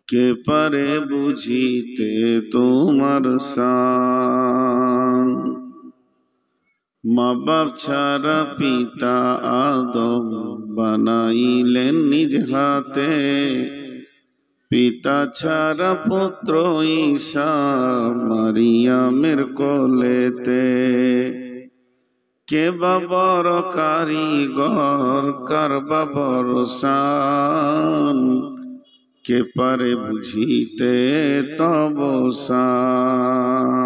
কে পারে বুঝিতে তোমার শান। মা বাপ ছাড়া পিতা আদম বানাইলেন নিজ হাতে, পিতা ছাড়া পুত্র ঈসা মারিয়ামের কোলেতে। কে বা বড় কারিগর কার বা বড় শান, কে পারে বুঝিতে তব শান।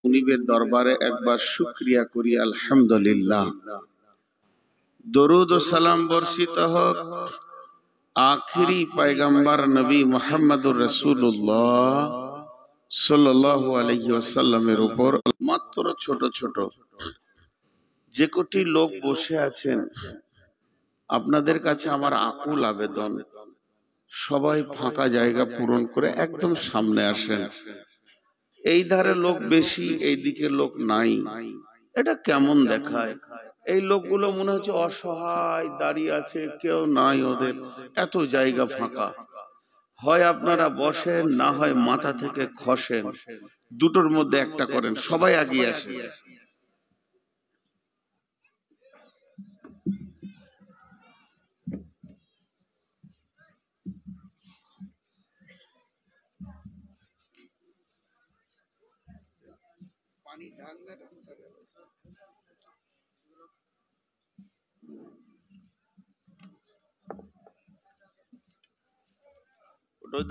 মুনিবের দরবারে একবার শুকরিয়া করি আলহামদুলিল্লাহ। দরুদ ও সালাম বর্ষিত হোক আখিরি পয়গম্বর নবী মুহাম্মদুর রাসূলুল্লাহ সাল্লাল্লাহু আলাইহি ওয়াসাল্লামের উপর। মাত্র ছোট ছোট যে কোটি লোক বসে আছেন, আপনাদের কাছে আমার আকুল আবেদন, সবাই ফাঁকা জায়গা পূরণ করে একদম সামনে আসেন। এই ধারে লোক বেশি, এই দিকে লোক নাই, এটা কেমন দেখায়? এই লোকগুলো মনে হচ্ছে অসহায় দাঁড়িয়ে আছে, কেউ নাই ওদের, এত জায়গা ফাঁকা। হয় আপনারা বসেন, না হয় মাথা থেকে খসেন, দুটোর মধ্যে একটা করেন, সবাই এগিয়ে আসেন।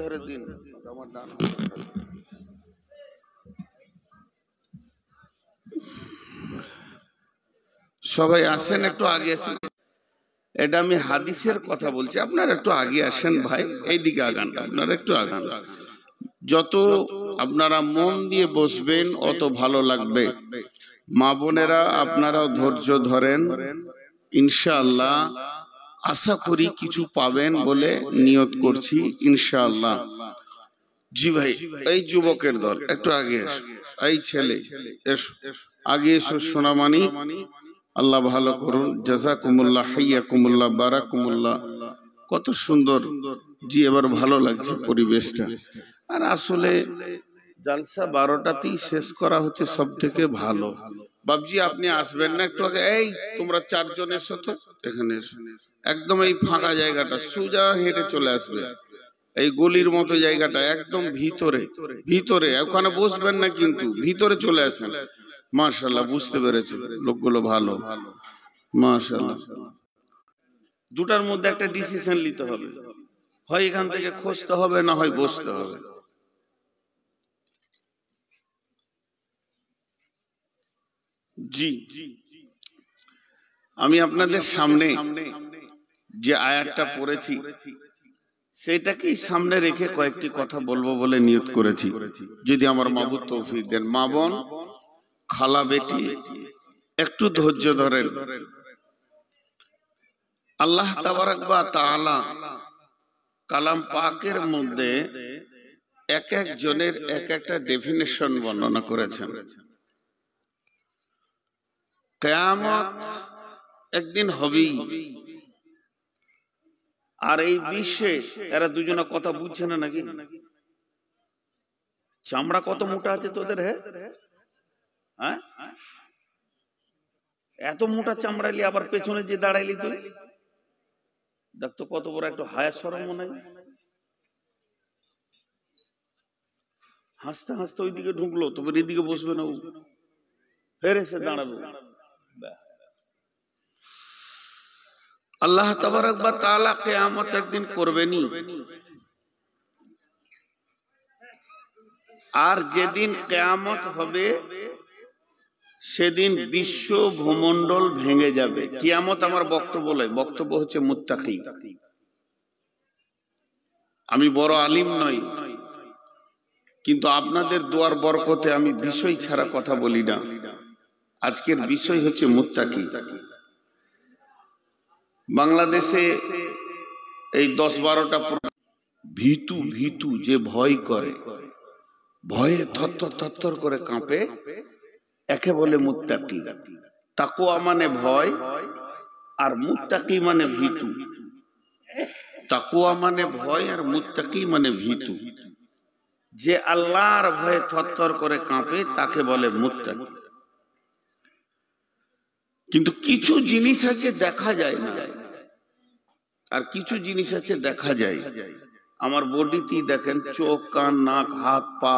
ধারে দিন আমার ডান। সবাই আসেন, একটু আগে আসেন। এটা আমি হাদিসের কথা বলছি, আপনারা একটু আগে আসেন ভাই, এইদিকে আগান, আপনারা একটু আগান। যত আপনারা মন দিয়ে বসবেন অত ভালো লাগবে। মা বোনেরা আপনারাও ধৈর্য ধরেন, ইনশাআল্লাহ আশা করি কিছু পাবেন বলে নিয়ত করছি ইনশাআল্লাহ। জি ভাই, এই যুবকের দল একটু আগে এসো, এই ছেলে এসো, আগে এসো সোনামানি। আল্লাহ ভালো করুন, জাযাকুমুল্লাহ, হাইয়াকুমুল্লাহ, বারাকুমুল্লাহ। কত সুন্দর, জি এবার ভালো লাগছে পরিবেশটা। আর আসলে জালসা 12টাতেই শেষ করা হচ্ছে সব থেকে ভালো। বাবজি আপনি আসবেন না একটু আগে? এই তোমরা 4 জন এসো তো, এখানে এসো, একদম এই ফাঁকা জায়গাটা সোজা হেঁটে চলে আসবে। এই গলির মতো জায়গাটা একদম ভিতরে, ভিতরে ওখানে বসবেন না, কিন্তু ভিতরে চলে আসেন। মাশাআল্লাহ, বুঝতে পেরেছি লোকগুলো ভালো, মাশাআল্লাহ। দুটার মধ্যে একটা ডিসিশন নিতে হবে, হয় এখান থেকে খসতে হবে, না হয় বসতে হবে। জি, আমি আপনাদের সামনে যে আয়াতটা পড়েছি সেটাকেই সামনে রেখে কয়েকটি কথা বলবো বলে নিয়ত করেছি, যদি আমার মাবুদ তৌফিক দেন। মা বোন, খালা, বেটি, একটু ধৈর্য ধরেন। আল্লাহ তাবারাক ওয়া তাআলা কালাম পাকের মধ্যে এক এক জনের এক একটা ডেফিনেশন বর্ণনা করেছেন। কিয়ামত একদিন হবেই, আর এই বিশ্বে এরা দুজনে কথা বুঝছে না নাকি? চামড়া কত মোটা আছে তোদের? হ্যাঁ, এত মোটা চামড়া নিয়ে আবার পেছনে যে দাঁড়াইলি তুই, দেখ তো কত বড় একটু হায়া শরম মনে হয়। হাসতে হাসতে ওইদিকে ঢুকলো, তবে এদিকে বসবে না, ফের এসে দাঁড়াবে। আল্লাহ তাবারাক ওয়া তাআলা কিয়ামত একদিন করবেনই, আর যেদিন কিয়ামত হবে সেদিন বিশ্ব ভূমণ্ডল ভেঙে যাবে। কিয়ামত আমার বক্তব্য নয়, বক্তব্য হচ্ছে মুত্তাকি। আমি বড় আলিম নই, কিন্তু আপনাদের দোয়ার বরকতে আমি বিষয় ছাড়া কথা বলি না। আজকের বিষয় হচ্ছে মুত্তাকি। বাংলাদেশে এই 10-12টা ভীতু ভীতু যে ভয় করে, ভয়ে থরথর থরথর করে কাঁপে, একে বলে মুত্তাকি। তাকওয়া মানে ভয়, আর মুত্তাকি মানে ভীতু। তাকওয়া মানে ভয়, আর মুত্তাকি মানে ভীতু। যে আল্লাহর ভয়ে থরথর করে কাঁপে তাকে বলে মুত্তাকি। কিন্তু কিছু জিনিস আছে দেখা যায় না, আর কিছু জিনিস আছে দেখা যায়। আমার বডিতেই দেখেন, চোখ, কান, নাক, হাত, পা,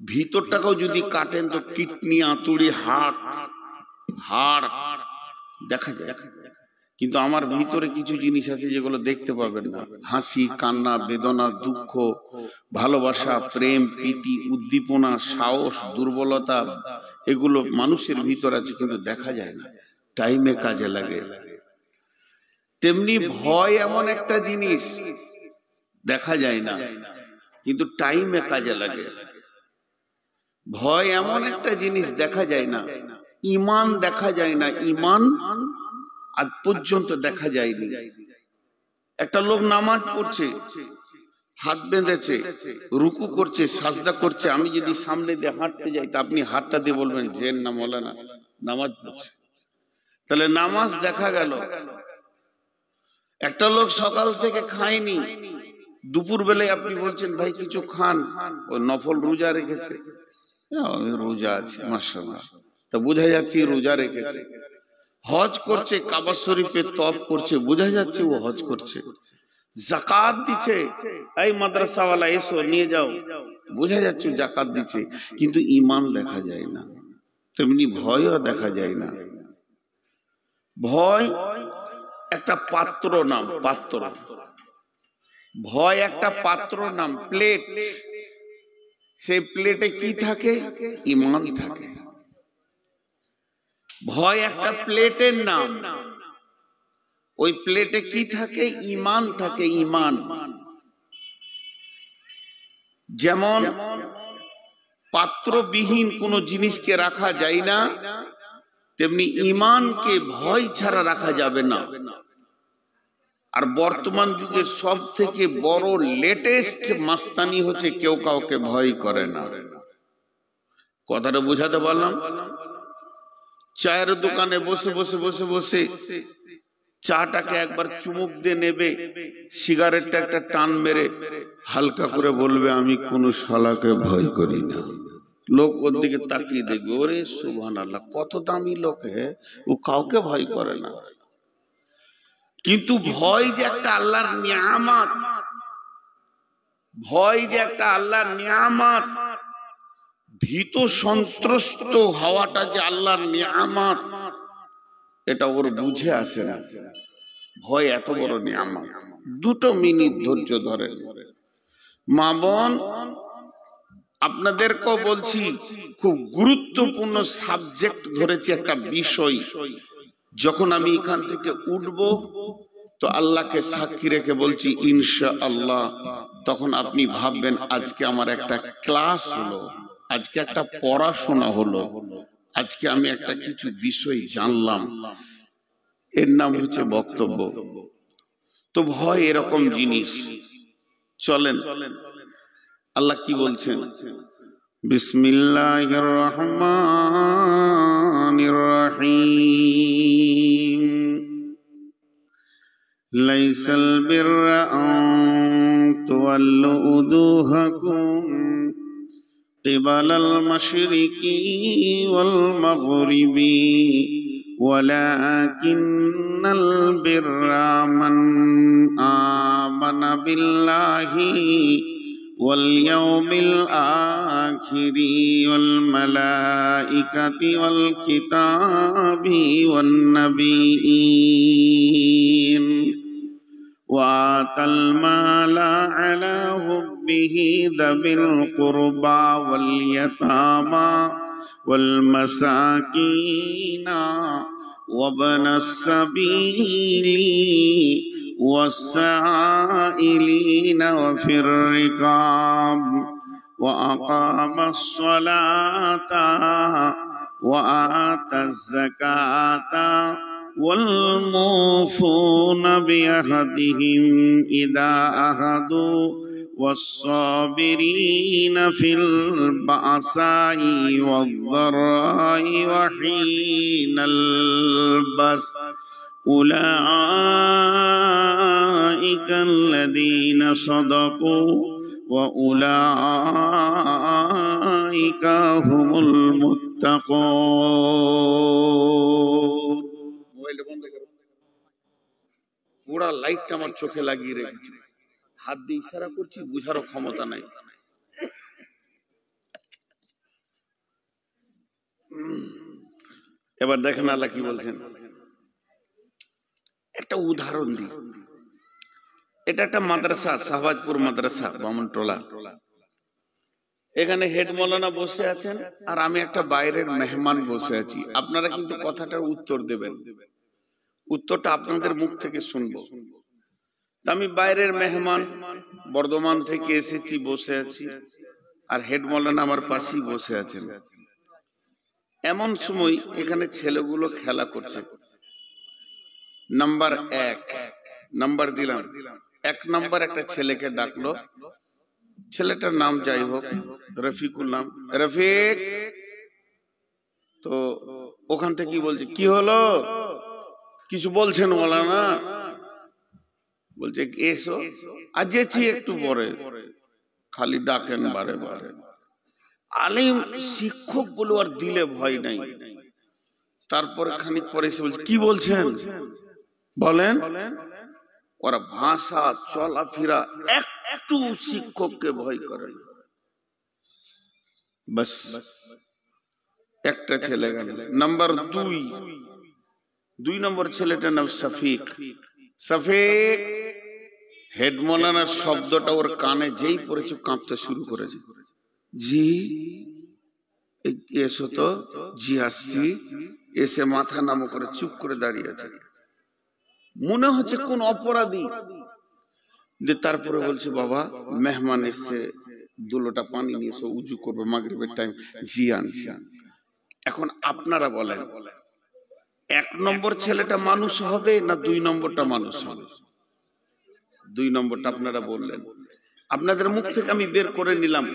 ভিতরটাকেও যদি কাটেন তো কিডনি, আঁতুড়ি, হাড় দেখা যায়। কিন্তু আমার ভিতরে কিছু জিনিস আছে যেগুলো দেখতে পাবেন না। হাসি, কান্না, বেদনা, দুঃখ, ভালোবাসা, প্রেম, প্রীতি, উদ্দীপনা, সাহস, দুর্বলতা, এগুলো মানুষের ভিতর আছে কিন্তু দেখা যায় না, টাইমে কাজে লাগে। তেমনি ভয় এমন একটা জিনিস দেখা যায় না কিন্তু টাইমে কাজে লাগে। ভয় এমন একটা জিনিস দেখা যায় না, ঈমান দেখা যায় না, ঈমান আজ পর্যন্ত দেখা যায়নি। একটা লোক নামাজ পড়ছে, হাত বেঁধেছে, রুকু করছে, সাজদা করছে, আমি যদি সামনে দিয়ে হাঁটতে যাই তা আপনি হাতটা দিয়ে বলবেন যে না মৌলানা নামাজ পড়ছে, তাহলে নামাজ দেখা গেল। একটা লোক সকাল থেকে খায়নি, দুপুর বেলায় আপনি বলছেন ভাই কিছু খান, ও নফল রোজা রেখেছে, রোজা আছে মাশাআল্লাহ, তা বোঝা যাচ্ছে রোজা রেখেছে। হজ করছে, কাবা শরীফে তওয়াফ করছে, বোঝা যাচ্ছে ও হজ করছে। যাকাত দিচ্ছে, এই মাদ্রাসাওয়ালা এসো নিয়ে যাও, বোঝা যাচ্ছে যাকাত দিচ্ছে, কিন্তু ঈমান দেখা যায় না। তেমনি ভয়ও দেখা যায় না। ভয় একটা পাত্র নাম, পাত্র। ভয় একটা পাত্র নাম, প্লেট। সেই প্লেটে কি থাকে? ঈমান থাকে। ভয় একটা প্লেটের নাম, ওই প্লেটে কি থাকে? ঈমান থাকে, ঈমান। যেমন পাত্রবিহীন কোন জিনিসকে রাখা যায় না, তেমনি ঈমানকে ভয় ছাড়া রাখা যাবে না। আর বর্তমান যুগের সব থেকে বড় লেটেস্ট মাস্তানি হচ্ছে কেউ কাউকে ভয় করে না। কথাটা বুঝাতে পারলাম? চায়ের দোকানে বসে বসে বসে বসে চাটাকে একবার চুমুক দিয়ে নেবে, সিগারেটটা একটা টান মেরে হালকা করে বলবে আমি কোন শালাকে ভয় করি না। লোক ওর দিকে তাকিয়ে দেখবে, ওরে সুবহানাল্লাহ, কত দামি লোক, হে ও কাউকে ভয় করে না। কিন্তু ভয় যে একটা আল্লাহর নিয়ামত, ভয় যে একটা আল্লাহর নিয়ামত, ভীত সন্ত্রস্ত হওয়াটা যে আল্লাহর নিয়ামত, এটা ওর বুঝে আসে না। ভয় এত বড় নিয়ামত। 2 মিনিট ধৈর্য ধরেন। মা বোন, আপনাদেরকেও বলছি, খুব গুরুত্বপূর্ণ সাবজেক্ট ধরেছি, একটা বিষয়। যখন আমি এখান থেকে উঠব তো আল্লাহকে সাক্ষী রেখে বলছি ইনশাআল্লাহ, তখন আপনি ভাববেন আজকে আমার একটা ক্লাস হলো, আজকে একটা পড়াশোনা হলো, আজকে আমি একটা কিছু বিষয় জানলাম। এর নাম হচ্ছে বক্তব্য। তো ভয় এরকম জিনিস। চলেন আল্লাহ কি বলছেন, বিসমিল্লাহির রহমানির রহিম। লাইসাল বিররা আন তুওয়াল্লু উজুহাকুম কিবালাল মাশরিকি ওয়াল মাগরিবি ওয়ালাকিন্নাল বিররা মান আমানা বিল্লাহি ওয়াল ইয়াউমিল আখিরি ওয়াল মালাইকাতি ওয়াল কিতাবি ওয়ান নাবিয়্যিন ওয়াতাল মালা আলা হুব্বিহি যাবিল কুরবা ওয়াল ইয়াতামা ওয়াল মাসাকিনা ওয়াবনাস সাবিলি والسائلين وفي الرقاب وأقام الصلاة وآتى الزكاة والموفون بعهدهم إذا عاهدوا والصابرين في البأساء والضراء وحين البأس أولئك الذين صدقوا وأولئك هم المتقون পুরা লাইটটা আমার চোখে লাগিয়ে রেখেছে, হাত দিয়ে ইশারা করছি, বুঝারও ক্ষমতা নাই। এবার দেখেন আল্লাহ কি বলছেন, একটা উদাহরণ দিই। এটা একটা মাদ্রাসা, শাহবাজপুর মাদ্রাসা, বামনটোলা। এখানে হেড মৌলানা বসে আছেন আর আমি একটা বাইরের মেহমান বসে আছি। আপনারা কিন্তু কথাটার উত্তর দেবেন, উত্তরটা আপনাদের মুখ থেকে শুনবো। আমি বাইরের মেহমান, বর্ধমান থেকে এসেছি, বসে আছি, আর হেড মৌলানা আমার পাশেই বসে আছেন। এমন সময় এখানে ছেলেগুলো খেলা করছে। নাম্বার 1 নাম্বার দিলাম, 1 নাম্বার একটা ছেলেকে ডাকলো। ছেলেটার নাম যাই হোক, রফিকুল নাম, রফিক। তো ওখান থেকে কি বলছে, কি হলো, কিছু বলছেন মৌলানা? বলছে এসো, আজেছি একটু পরে, খালি ডাকেন বারে বারে। আলিম শিক্ষক বলে আর দিলে ভয় নাই। তারপরে খানিক পরে এসে বলছে, কি বলছেন বলেন। ওরা ভাষা চলাফেরা একটু শিক্ষককে ভয় করে। বাস একটা ছেলে গেল। নাম্বার 2 নম্বর ছেলেটার নাম শফিক। শফিক, হেড মৌলানার শব্দটা ওর কানে যেই পড়েছে কাঁপতে শুরু করেছে। জি এসো তো। জি আসছি। এসে মাথা নামো করে চুপ করে দাঁড়িয়ে আছে, মনে হচ্ছে কোন অপরাধী। যে তারপরে বলছে, বাবা মেহমান এসে, 2 লোটা পানি নিয়ে এসো, উজু করবে মাগরিবের টাইম। জি আনছি। এখন আপনারা বলেন, 1 নম্বর ছেলেটা মানুষ হবে না 2 নম্বরটা মানুষ হবে? 2 নম্বরটা আপনারা বললেন। আপনাদের মুখ থেকে আমি বের করে নিলাম।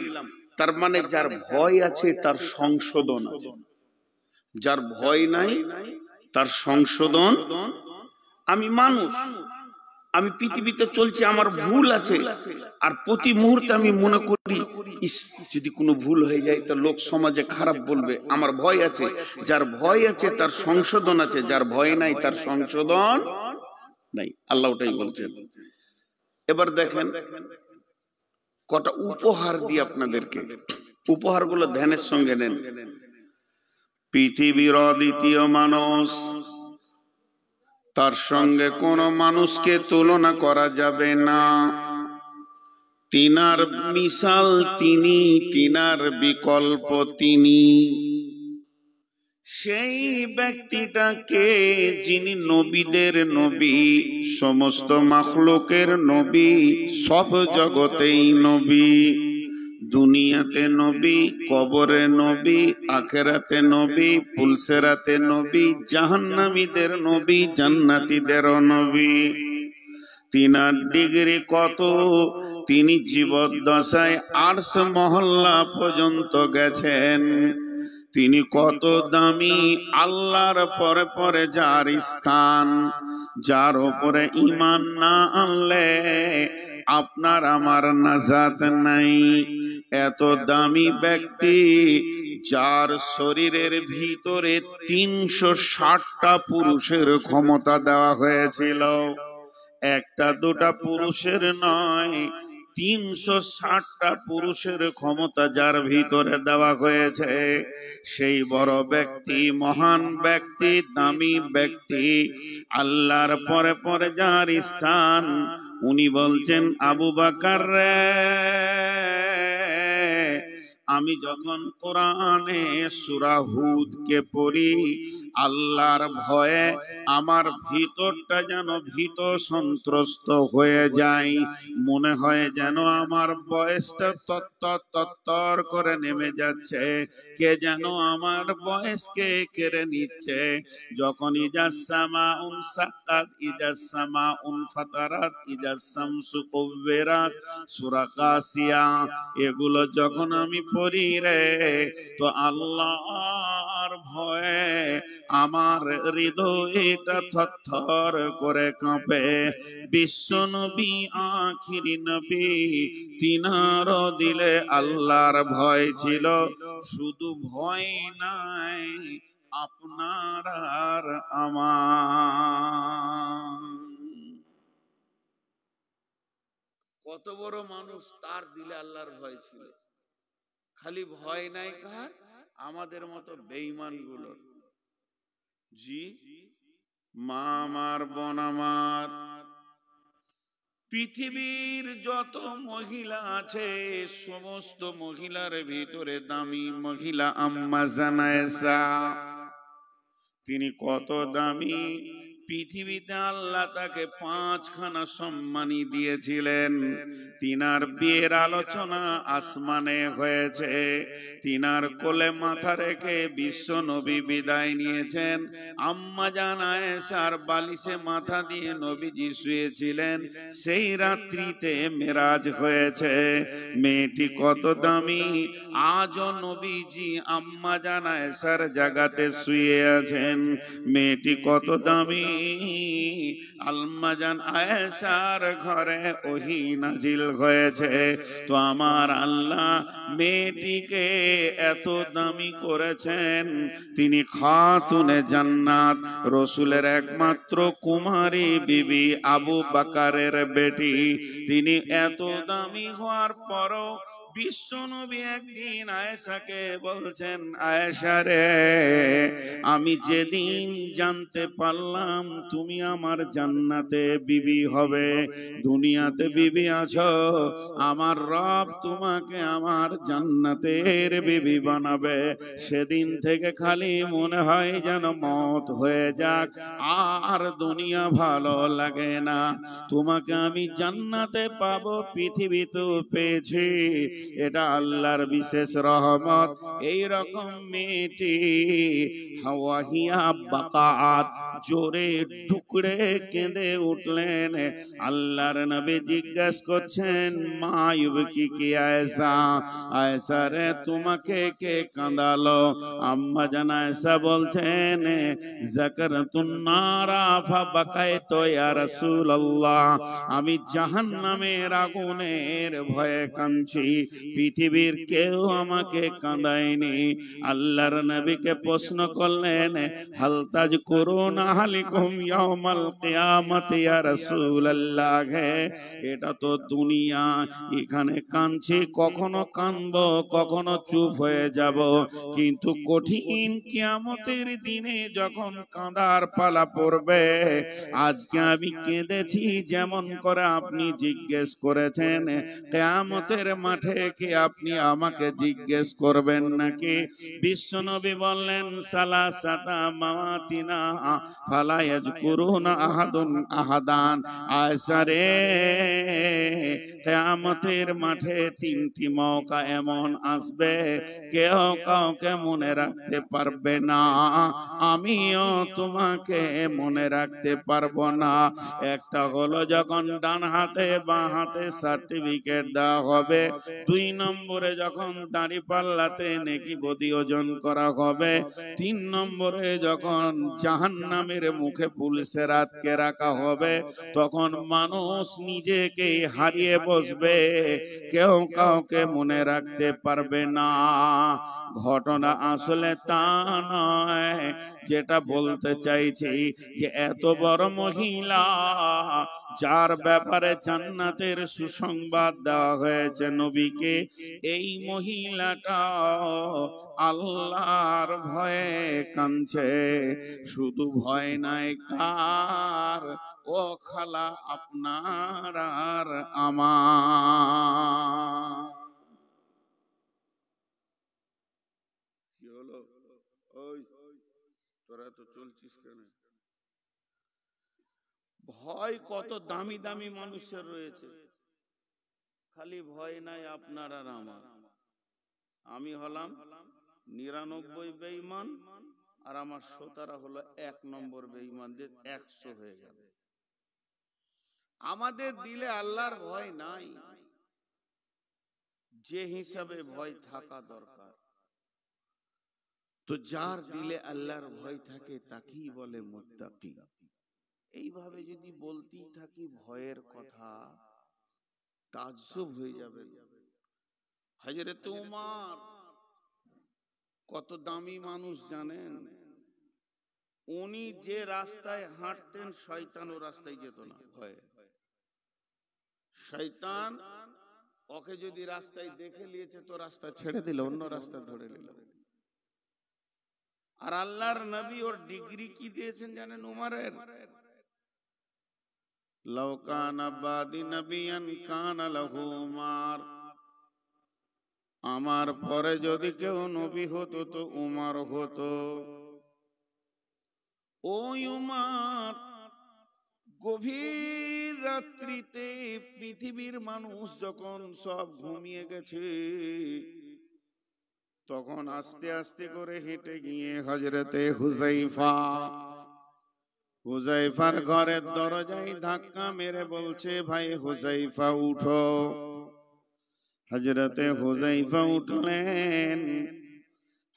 তার মানে যার ভয় আছে তার সংশোধন আছে, যার ভয় নাই তার সংশোধন। আমি মানুষ, আমি পৃথিবীতে চলছি, আমার ভুল আছে, আর প্রতি মুহূর্তে আমি মনে করি যদি কোনো ভুল হয়ে যায় তো লোক সমাজে খারাপ বলবে। আমার ভয় আছে। যার ভয় আছে তার সংশোধন আছে, যার ভয় নাই তার সংশোধন নাই। আল্লাহ ওটাই বলছেন। এবার দেখেন কটা উপহার দিই আপনাদেরকে, উপহারগুলো ধ্যানের সঙ্গে নেন। পৃথিবীর অদ্বিতীয় মানুষ, তার সঙ্গে কোন মানুষকে তুলনা করা যাবে না। তিনার মিসাল তিনি, তিনার বিকল্প তিনি। সেই ব্যক্তিটাকে যিনি নবীদের নবী, সমস্ত মাখলুকের নবী, সব জগতেই নবী। দুনিয়াতে নবী, কবরে নবী, আখিরাতে নবী, পুলসেরাতে নবী, জাহান্নামীদের নবী, জান্নাতীদেরও নবী। তিনার ডিগ্রি কত, তিনি জীবদ্দশায় আরশ মহল্লা পর্যন্ত গেছেন। তিনি কত দামি, আল্লাহর পরে পরে যার স্থান, যার উপরে ঈমান না আনলে আপনার আমার নাজাত নাই। এত দামি ব্যক্তি যার শরীরের ভিতরে 360টা পুরুষের ক্ষমতা দেওয়া হয়েছিল, একটা দুটা পুরুষের নয়, 360টা পুরুষের ক্ষমতা যার ভিতরে দেওয়া হয়েছে। সেই বড় ব্যক্তি, মহান ব্যক্তি, দামি ব্যক্তি, আল্লাহর পরে পরে যার স্থান, উনি বলছেন, আবু বকর রে, আমি যখন কোরআনে সূরা হুদ কে পড়ি, আল্লাহর ভয়ে আমার ভিতরটা যেন ভীত সন্ত্রস্ত হয়ে যায়। মনে হয় যেন আমার বয়সটা তত্তর তত্তর করে নেমে যাচ্ছে, কে যেন আমার বয়সকে কেড়ে নিচ্ছে। যখন ইজাসসামা সাক্কাত, ইজাসসামা ফাতারাত, ইজাসসামসু কুব্বিরাত, সূরা কাসিয়া, এগুলো যখন আমি পড়ি রে, তো আল্লাহর ভয়ে আমার হৃদয়টা থরথর করে কাঁপে। বিশ্ব নবী, আখিরি নবী, তিনার দিলে আল্লাহর ভয় ছিল। শুধু ভয় নাই, আপনার আর আমার। কত বড় মানুষ, তার দিলে আল্লাহর ভয় ছিল। খালি ভয় নাই কার? আমাদের মতো বেঈমান গুলোর। জি মা আমার, বোন আমার, পৃথিবীর যত মহিলা আছে সমস্ত মহিলার ভিতরে দামি মহিলা আম্মা জান আয়েশা। তিনি কত দামি! পৃথিবীতে আল্লাহ তাকে 5খানা সম্মানী দিয়েছিলেন। তিনার বিয়ের আলোচনা আসমানে হয়েছে। তিনার কোলে মাথা রেখে বিশ্ব নবী বিদায় নিয়েছেন। আম্মা জান আয়েশার বালিশে মাথা দিয়ে নবীজি শুয়েছিলেন। সেই রাত্রিতে মেরাজ হয়েছে। মেয়েটি কত দামি! আজও নবীজি আম্মা জান আয়েশার জায়গাতে শুয়ে আছেন। মেয়েটি কত দামি! আম্মা জান আয়েশার ঘরে ওহী নাজিল হয়েছে। তো আমার আল্লাহ মেয়েটিকে এত দামি করেছেন। তিনি খাতুনে জান্নাত, রসুলের একমাত্র কুমারী বিবি আবু বকরের বেটি। তিনি এত দামি হওয়ার পরও বিশ্ব নবী একদিন আয়েশাকে বলছেন, আয়েশা রে, আমি যেদিন জানতে পারলাম তুমি আমার জান্নাতে বিবি হবে, দুনিয়াতে বিবি আছো, আমার রব তোমাকে আমার জান্নাতের বিবি বানাবে, সেদিন থেকে খালি মনে হয় যেন মত হয়ে যাক, আর দুনিয়া ভালো লাগে না। তোমাকে আমি জান্নাতে পাবো, পৃথিবীতেও পেয়েছি, এটা আল্লাহর বিশেষ রহমত। এই রকম মেয়েটি হাওয়াহিয়া বাকাত জোরে টুকরে কেঁদে উঠলেন। আল্লাহর নবী জিজ্ঞাসা করছেন, মা ইউবকি কি আয়েশা, আয়েশা রে তোমাকে কে কাঁদালো? আম্মা জান আয়েশা বলছেন, যাকারাতুন নারা ফাবাকাইতু ইয়া রাসূলুল্লাহ, আমি জাহান্নামের আগুনের ভয়ে কাঁদছি, পৃথিবীর কেউ আমাকে কাঁদায়নি। আল্লাহর নবীকে প্রশ্ন করলেন, হাল তাযকুরুনা আহলিকুম ইয়াউমাল কিয়ামাতি ইয়া রাসূলুল্লাহ, এটা তো দুনিয়া, এখানে কাঁদছি, কখনো কাঁদবো, কখনো চুপ হয়ে যাব, কিন্তু কঠিন কিয়ামতের দিনে যখন কাঁদার পালা পড়বে, আজকে আমি কেঁদেছি যেমন করে আপনি জিজ্ঞেস করেছেন, কিয়ামতের মাঠে কি আপনি আমাকে জিজ্ঞেস করবেন নাকি? বিশ্বনবী বললেন, সালাসাতা মাওয়াতিনা ফালা ইয়াজকুরুনা আহাদুন আহাদান, আয়েশা রে, কিয়ামতের মাঠে 3টি মওকা এমন আসবে কেউ কাউকে মনে রাখতে পারবে না, আমিও তোমাকে মনে রাখতে পারবো না। একটা হলো যখন ডান হাতে বাঁ হাতে সার্টিফিকেট দেওয়া হবে, 2 নম্বরে যখন দাঁড়িপাল্লাতে নেকি বদি ওজন করা হবে, 3 নম্বরে যখন জাহান্নামের মুখে পুলিশে রাতকে রাখা হবে, তখন মানুষ নিজেকে হারিয়ে বসবে, কেউ কাউকে মনে রাখতে পারবে না। ঘটনা আসলে তা নয়। যেটা বলতে চাইছি যে এত বড় মহিলা, যার ব্যাপারে জান্নাতের সুসংবাদ দেওয়া হয়েছে নবীকে, এই মহিলাটা আল্লাহর ভয়ে কাঁদছে। শুধু ভয় নাই কার? ও খালা, আপনার আর আমার। তোরা তো চলছিস কেন? ভয় কত দামি দামি মানুষের রয়েছে, খালি ভয় নাই আপনার আর আমার। আমি হলাম 99 বেঈমান, আর আমার শ্রোতারা হলো 1 নম্বর বেঈমানদের 100 হয়ে গেল। আমাদের দিলে আল্লাহর ভয় নাই, যে হিসাবে ভয় থাকা দরকার। তো যার দিলে আল্লাহর ভয় থাকে তাকেই বলে মুত্তাকি। এইভাবে যদি বলতেই থাকি ভয়ের কথা, তাজ্জব হয়ে যাবে। হযরত উমর কত দামি মানুষ জানেন? উনি যে রাস্তায় হাঁটতেন শয়তান ও রাস্তায় যেত না ভয়ে। শয়তান ওকে যদি রাস্তায় দেখে নিয়েছে তো রাস্তা ছেড়ে দিল, অন্য রাস্তা ধরে নিল। আর আল্লাহর নবী ওর ডিগ্রি কি দিয়েছেন জানেন উমরের? লাউ কানা বাদি নবিয়ান কানা লাহু উমর, আমার পরে যদি কেউ নবী হতো তো উমর হতো। ওই উমর গভীর রাত্রিতে পৃথিবীর মানুষ যখন সব ঘুমিয়ে গেছে, তখন আস্তে আস্তে করে হেঁটে গিয়ে হযরতে হুযায়ফার ঘরের দরজায় ধাক্কা মেরে বলছে, ভাই হুযায়ফা উঠো। হযরতে হুযায়ফা উঠলেন।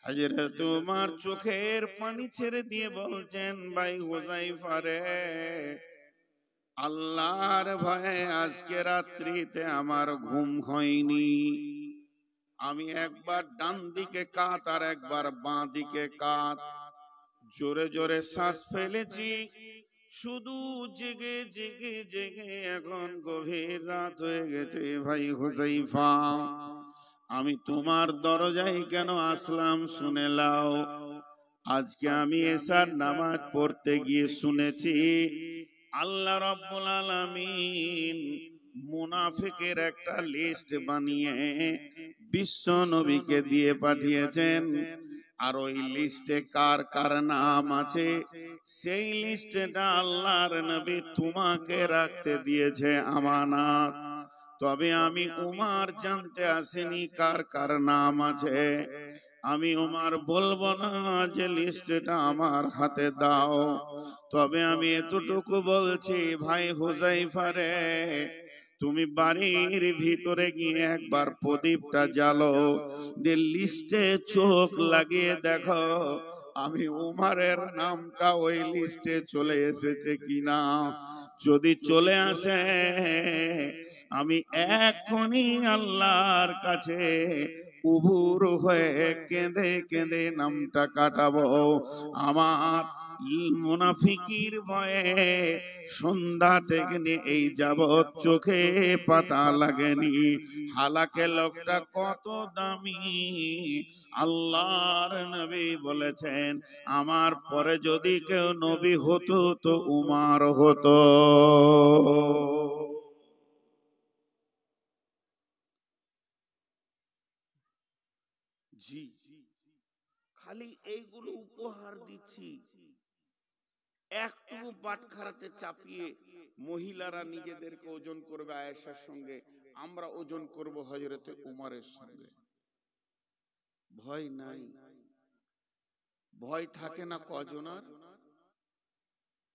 হযরত উমর চোখের পানি ছেড়ে দিয়ে বলছেন, ভাই হুযায়ফা রে, আল্লাহর ভয়ে আজকে রাত্রিতে আমার ঘুম হয়নি। আমি একবার ডান দিকে কাত আর একবার বাঁ দিকে কাত, জোরে জোরে শ্বাস ফেলেছি, শুধু জেগে জেগে জেগে এখন গভীর রাত হয়ে গেছে। ভাই হুযায়ফা, আমি তোমার দরজায় কেন আসলাম শুনে লাও। আজকে আমি এশার নামাজ পড়তে গিয়ে শুনেছি আল্লাহ রাব্বুল আলামিন মুনাফিকের একটা লিস্ট বানিয়ে বিশ্ব নবীকে দিয়ে পাঠিয়েছেন। আর ওই লিস্টে কার কার নাম আছে সেই লিস্টটা আল্লাহর নবী তোমাকে রাখতে দিয়েছে আমানত। তবে আমি উমর জানতে আসিনি কার কার নাম আছে। আমি উমর বলবো না যে লিস্টটা আমার হাতে দাও। তবে আমি এতটুকু বলছি, ভাই হুযায়ফা রে, তুমি বাড়ির ভিতরে গিয়ে একবার প্রদীপটা জ্বালো, যে লিস্টে চোখ লাগিয়ে দেখো আমি উমরের নামটা ওই লিস্টে চলে এসেছে কিনা। যদি চলে আসে আমি এখনই আল্লাহর কাছে উবুর হয়ে কেঁদে কেঁদে নামটা কাটাবো। আমার মুনাফিকির ভয়ে সন্ধ্যা থেকে এই যাবৎ চোখে পাতা লাগেনি। হালাকে লোকটা কত দামি, আল্লাহর নবী বলেছেন আমার পরে যদি কেউ নবী হতো তো উমর হতো। জি, খালি এইগুলো উপহার দিচ্ছি। একটু বাটখারাতে চাপিয়ে মহিলারা নিজেদেরকে ওজন করবে আয়েশার সঙ্গে, আমরা ওজন করব হযরতে উমরের সঙ্গে। ভয় নাই। ভয় থাকে না কজনার?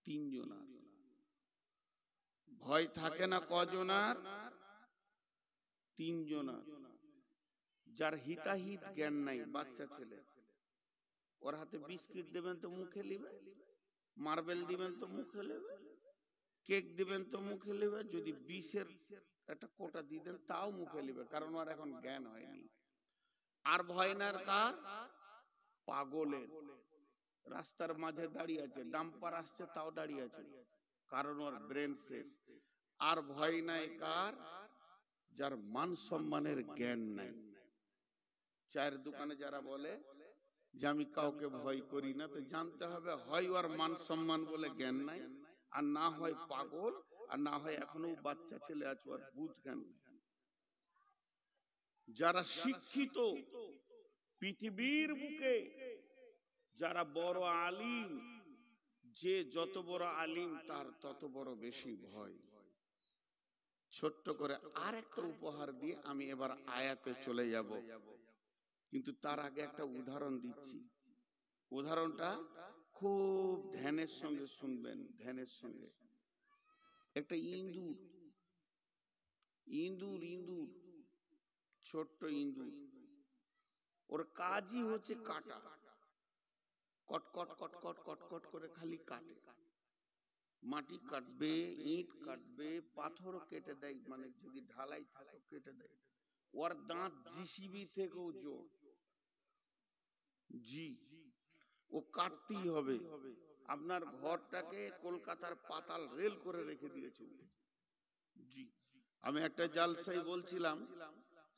3 জনার। ভয় থাকে না কজনার? 3 জনার। যার হিতাহিত জ্ঞান নাই, বাচ্চা ছেলে, ওর হাতে বিস্কিট দেবেন তো মুখে নেবে, মার্বেল দিবেন তো মুখে নেবে, কেক দিবেন তো মুখে নেবে, যদি বিষের একটা কোটা দিবেন তাও মুখে নেবে, কারণ ওর এখন জ্ঞান হয়নি। আর ভয় না কার? পাগলের। রাস্তার মাঝে দাঁড়িয়ে আছে, ডাম্পার আসছে তাও দাঁড়িয়ে আছে, কারণ ওর ব্রেন শেষ। আর ভয় নাই কার? যার মান সম্মানের জ্ঞান নাই। চায়ের দোকানে যারা বলে যে আমি কাউকে ভয় করি না, তো জানতে হবে হয় ওর মান সম্মান বলে জ্ঞান নাই, আর না হয় পাগল, আর না হয় এখনো বাচ্চা ছেলে আছে ওর বুঝ জ্ঞান নেই। যারা শিক্ষিত পৃথিবীর বুকে যারা বড় আলিম, যে যত বড় আলিম তার তত বড় বেশি ভয়। ছোট্ট করে আর একটা উপহার দিয়ে আমি এবার আয়াতে চলে যাব, কিন্তু তার আগে একটা উদাহরণ দিচ্ছি। উদাহরণটা খুব ধ্যানের সঙ্গে শুনবেন, ধ্যানের সঙ্গে। একটা ইঁদুর, ইঁদুর ইঁদুর ছোট্ট ইঁদুর, ওর কাজই হচ্ছে কাটা, কটকট কটকট কটকট করে খালি কাটে। মাটি কাটবে, ইট কাটবে, পাথরও কেটে দেয়, মানে যদি ঢালাই থাকে কেটে দেয়। ওর দাঁত জিসিবি থেকেও জোর। জি, ও কাটতেই হবে। আপনার ঘরটাকে কলকাতার পাতাল রেল করে রেখে দিয়েছে। জি, আমি একটা জালসাই বলছিলাম,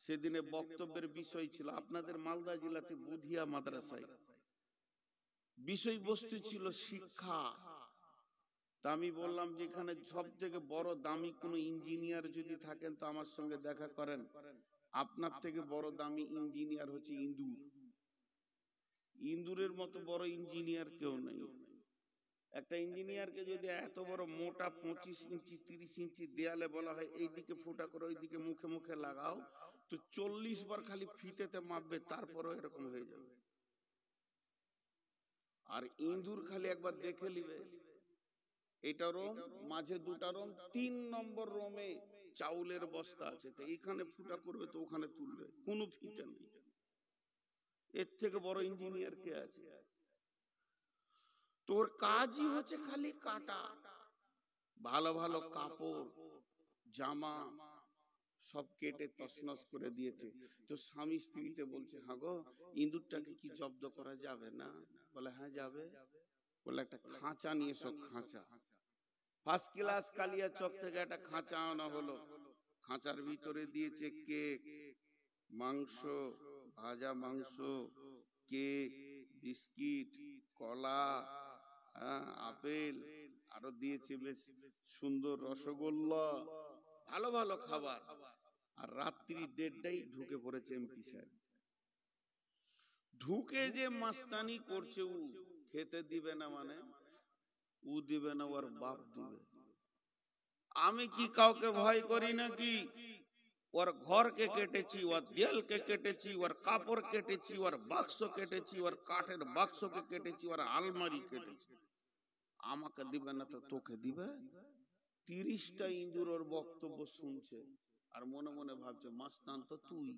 সেদিনে বক্তব্যের বিষয় ছিল আপনাদের মালদা জেলাতে বুধিয়া মাদ্রাসায়, বিষয়বস্তু ছিল শিক্ষা। তা আমি বললাম যে এখানে সব থেকে বড় দামি কোন ইঞ্জিনিয়ার যদি থাকেন তো আমার সঙ্গে দেখা করেন। আপনার থেকে বড় দামি ইঞ্জিনিয়ার হচ্ছে ইঁদুর। ইঁদুরের মতো বড় ইঞ্জিনিয়ার কেউ নেই। একটা ইঞ্জিনিয়ারকে যদি এত বড় মোটা 25 ইঞ্চি 30 ইঞ্চি দেয়ালে বলা হয় এইদিকে ফুটা করে ওইদিকে মুখে মুখে লাগাও, তো 40 বার খালি ফিতেতে মাপবে, তারপরও এরকম হয়ে যাবে। আর ইঁদুর খালি একবার দেখে নিবে, এটা রোম, মাঝে দুটা রোম, 3 নম্বর রোমে চাউলের বস্তা আছে, তো এখানে ফুটা করবে তো ওখানে তুলবে, কোনো ফিতে নেই। এর থেকে বড় ইঞ্জিনিয়ার কে আছে? তোর কাজই হচ্ছে খালি কাটা। ভালো ভালো কাপড় জামা সব কেটে তছনছ করে দিয়েছে। তো স্বামী স্ত্রীতে বলছে, হ্যাঁ গো, ইঁদুরটাকে কি জব্দ করা যাবে না? বলে হ্যাঁ যাবে। বলে একটা খাঁচা নিয়ে এসো, খাঁচা। ফার্স্ট ক্লাস কালিয়াচক থেকে একটা খাঁচা আনা হলো। খাঁচার ভিতরে দিয়েছে কেক, মাংস, ভাজা মাংস, কেক, বিস্কিট, কলা, আপেল, আরো দিয়েছে বেশ সুন্দর রসগোল্লা, ভালো ভালো খাবার। আর রাত্রি 1:30টায় ঢুকে পড়েছে এমপি সাহেব। ঢুকে যে মাস্তানি করছে, ও খেতে দিবে না, মানে ও দিবে না, ওর বাপ দিবে। আমি কি কাউকে ভয় করি নাকি? ওর ঘরকে কেটেছি, ওর দেয়ালকে কেটেছি, ওর কাপড় কেটেছি, ওর বাক্স কেটেছি, ওর কাঠের বাক্সকে কেটেছি, ওর আলমারি কেটেছি। আমাকে দিবে না তো তোকে দিবে? 30টা ইঁদুর ওর বক্তব্য শুনছে আর মনে মনে ভাবছে, মাস্তান তো তুই,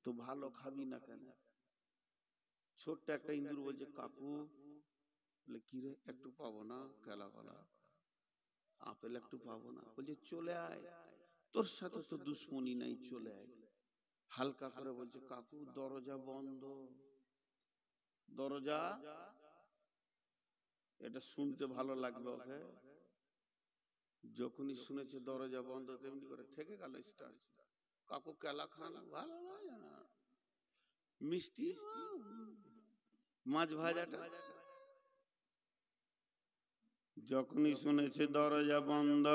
তো ভালো খাবি না কেন? ছোট্ট একটা ইঁদুর বলছে, কাকু, বলে কি রে, একটু পাবো না? কেলা কলা আপেল একটু পাবো না? বলছে চলে আয়, তোর সাথে তো দুশ্মনী নাই, চলে আয়। হালকা করে বলছে, কাকু দরজা বন্ধ, দরজা। এটা শুনতে ভালো লাগবে ওকে। যখনই শুনেছে দরজা বন্ধ, তেমনি করে থেকে গেল স্টার। কাকু কেলা খান, ভালো লাগে না? মিষ্টি, মাছ ভাজাটা। যখনই শুনেছে দরজা বন্ধ,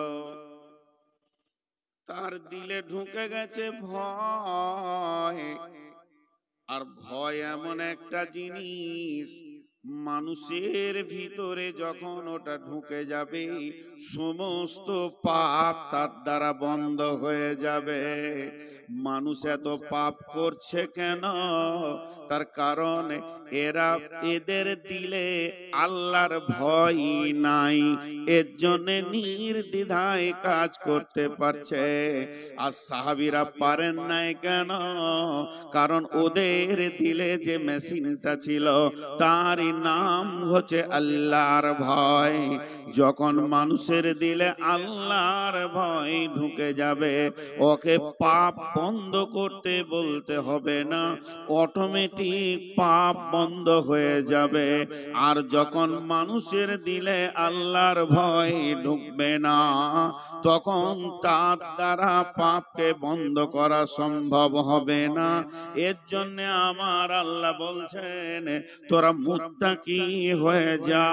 তার দিলে ঢুকে গেছে ভয়। আর ভয় এমন একটা জিনিস, মানুষের ভিতরে যখন ওটা ঢুকে যাবে, সমস্ত পাপ তার দ্বারা বন্ধ হয়ে যাবে। মানুষ এত পাপ করছে কেন? তার কারণ এদের দিলে আল্লাহর ভয় নাই, এর জন্য নির্দ্বিধায় কাজ করতে পারছে। আর সাহাবীরা পারেন নাই কেন? কারণ ওদের দিলে যে মেশিনটা ছিল তারই নাম হচ্ছে আল্লাহর ভয়। যখন মানুষের দিলে আল্লাহর ভয় ঢুকে যাবে, ওকে পাপ বন্ধ করতে বলতে হবে না, অটোমেটিক পাপ বন্ধ হয়ে যাবে। আর যখন মানুষের দিলে আল্লাহর ভয় ঢুকবে না, তখন তার দ্বারা পাপকে বন্ধ করা সম্ভব হবে না। এর জন্য আমার আল্লাহ বলছেন, তোরা মুত্তাকি হয়ে যা,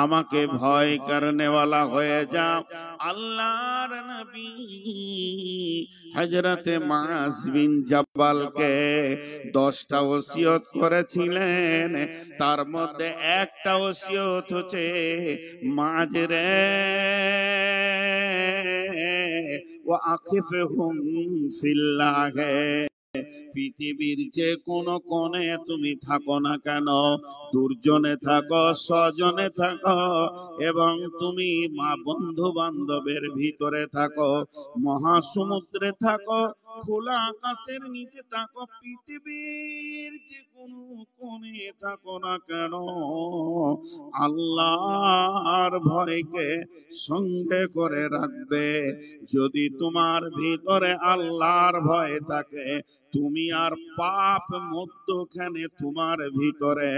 আমাকে ভয় করনেওয়ালা হয়ে যা। আল্লাহর নবী হযরতে মুআয বিন জাবালকে 10টা ওসিয়ত করেছিলেন। তার মধ্যে একটা ওসিয়ত হচ্ছে, মুআয রে ওয়া আকিফহুম ফিল্লাহ, পৃথিবীর যে কোনো কোণে তুমি থাকো না কেন, দুর্জনে থাকো স্বজনে থাকো এবং তুমি মা বন্ধু বান্ধবের ভিতরে থাকো, মহাসমুদ্রে থাকো, খোলা আকাশের নিচে থাকো, পৃথিবীর যে কোনো কোণে থাকো না কেন, আল্লাহর ভয়কে সঙ্গে করে রাখবে। যদি তোমার ভিতরে আল্লাহর ভয় থাকে, তুমি আর পাপ মধ্যখানে তোমার ভিতরে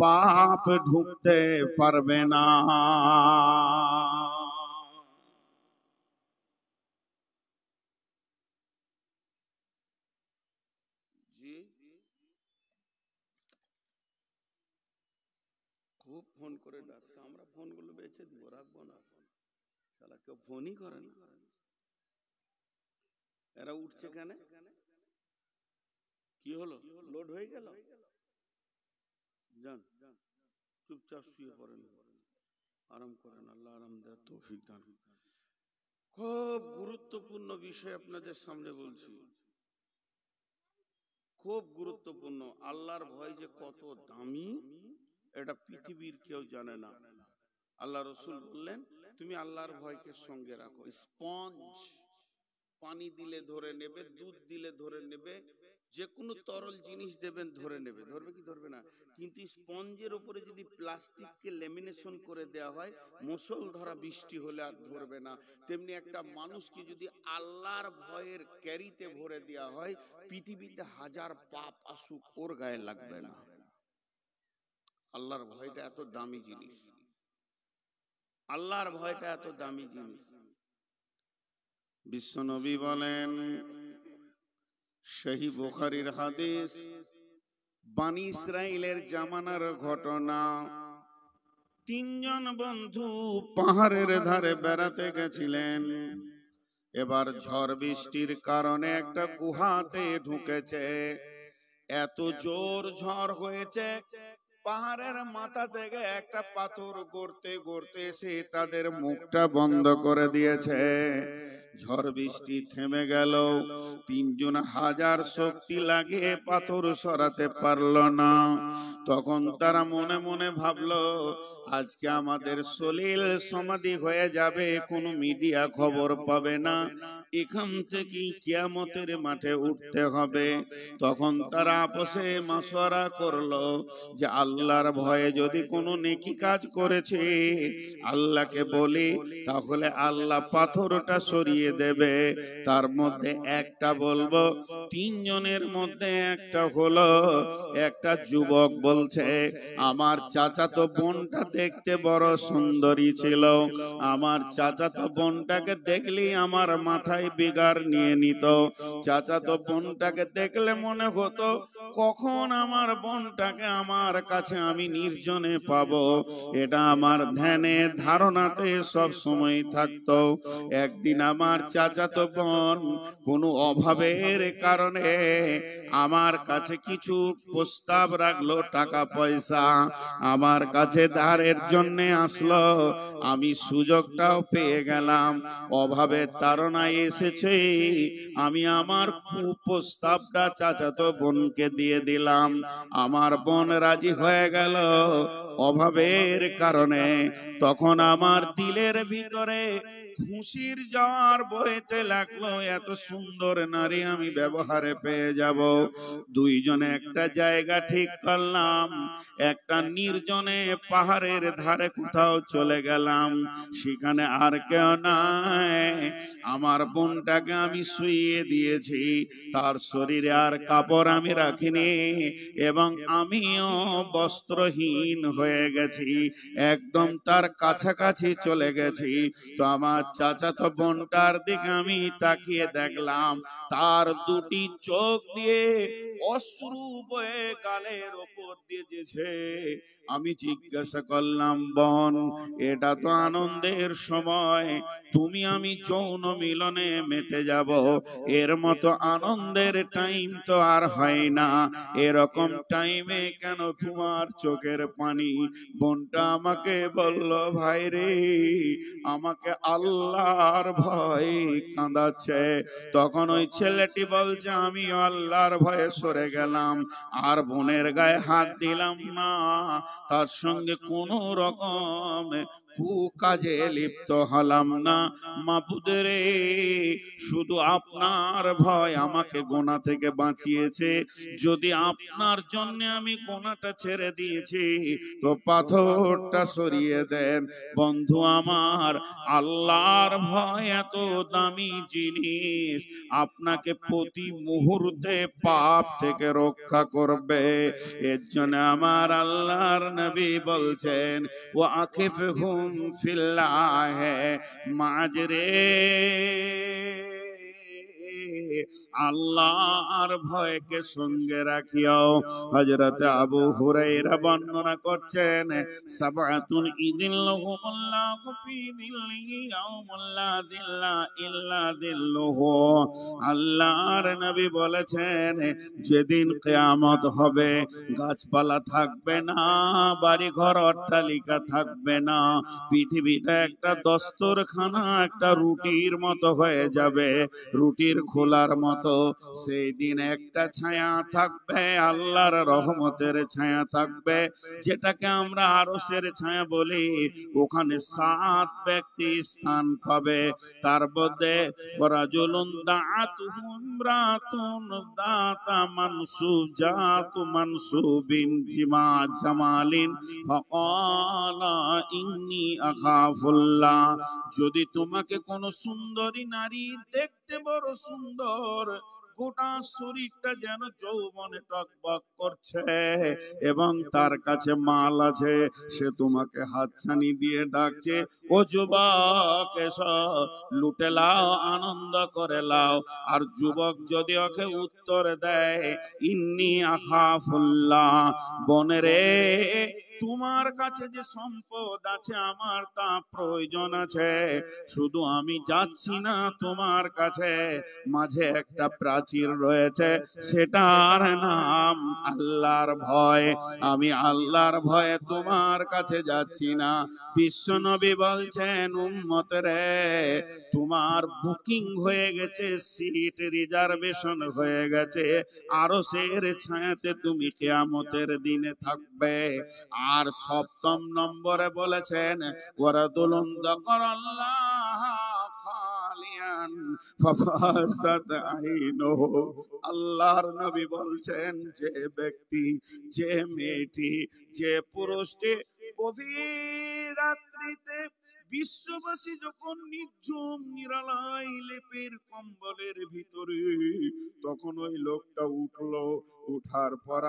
পাপ ঢুকতে পারবে না। খুব ফোন করে ডাকছে, আমরা ফোনগুলো বেঁচে দিব, রাখবো না। শালা কেউ ফোনই করে না। এরা উঠছে কেন? কি হলো? লোড হয়ে গেল? যান চুপচাপ শুয়ে পড়েন, আরাম করেন, আল্লাহ আরাম দেওয়ার তৌফিক দান। খুব গুরুত্বপূর্ণ বিষয় আপনাদের সামনে বলছি, খুব গুরুত্বপূর্ণ। আল্লাহর ভয় যে কত দামি এটা পৃথিবীর কেউ জানে না। আল্লাহ রসুল বললেন, তুমি আল্লাহর ভয়কে সঙ্গে রাখো। স্পঞ্জ পানি দিলে ধরে নেবে, দুধ দিলে ধরে নেবে, যে কোনো তরল জিনিস দেবেন ধরে নেবে। ধরবে কি ধরবে না? কিন্তু স্পঞ্জের উপরে যদি প্লাস্টিককে লেমিনেশন করে দেওয়া হয়, মুষল ধরা বৃষ্টি হলে আর ধরবে না। তেমনি একটা মানুষকে যদি আল্লাহর ভয়ের ক্যারিতে ভরে দেওয়া হয়, পৃথিবীতে হাজার পাপ আসুক ওর গায়ে লাগবে না। আল্লাহর ভয়টা এত দামি জিনিস, আল্লাহর ভয়টা এত দামি জিনিস। বিশ্বনবী বলেন, সহিহ বুখারীর হাদিস, বনি ইসরাইলের জামানার ঘটনা। 3 জন বন্ধু পাহাড়ের ধারে বেড়াতে গেছিলেন। এবার ঝড় বৃষ্টির কারণে একটা গুহাতে ঢুকেছে। এত জোর ঝড় হয়েছে, পাহাড়ের মাথা থেকে একটা পাথর গড়তে গড়তে এসে তাদের মুখটা বন্ধ করে দিয়েছে। ঝড় বৃষ্টি থেমে গেল, 3 জন হাজার শক্তি লাগিয়ে পাথর সরাতে পারল না। তখন তারা মনে মনে ভাবলো, আজকে আমাদের সলিল সমাধি হয়ে যাবে, কোনো মিডিয়া খবর পাবে না, এখান থেকে কিয়ামতের মাঠে উঠতে হবে। তখন তারা আপসে মাশওয়ারা করলো যে আল্লাহর ভয়ে যদি কোনো নেকি কাজ করেছে আল্লাহকে বলি, তাহলে আল্লাহ পাথরটা সরিয়ে দেবে। তার মধ্যে একটা বলবো, 3 জনের মধ্যে একটা হলো, একটা যুবক বলছে, আমার চাচাতো বোনটা দেখতে বড় সুন্দরী ছিল, আমার চাচাতো বোনটাকে দেখলেই আমার মাথায় বিগার নিয়ে নিত। চাচাতো বোনটাকে দেখলে মনে হতো কখন আমার বোনটাকে আমার কাছে আমি নির্জনে পাবো, এটা আমার ধ্যানে ধারণাতে সব সময় থাকতো। একদিন আমার চাচাতো বোন কোনো অভাবের কারণে আমার কাছে কিছু প্রস্তাব রাখলো, টাকা পয়সা আমার কাছে ধারের জন্য আসলো। আমি সুযোগটাও পেয়ে গেলাম, অভাবের তাড়নায় এসেছে, আমি আমার কুপ্রস্তাবটা চাচাতো বোনকে দিয়ে দিলাম। আমার বোন রাজি হয়ে গেল অভাবের কারণে। তখন আমার দিলের ভিতরে খুশির জোয়ার বইতে লাগলো, এত সুন্দর নারী আমি ব্যবহারে পেয়ে যাব। 2 জনে একটা জায়গা ঠিক করলাম, একটা নির্জনে পাহাড়ের ধারে কোথাও চলে গেলাম, সেখানে আর কেউ নাই, আমার বোনটাকে আমি শুইয়ে দিয়েছি, তার শরীরে আর কাপড় আমি রাখিনি এবং আমিও বস্ত্রহীন হয়ে গেছি, একদম তার কাছাকাছি চলে গেছি। তো আমার চাচাতো বোনটার দিকে আমি তাকিয়ে দেখলাম তার দুটি চোখ দিয়ে অশ্রু বয়ে গালের ওপর দিয়ে যেছে। আমি জিজ্ঞাসা করলাম, বোন, এটা তো আনন্দের সময়, তুমি আমি যৌন মিলনে মেতে যাব, এর মতো আনন্দের টাইম তো আর হয় না, এরকম টাইমে কেন তোমার চোখের পানি? বোনটা আমাকে বলল, ভাই রে, আমাকে আল্লাহর ভয় কাঁদাচ্ছে। তখন ওই ছেলেটি বলছে, আমি আল্লাহর ভয়ে সরে গেলাম, আর বোনের গায়ে হাত দিলাম না, তার সঙ্গে কোনো রকম কুকাজে লিপ্ত হলাম না। মাবুদ রে, শুধু আপনার ভয় আমাকে গোনা থেকে বাঁচিয়েছে, যদি আপনার জন্য আমি গোনাটা ছেড়ে দিয়েছি তো পাথরটা সরিয়ে দেন। বন্ধু আমার, আল্লাহর ভয় এত দামি জিনিস, আপনাকে প্রতি মুহূর্তে পাপ থেকে রক্ষা করবে। এর জন্য আমার আল্লাহর নবী বলছেন, ওয়া আকিফহুম ফিল্লাহ মাজরে, আল্লাহর ভয়কে সঙ্গে রাখিও। হযরত আবু হুরায়রা বর্ণনা করছেন, সাবআতুন ইযিল্লুহুমুল্লাহু ফি যিল্লিহি ইয়াওমুল লা যিল্লা ইল্লা যিল্লুহু। আল্লাহর নবী বলেছেন, যেদিন কিয়ামত হবে, গাছপালা থাকবে না, বাড়ি ঘর অট্টালিকা থাকবে না, পৃথিবীটা একটা দস্তরখানা, একটা রুটির মতো হয়ে যাবে, রুটির খোলার মতো। সেই দিন একটা ছায়া থাকবে, আল্লাহর রহমতের ছায়া থাকবে, যেটাকে আমরা আরশের ছায়া বলি। ওখানে 7 ব্যক্তি স্থান পাবে, তার মধ্যে রাজুলুন দাআতুহু ইমরাতুন দাতা মানসুজাতু মানসুবিন জিমা জামালিন ফাকালা ইন্নী আখাফুল্লাহ। যদি তোমাকে কোন সুন্দরী নারী, দেখতে বড় সুন্দর, গোটা শরীরটা যেন যৌবনে টকবক করছে এবং তার কাছে মাল আছে, সে তোমাকে হাতছানি দিয়ে ডাকছে, ও যুবক এসো, লুটে লাও, আনন্দ করে লাও। আর যুবক যদি ওকে উত্তর দেয়, ইন্নী আখাফুল্লাহ, বনেরে, তোমার কাছে যে সম্পদ আছে আমার তা প্রয়োজন আছে, শুধু আমি যাচ্ছি না তোমার কাছে, মাঝে একটা প্রাচীর রয়েছে, সেটার নাম আল্লাহর ভয়, আমি আল্লাহর ভয়ে তোমার কাছে যাচ্ছি না। বিশ্বনবী বলছেন, উম্মত রে, তোমার বুকিং হয়ে গেছে, সিট রিজার্ভেশন হয়ে গেছে, আরশের ছায়াতে তুমি কিয়ামতের দিনে থাকবে। আর 7ম নম্বরে বলেছেন, ওয়ারাদুলুন যাকারাল্লাহ খালিয়ান ফাফাসাত আইনুহু। আল্লাহর নবী বলছেন, যে ব্যক্তি, যে মেয়েটি, যে পুরুষটি গভীর রাত্রিতে বিশ্ববাসী যখন নিঝুম নিরালাই লেপের কম্বলের ভিতরে, তখন ওই লোকটা উঠলো, উঠার পর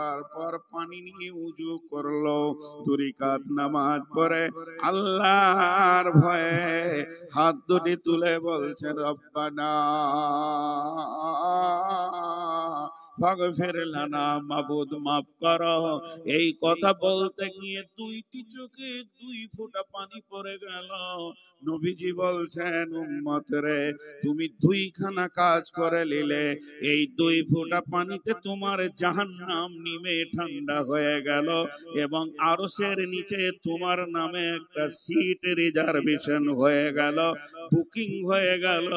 পানি নিয়ে উজু করলো, 2 রাকাত নামাজ পড়ে আল্লাহর ভয়ে হাত দুটি তুলে বলছে, রব্বানা ফাগফির লানা, মাবুদ মাফ করো। এই কথা বলতে গিয়ে 2টি চোখে 2 ফোঁটা পানি পড়ে গেল। নবীজি বলছেন, উম্মত রে, তুমি 2খানা কাজ করে নিলে, এই 2 ফোঁটা পানিতে তোমার জাহান্নাম নিমে ঠান্ডা হয়ে গেল এবং আরশের নিচে তোমার নামে একটা সিট রিজার্ভেশন হয়ে গেল, বুকিং হয়ে গেল।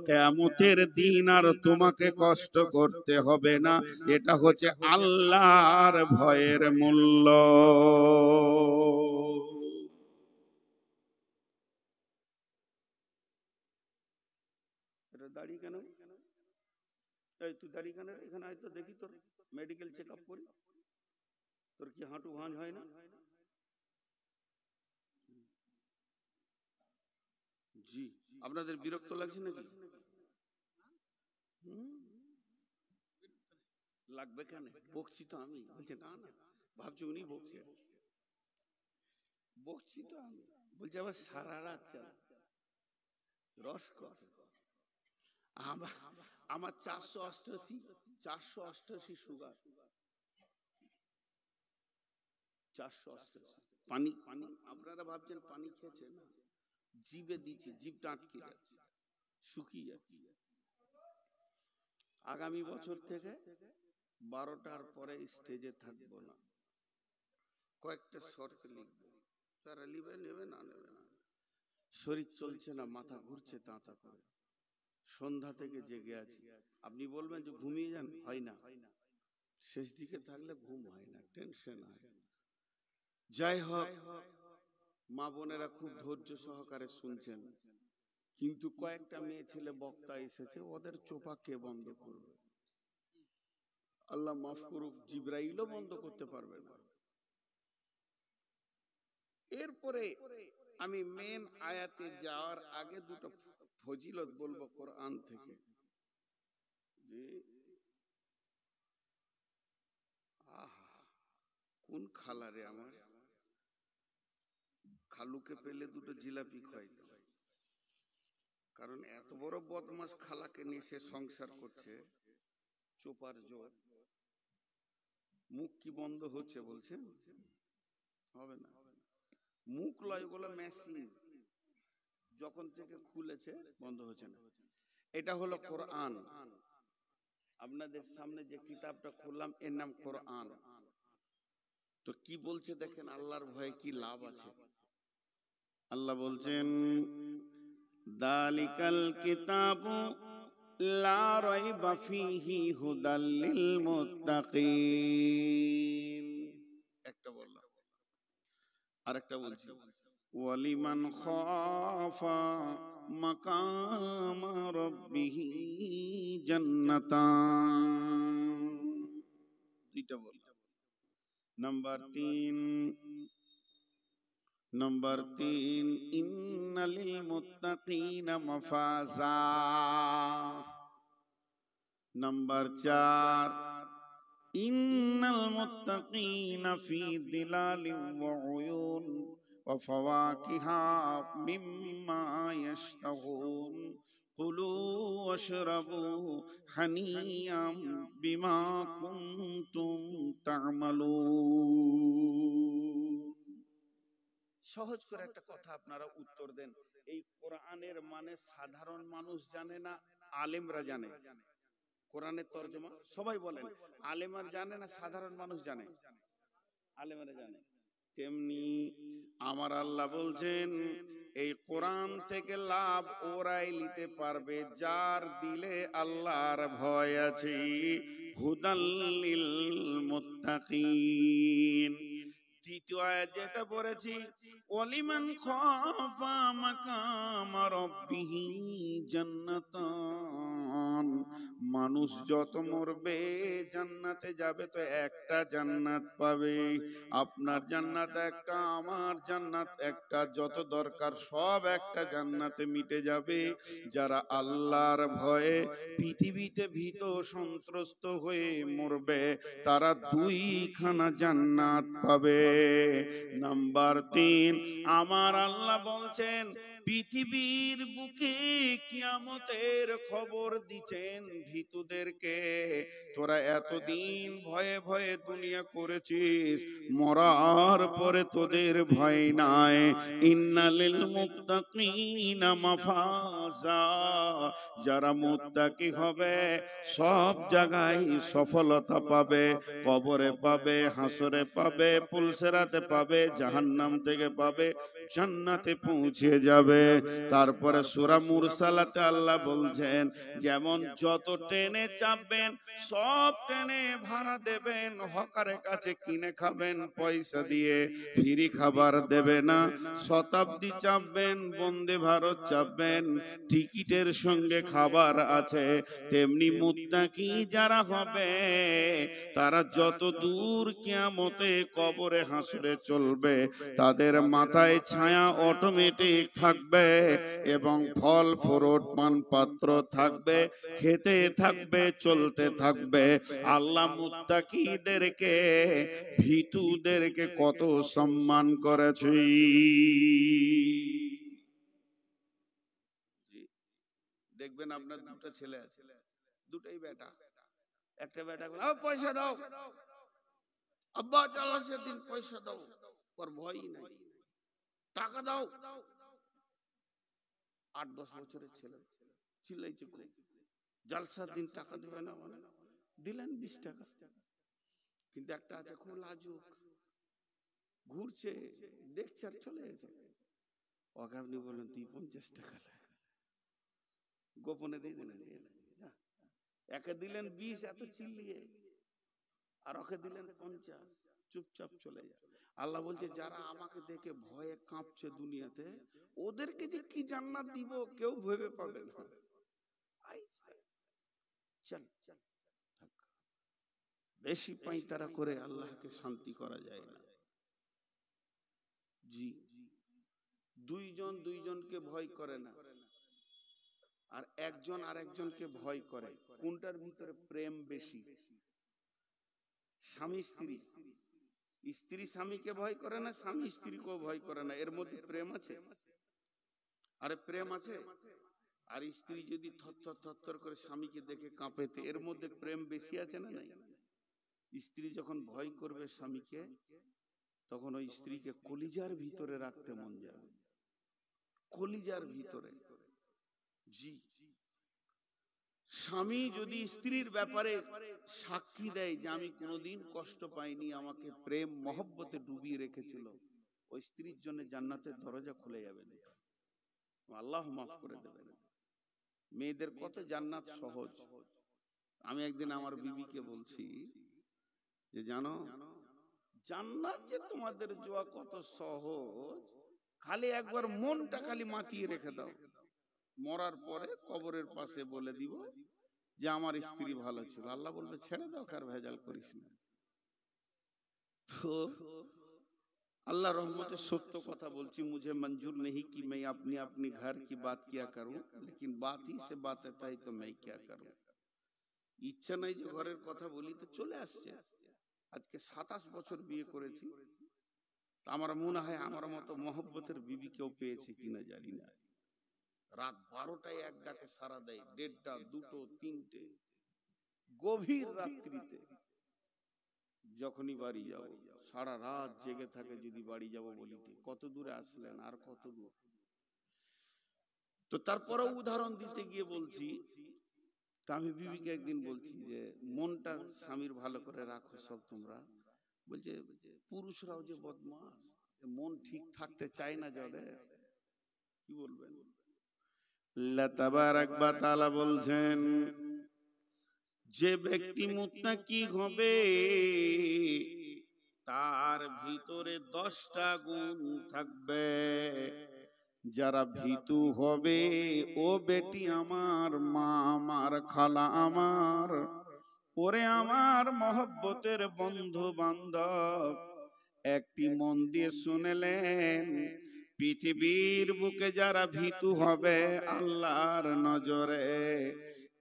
কিয়ামতের দিন আর তোমাকে কষ্ট করতে হবে না। এটা হচ্ছে আল্লাহর ভয়ের মূল্য। এটা দাঁড়িয়ে কেন? এই তুই দাঁড়িয়ে কেন? এখানে আয় তো দেখি, তোর মেডিকেল চেক আপ করি। তোর কি হাঁটু ভাঁজ হয় না? জি। আপনাদের বিরক্ত লাগছে নাকি? লাগবে কেন, বকছি তো আমি। বলছে না না, ভাবছি উনি বকছে, বকছি তো আমি। বলছে আবার সারা রাত চালা, রস কর। আমার 488 সুগার, 488। পানি পানি, আপনারা ভাবছেন পানি খেয়েছে না, জিভে দিচ্ছে, জিভটা আটকে যাচ্ছে, শুকিয়ে যাচ্ছে। আগামী বছর থেকে 12টার পরে স্টেজে থাকবো না, কয়েকটা শর্ত লিখবো, তারা লিবে নেবে না নেবে না। শরীর চলছে না, মাথা ঘুরছে তাঁতা করে, সন্ধ্যা থেকে জেগে আছি। আপনি বলবেন যে ঘুমিয়ে যান, হয় না, শেষ দিকে থাকলে ঘুম হয় না, টেনশন হয়। যাই হোক, মা বোনেরা খুব ধৈর্য সহকারে শুনছেন, কিন্তু কয়েকটা মেয়ে ছেলে বক্তা এসেছে, ওদের চোপা কে বন্ধ করবে? আল্লাহ মাফ করুক, জিবরাইলও বন্ধ করতে পারবে না। এরপরে আমি মেন আয়াতে যাওয়ার আগে দুটো ফজিলত বলবো কোরআন থেকে। যে আহা, কোন খালারে আমার, খালুকে পেলে দুটো জিলাপি খাইতো, কারণ এত বড় বদমাস খালাকে নিয়ে সে সংসার করছে, চোপার জোর। মুখ কি বন্ধ হচ্ছে বলছেন? হবে না, মুখ লয়, ওগুলো মেশিন, যখন থেকে খুলেছে বন্ধ হচ্ছে না। এটা হলো কোরআন। আপনাদের সামনে যে কিতাবটা খুললাম এর নাম কোরআন। তো কি বলছে দেখেন, আল্লাহর ভয়ে কি লাভ আছে। আল্লাহ বলছেন, দালিকাল কিতাবু লা রাইবা ফীহি হুদাল লিল মুত্তাকিন। একটা বললাম, আরেকটা বলছি, ওয়ালিমান খাফা মাকাম রাব্বিহি জান্নাতান। দুইটা বললাম। নাম্বার 3 ইন্নালিল মুত্তাকিনা মাফাজা। নাম্বার 4 ইন্নাল মুত্তাকিনা ফি দিলালিন ওয়া উয়ুন ওয়া ফাওয়াকিহা মিম্মা ইয়াশতাহুন কুলু ওয়াশরাবু হানিয়াম বিমা কুনতুম তা'মালুন। সহজ করে একটা কথা আপনারা উত্তর দেন, এই কোরআনের মানে সাধারণ মানুষ জানে না আলেমরা জানে? কোরআনের তরজমা সবাই বলেন, আলেমরা জানে না সাধারণ মানুষ জানে? আলেমরা জানে। তেমনি আমার আল্লাহ বলছেন, এই কোরআন থেকে লাভ ওরাই নিতে পারবে যার দিলে আল্লাহর ভয় আছে। হুদাল লিল মুত্তাকিন। দ্বিতীয় আয়াত যেটা পড়েছি, ওয়ালিমান খাফা মাকাম রাব্বিহি জান্নাতান। মানুষ যত মরবে জান্নাতে যাবে তো একটা জান্নাত পাবে। আপনার জান্নাত একটা, আমার জান্নাত একটা, যত দরকার সব একটা জান্নাতে মিটে যাবে। যারা আল্লাহর ভয়ে পৃথিবীতে ভীত সন্ত্রস্ত হয়ে মরবে তারা 2খানা জান্নাত পাবে। নাম্বার 3 আমার আল্লাহ বলছেন, পৃথিবীর বুকে কিয়ামতের খবর দিচ্ছেন ভীতুদেরকে, তোরা এতদিন ভয়ে ভয়ে দুনিয়া করেছিস, মরার পরে তোদের ভয় নাই। ইন্নালিল মুত্তাকিনা মাফাজা। যারা মুত্তাকি হবে সব জায়গায় সফলতা পাবে, কবরে পাবে, হাসরে পাবে, পুলসেরাতে পাবে, জাহান্নাম থেকে পাবে, জান্নাতে পৌঁছে যাবে। তারপরে সূরা মুরসালাতে আল্লাহ বলছেন, যেমন যত ট্রেনে চাপবেন সব ট্রেনে ভাড়া দেবেন, হকারের কাছে কিনে খাবেন পয়সা দিয়ে, ফ্রি খাবার দেবে না। শতাব্দী চাপবেন, বন্দে ভারত চাপবেন, টিকিটের সঙ্গে খাবার আছে, তেমনি মুত্তাকি যারা হবে তারা যত দূর কিয়ামতে কবরে হাসরে চলবে তাদের মাথায় ছায়া অটোমেটিক থাকবে এবং ফল ফ্রুট পান পাত্র থাকবে, খেতে থাকবে, চলতে থাকবে। আল্লাহ মুত্তাকিদেরকে, ভীতুদেরকে কত সম্মান করেছে। দেখবেন আপনার দুটো ছেলে আছে, দুটোই বেটা। একটা বেটা বলে পয়সা দাও, আব্বা চালাচ্ছে দিন, পয়সা দাও, ওর ভয়ই নাই। টাকা দাও, 8-10 বছরের ছেলে চিল্লাইছে খুব, জালসার দিন টাকা দেবে না, মানে দিলেন 20 টাকা। কিন্তু একটা আছে খুব লাজুক, ঘুরছে, দেখছে আর চলে গেছে। ওকে আপনি বললেন তুই 50 টাকা দে, গোপনে দিয়ে দিলেন, একে দিলেন 20 এত চিল্লিয়ে, আর ওকে দিলেন 50, চুপচাপ চলে যায়। আল্লাহ বলছে যারা আমাকে দেখে ভয়ে কাঁপছে দুনিয়াতে, ওদেরকে যে কি জান্নাত দিব কেউ ভেবে পাবে না। চল বেশি পাইতারা করে আল্লাহকে শান্তি করা যায় না। জি, দুইজন দুইজনকে ভয় করে না, আর একজন আরেকজনকে ভয় করে। কোনটার ভিতরে প্রেম বেশি? স্বামী স্ত্রী, স্ত্রী স্বামীকে ভয় করে না, স্বামী স্ত্রীকেও ভয় করে না, এর মধ্যে প্রেম আছে? আরে প্রেম আছে। আর স্ত্রী যদি থরথর থরথর করে স্বামীকে দেখে কাঁপেতে, এর মধ্যে প্রেম বেশি আছে না নাই? স্ত্রী যখন ভয় করবে স্বামীকে, তখন ওই স্ত্রীকে কলিজার ভিতরে রাখতে মন যাবে, কলিজার ভিতরে। জি, স্বামী যদি স্ত্রীর ব্যাপারে সাক্ষী দেয় যে আমি কোনোদিন কষ্ট পাইনি, আমাকে প্রেম মহব্বতে ডুবিয়ে রেখেছিল, ওই স্ত্রীর জন্য জান্নাতের দরজা খুলে যাবে, আল্লাহ মাফ করে দেবেন। মেয়েদের কত জান্নাত সহজ। আমি একদিন আমার বিবিকে বলছি যে জানো, জান্নাত যে তোমাদের যাওয়া কত সহজ, খালি একবার মনটা খালি মাতিয়ে রেখে দাও, মরার পরে কবরের পাশে বলে দিব যে আমার স্ত্রী ভালো ছিল, আল্লাহ বলবে ছেড়ে দাও, কার ভেজাল করিস না। তো अल्लाह रहमत सत्य कथा बोलची, मुझे मंजूर नहीं कि मैं अपनी अपनी घर की बात क्या करूं, लेकिन बात ही से बात आता है तो मैं क्या करूं। ইচ্ছা নাই যে ঘরের কথা বলি, তো চলে আসছে। আজকে 27 বছর বিয়ে করেছি, আমার মনে হয় আমার মতো মহব্বতের বিবি কেউ পেয়েছে কিনা জানি না। রাত 12টায় এক ডাকে সারা দেয়, 1:30, 2টো, 3টে, গভীর রাত্রিতে যখনই বাড়ি যাব, সারা রাত জেগে থাকে যদি বাড়ি যাব বলিতে, কত দূরে আসলেন আর কত দূর। তো তারপরেও উদাহরণ দিতে গিয়ে বলছি, তা আমি বিবিকে একদিন বলছি যে মনটা স্বামীর ভালো করে রাখো সব তোমরা। বলছে পুরুষরাও যে বদমাস, মন ঠিক থাকতে চায় না যাদের, কি বলবেন। আল্লাহ তাবারাক ওয়া তাআলা বলছেন, যে ব্যক্তি মুত্তাকি হবে তার ভিতরে 10টা গুণ থাকবে। যারা ভীতু হবে, ও বেটি আমার, মা আমার, খালা আমার, ওরে আমার মহব্বতের বন্ধু বান্ধব, একটি মন দিয়ে শুনেলেন, পৃথিবীর বুকে যারা ভীতু হবে আল্লাহর নজরে,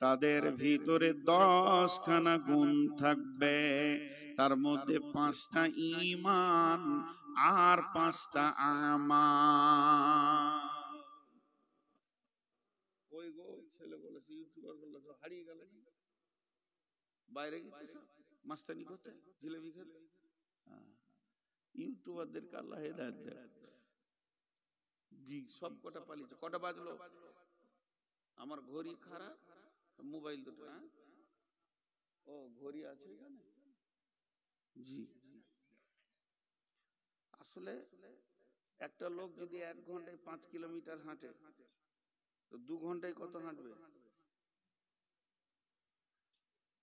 তাদের ভিতরে 10খানা গুণ থাকবে। তার মধ্যে 5টা ঈমান আর 5টা আমাল। ওই গো ছেলে বলেছে, ইউটিউবার বলেছে হারিয়ে গেল, বাইরে গেছে সব মাস্তানি করতে, জিলেবি খেতে। ইউটিউবারদেরকে আল্লাহ হেদায়েত দেয়। জি, সব কটা পালিয়েছে। কটা বাজলো? আমার ঘড়ি খারাপ, মোবাইল দুটো। ও ঘড়ি আছে এখানে। জি, আসলে একটা লোক যদি 1 ঘন্টায় 5 কিলোমিটার হাঁটে, তো 2 ঘন্টায় কত হাঁটবে?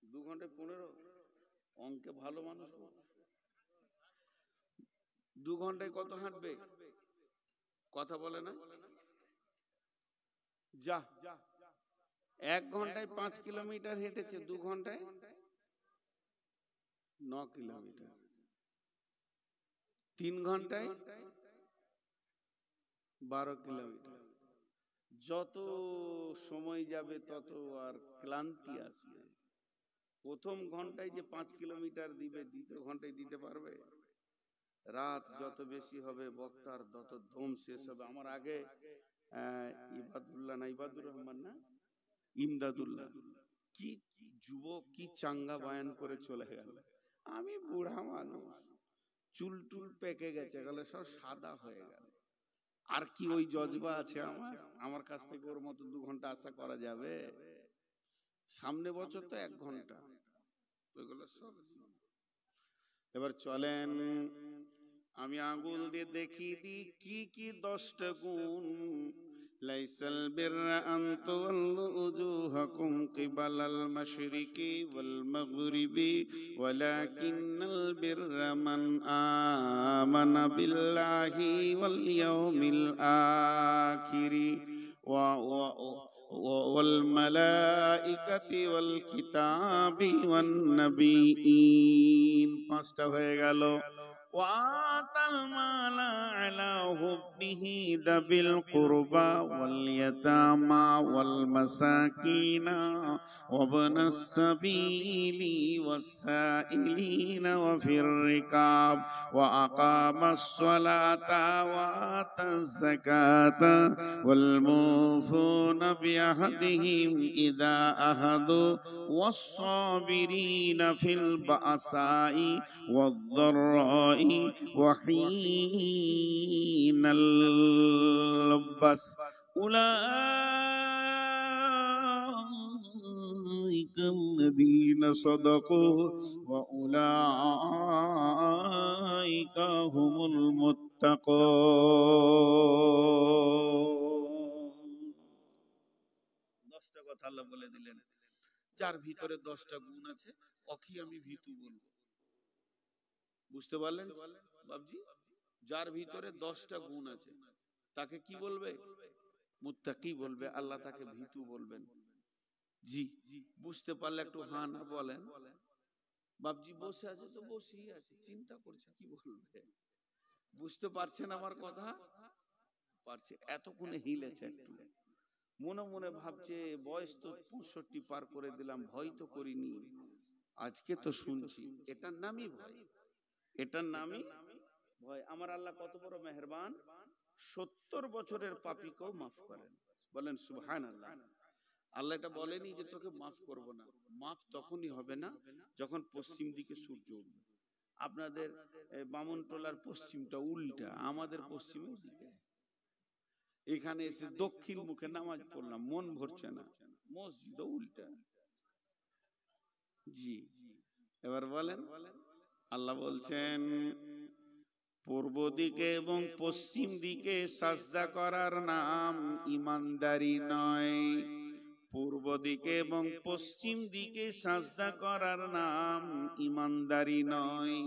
2 ঘন্টায় 15। অঙ্কে ভালো মানুষ। 2 ঘন্টায় কত হাঁটবে? কথা বলে না। যা 1 ঘন্টায় 5 কিলোমিটার হেঁটেছে, 2 ঘন্টায় 9 কিলোমিটার, 3 ঘন্টায় 12 কিলোমিটার। যত সময় যাবে তত আর ক্লান্তি আসবে। প্রথম ঘন্টায় যে 5 কিলোমিটার দিবে, দ্বিতীয় ঘন্টায় দিতে পারবে? রাত যত বেশি হবে বক্তার তত দম শেষ হবে। আমার আগে ইবাদুল্লাহ না ইবাদুর রহমান না ইমদাদুল্লাহ, কি যুবক, কি চাঙ্গা বয়ান করে চলে গেল। আমি বুড়া মানুষ, চুল টুল পেকে গেছে, গেলে সব সাদা হয়ে গেল। আর কি ওই জজবা আছে আমার কাছ থেকে ওর মতো 2 ঘন্টা আশা করা যাবে? সামনে বছর তো 1 ঘন্টা। ওইগুলো সব এবার চলেন আমি আঙ্গুল দিয়ে দেখিয়ে দিই কি কি 10টা গুণ। লাইসাল বিররা আন তুওয়াল্লু উজুহাকুম কিবালাল মাশরিকি ওয়াল মাগরিবি ওয়ালাকিন্নাল বিররা মান আমানা বিল্লাহি ওয়াল ইয়াউমিল আখিরি ওয়াল মালাইকাতি ওয়াল কিতাবি ওয়ান নাবিয়িন। 5টা হয়ে গেল। وآتى المال على حبه ذوي القربى واليتامى والمساكين وابن السبيل والسائلين وفي الركاب وأقام الصلاة وآتى الزكاة والموفون بعهدهم إذا عاهدوا والصابرين في البأساء والضراء وحين البأس أولئك الذين صدقوا وأولئك هم المتقون। 10টা কথা আল্লাহ বলে দিলেন। যার ভিতরে 10টা গুণ আছে ওকে আমি ভীতু বলবো। বুঝতে পারলেন বাবজি? যার ভিতরে 10টা গুণ আছে তাকে কি বলবে? মুত্তাকি বলবে। আল্লাহ তাকে ভীতু বলবেন। জি, বুঝতে পারলে একটু হ্যাঁ না বলেন। বাবজি বসে আছে তো বসেই আছে, চিন্তা করছে কি বলবে। বুঝতে পারছেন আমার কথা? পারছে। এতক্ষণে হিলেছে একটু, মনে মনে ভাবছে বয়স তো 65 পার করে দিলাম, ভয় তো করিনি, আজকে তো শুনছি। এটার নামই ভয়, এটার নামই ভয়। আমার আল্লাহ কত বড় মেহেরবান, 70 বছরের পাপীকেও মাফ করেন। বলেন সুবহানাল্লাহ। আল্লাহ এটা বলেনি যে তোকে মাফ করব না। মাফ তখনই হবে না যখন পশ্চিম দিকে সূর্য উঠবে। আপনাদের বামনটোলার পশ্চিমটা উল্টা, আমাদের পশ্চিমের দিকে। এখানে এসে দক্ষিণ মুখে নামাজ পড়লাম, মন ভরছে না, মসজিদ উল্টা। জি, এবার বলেন। আল্লাহ বলছেন পূর্ব দিকে এবং পশ্চিম দিকে সাজদা করার নাম ইমানদারি নয়। পূর্ব দিকে এবং পশ্চিম দিকে সাজদা করার নাম ইমানদারি নয়।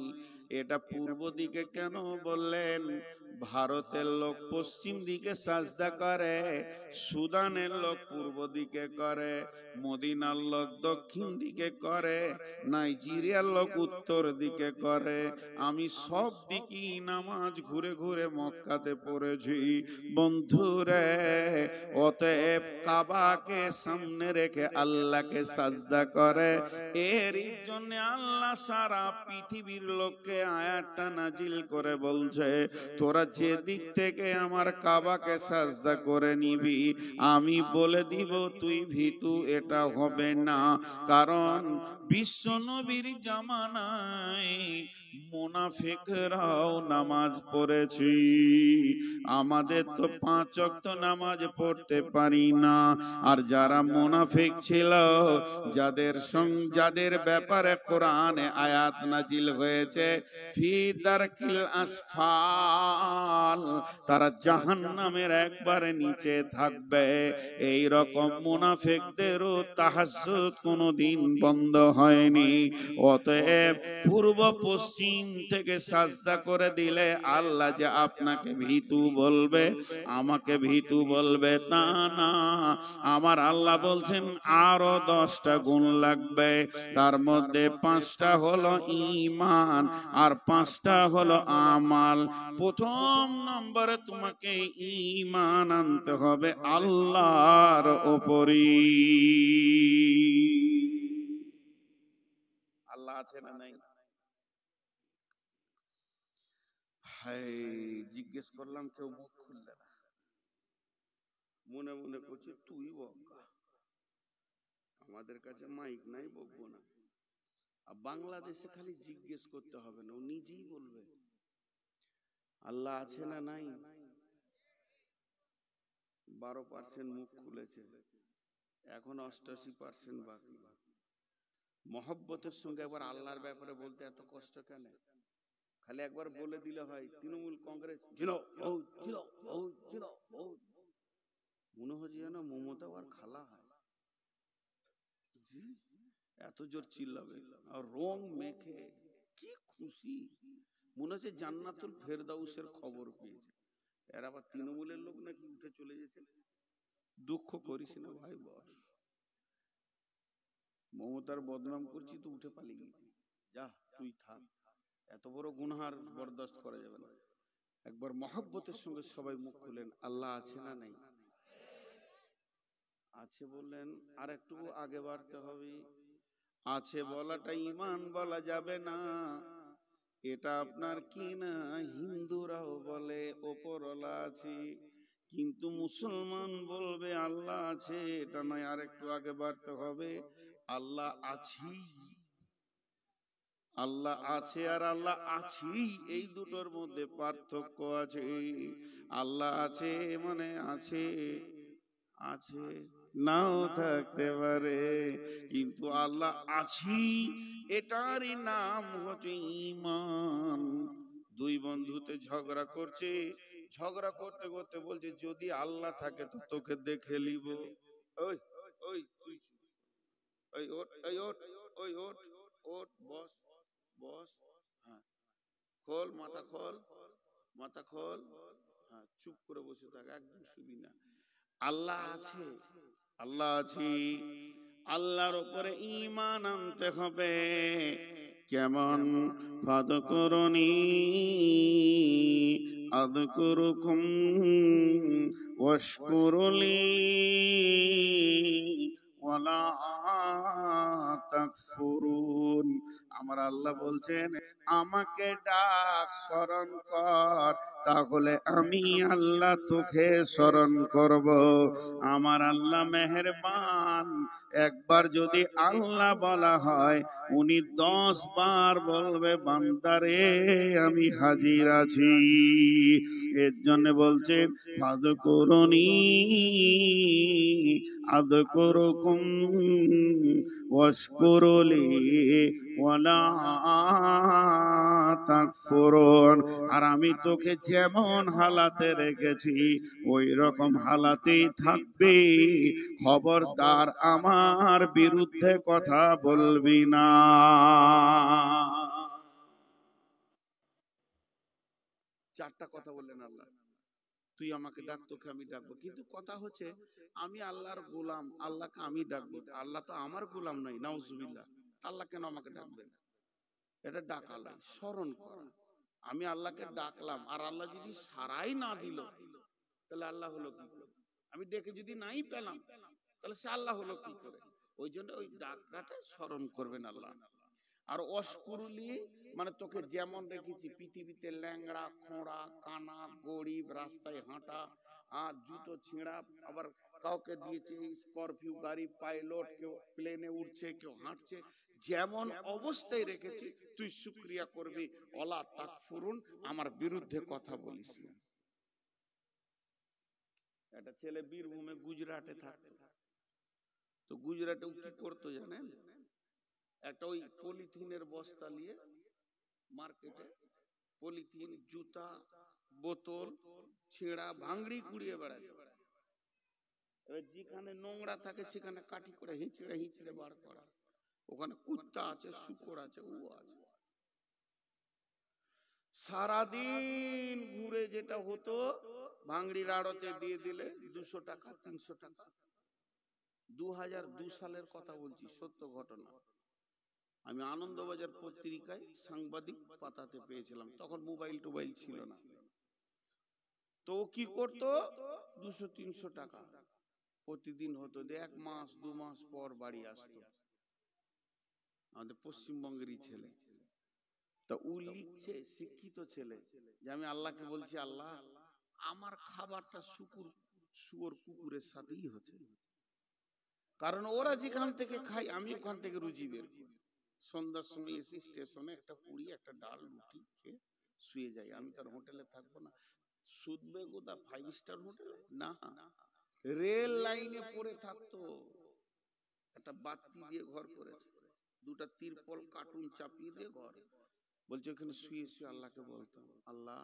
এটা পূর্ব দিকে কেন বললেন? ভারতের লোক পশ্চিম দিকে সাজদা করে, সুদানের লোক পূর্ব দিকে করে, মদিনার লোক দক্ষিণ দিকে করে, নাইজেরিয়ার লোক উত্তর দিকে করে। আমি সব দিকেই নামাজ ঘুরে ঘুরে মক্কাতে পড়েছি বন্ধুরে। অতএব কাবাকে সামনে রেখে আল্লাহকে সাজদা করে। এর জন্য আল্লাহ সারা পৃথিবীর লোককে আয়াতটা নাজিল করে বলছে তোরা যে দিক থেকে আমার কাবাকে সাজদা করে নিবি, আমি বলে দিব তুই ভীতু, এটা হবে না। কারণ বিশ্ব নবীর জামানায় মুনাফিকরাও নামাজ পড়েছি, আমাদের তো 5 ওয়াক্ত নামাজ পড়তে পারি না। আর যারা মুনাফিক ছিল, যাদের ব্যাপারে কোরআনে আয়াত নাজিল হয়েছে ফি দারকিল আসফাল কাল তারা জাহান্নামের একবারে নিচে থাকবে। এই রকম মুনাফিকদেরও তাহাজ্জুদ কোনোদিন বন্ধ হয়নি। অতএব পূর্ব পশ্চিম থেকে সাজদা করে দিলে আল্লাহ যে আপনাকে ভীতু বলবে, আমাকে ভীতু বলবে তা না। আমার আল্লাহ বলছেন আরো 10টা গুণ লাগবে। তার মধ্যে 5টা হলো ঈমান আর 5টা হলো আমাল। প্রথম নম্বরে তোমাকে ঈমান আনতে হবে আল্লাহর উপরই। আল্লাহ আছে না নাই? হাই, জিজ্ঞেস করলাম কেউ মুখ খুললে না। মনে মনে করছে তুই বক্কা, আমাদের কাছে মাইক নাই, বকবো না। আর বাংলাদেশে খালি জিজ্ঞেস করতে হবে না, ও নিজেই বলবে আল্লাহ আছে না নাই। 12% মুখ খুলেছে, এখন 88% বাকি। মহব্বতের সঙ্গে একবার আল্লাহর ব্যাপারে বলতে এত কষ্ট কেন? খালি একবার বলে দিলে হয় তৃণমূল কংগ্রেস মনে হচ্ছে যেন মমতা আর খালা হয়। জি, এত জোর চিল্লাবে আর রং মেখে কি খুশি, মনে হচ্ছে জান্নাতুল ফেরদাউসের খবর পেয়েছে। এর আবার তৃণমূলের লোক নাকি উঠে চলে যেতে। দুঃখ করিস না ভাই, বস। মমতার বদনাম করছি তো উঠে পালিয়ে গেছি, যা তুই থাক, এত বড় গুনহার বরদাস্ত করা যাবে না। একবার মহব্বতের সঙ্গে সবাই মুখ খুলেন, আল্লাহ আছে না নাই? আছে বললেন, আর একটু আগে বাড়তে হবে। আছে বলাটা ঈমান বলা যাবে না, এটা আপনার কি না হিন্দুরাও বলে ওপরওয়ালা আছে, কিন্তু মুসলমান বলবে আল্লাহ আছে, এটা নয়। আর একটু আগে বাড়তে হবে। আল্লাহ আছি, আল্লাহ আছে আর আল্লাহ আছি, এই দুটোর মধ্যে পার্থক্য আছে। আল্লাহ আছে মানে আছে, আছে নাও থাকতে পারে, কিন্তু আল্লাহ আছি এটারই নাম হচ্ছে ঈমান। দুই বন্ধুতে ঝগড়া করছে, ঝগড়া করতে করতে বলছে যদি আল্লাহ থাকে তো তোকে দেখে লিব। ওই ওই তুই ওই ওঠ, ওই ওঠ, ওই ওঠ, ওঠ, বস বস, হ্যাঁ খোল মাথা, খোল মাথা, খোল, হ্যাঁ চুপ করে বসে থাক, একদম শুবি না। আল্লাহ আছে, আল্লাহ আছি, আল্লাহর উপরে ঈমান আনতে হবে। কেমন? ফাদকুরুনি আযকুরুকুম ওয়াশকুরুলি ওয়ালা তাকফুরুন। আমার আল্লাহ বলছেন আমাকে ডাক, স্মরণ কর, তাহলে আমি আল্লাহ তোকে স্মরণ করব। আমার আল্লাহ মেহেরবান, একবার যদি আল্লাহ বলা হয় উনি 10 বার বলবে বান্দারে আমি হাজির আছি। এর জন্য বলছেন ফাযকুরুনি আযকুরুকুম ওয়াশকুরুলি ওয়ালা তাকফুরুন। আর আমি তোকে যেমন হালাতে রেখেছি ওই রকম হালাতেই থাকবে, খবরদার আমার বিরুদ্ধে কথা বলবি না। চারটা কথা বললেন আল্লাহ, তুই আমাকে ডাক, তোকে আমি ডাকবো। কিন্তু কথা হচ্ছে আমি আল্লাহর গোলাম, আল্লাহকে আমি ডাকবো, আল্লাহ তো আমার গোলাম নাই, নাউজুবিল্লাহ। আল্লাহ কেন আমাকে ডাকবেন? এটা ডাকা নয়, স্মরণ করা। আমি আল্লাহকে ডাকলাম আর আল্লাহ যদি সারাই না দিল তাহলে আল্লাহ হলো কি করে? আমি ডেকে যদি নাই পেলাম তাহলে সে আল্লাহ হলো কি করে? ওই জন্য ওই ডাকাটা স্মরণ করবেন আল্লাহ। আর অশকুরুলি মানে তোকে যেমন রেখেছি পৃথিবীতে, ল্যাংড়া খোঁড়া কানা গরিব, রাস্তায় হাঁটা, জুতো ছিঁড়া, আবার কাউকে দিয়েছে স্করপিও গাড়ি, পাইলট, কেউ প্লেনে উঠছে, কেউ হাঁটছে, যেমন অবস্থায় রেখেছি তুই শুকরিয়া করবি। ওয়ালা তাকফুরুন, আমার বিরুদ্ধে কথা বলিস না। একটা ছেলে বীরভূমে গুজরাটে থাকতো, তো গুজরাটেও কি করতো জানেন? একটা ওই পলিথিনের বস্তা নিয়ে মার্কেটে পলিথিন, জুতা, বোতল ছিঁড়া ভাঙড়ি কুড়িয়ে বেড়াচ্ছে। এবার যেখানে নোংরা থাকে সেখানে কাঠি করে হিঁচড়ে হিঁচড়ে বার করা। ওখানে কুত্তা আছে, শুকর আছে, ও আছে। সারাদিন ঘুরে যেটা হতো ভাঙড়ির আড়তে দিয়ে দিলে 200 টাকা 300 টাকা। 2002 সালের কথা বলছি, সত্য ঘটনা। আমি আনন্দবাজার পত্রিকায় সাংবাদিক পাতাতে পেয়েছিলাম, তখন মোবাইল টোবাইল ছিল না। তো কি করতো, 200-300 টাকা প্রতিদিন হতো, 1 মাস 2 মাস পর বাড়ি আসতো। আমাদের পশ্চিমবঙ্গেরই ছেলে। তা ও লিখছে, শিক্ষিত ছেলে, যে আমি আল্লাহকে বলছি, আল্লাহ আমার খাবারটা শুয়োর কুকুরের সাথেই হচ্ছে, কারণ ওরা যেখান থেকে খাই আমি ওখান থেকে রুজি বের করি। সন্ধ্যার সময় এসে স্টেশনে একটা পুরি একটা ডাল রুটি খেয়ে শুয়ে যাই। আমি তার হোটেলে থাকবো না। শুধবে কোথা 5 স্টার হোটেলে না, রেল লাইনে পড়ে থাকতো। একটা বাতি দিয়ে ঘর করেছে, 2টা তিরপল কার্টুন চাপিয়ে দিয়ে ঘর। বলছে ওখানে শুয়ে শুয়ে আল্লাহকে বলতাম, আল্লাহ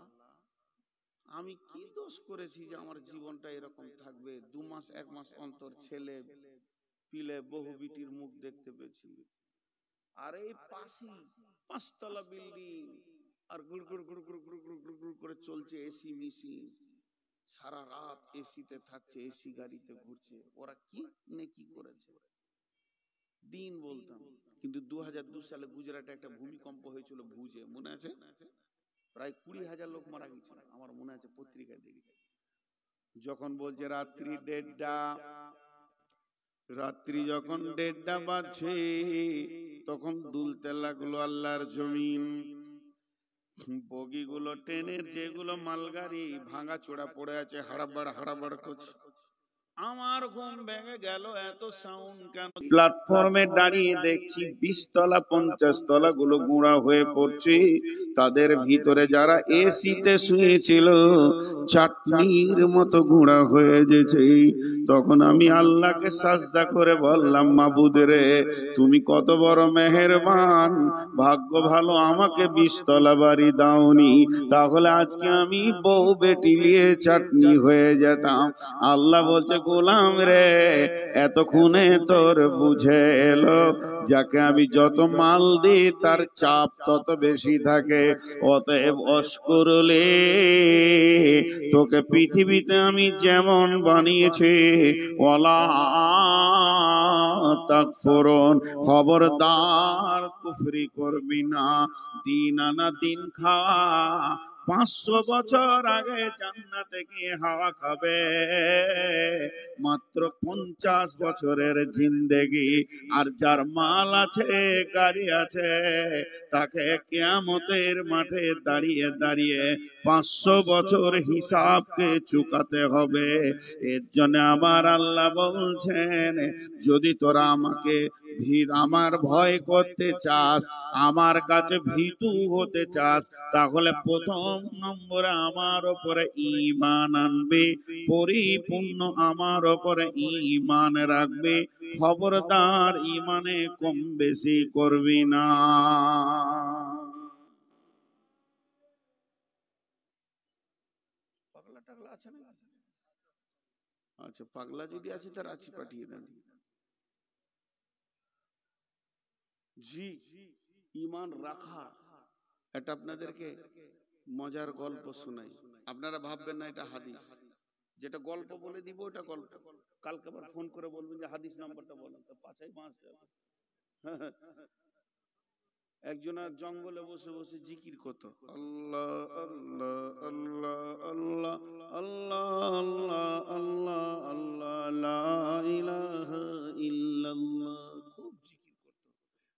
আমি কি দোষ করেছি যে আমার জীবনটা এরকম থাকবে। 2 মাস 1 মাস অন্তর ছেলে পিলে বহু বিটির মুখ দেখতে পেয়েছি। আর এই পাশে 5 তলা বিল্ডিং, আর গুড় গুড় গুড় গুড় গুড় গুড় গুড় গুড় করে চলছে এসি মেশিন, সারা রাত এসিতে থাকছে, এসি গাড়িতে ঘুরছে। ওরা কি নেকি করেছে দিন বলতাম। কিন্তু 2002 সালে গুজরাটে একটা ভূমিকম্প হয়েছিল ভুজে, মনে আছে? প্রায় 20,000 লোক মারা গেছিল, আমার মনে আছে, পত্রিকায় দেখেছি। যখন বলছে রাত্রি 1:30 বাজছে, তখন দুলতে লাগলো আল্লাহর জমিন। বগিগুলো ট্রেনের যেগুলো মালগাড়ি ভাঙা চোরা পড়ে আছে, হাড়াবাড় হাড়াবাড় করছে। আমার ঘুম ভেঙে গেল, এত সাউন্ড কেন? প্ল্যাটফর্মে দাঁড়িয়ে দেখছি 20 তলা 50 তলা গুলো গুঁড়া হয়ে পড়ছে। তাদের ভিতরে যারা এসিতে শুয়েছিল চাটনির মতো গুঁড়া হয়ে গেছে। তখন আমি আল্লাহকে সাজদা করে বললাম, মাবুদ রে, তুমি কত বড় মেহেরবান, ভাগ্য ভালো আমাকে 20 তলা বাড়ি দাওনি, তাহলে আজকে আমি বউ বেটি নিয়ে চাটনি হয়ে যেতাম। আল্লাহ বলছে, গোলাম রে, এতক্ষণে তোর বুঝে এলো, যাকে আমি যত মাল দিই তার চাপ তত বেশি থাকে। অতএব অস্করলে তোকে পৃথিবীতে আমি যেমন বানিয়েছি, ওয়ালা তাকফুরুন, খবরদার কুফরি করবি না। দিন আনা দিন খাওয়া, 500 বছর আগে জান্নাতে গিয়ে হাওয়া খাবে, মাত্র 50 বছরের জিন্দেগি। আর যার মাল আছে, গাড়ি আছে, তাকে কিয়ামতের মাঠে দাঁড়িয়ে দাঁড়িয়ে 500 বছর হিসাবকে চুকাতে হবে। এর জন্য আমার আল্লাহ বলছেন, যদি তোরা আমাকে আমার ভয় করতে চাস, আমার কাছে ভীতু হতে চাস, তাহলে প্রথম নম্বরে আমার উপরে ঈমান আনবে, পরিপূর্ণ আমার উপরে ঈমান রাখবে। খবরদার ঈমানে কম বেশি করবি না। পাগলা টাগলা আছে না? আচ্ছা, পাগলা যদি আছে তার রাঁচি পাঠিয়ে দেন। জি, ঈমান রাখা। এটা আপনাদেরকে মজার গল্প শোনাই, আপনারা ভাববেন না এটা হাদিস। যেটা গল্প বলে দিব ওটা গল্প, কালকে আবার ফোন করে বলবেন যে হাদিস নাম্বারটা বলেন, তো পাছাই মাস যাবে। একজনের জঙ্গলে বসে বসে জিকির করতো, আল্লাহ আল্লাহ আল্লাহ আল্লাহ আল্লাহ আল্লাহ আল্লাহ লা ইলাহা ইল্লাল্লাহ, খুব জিকির করতো।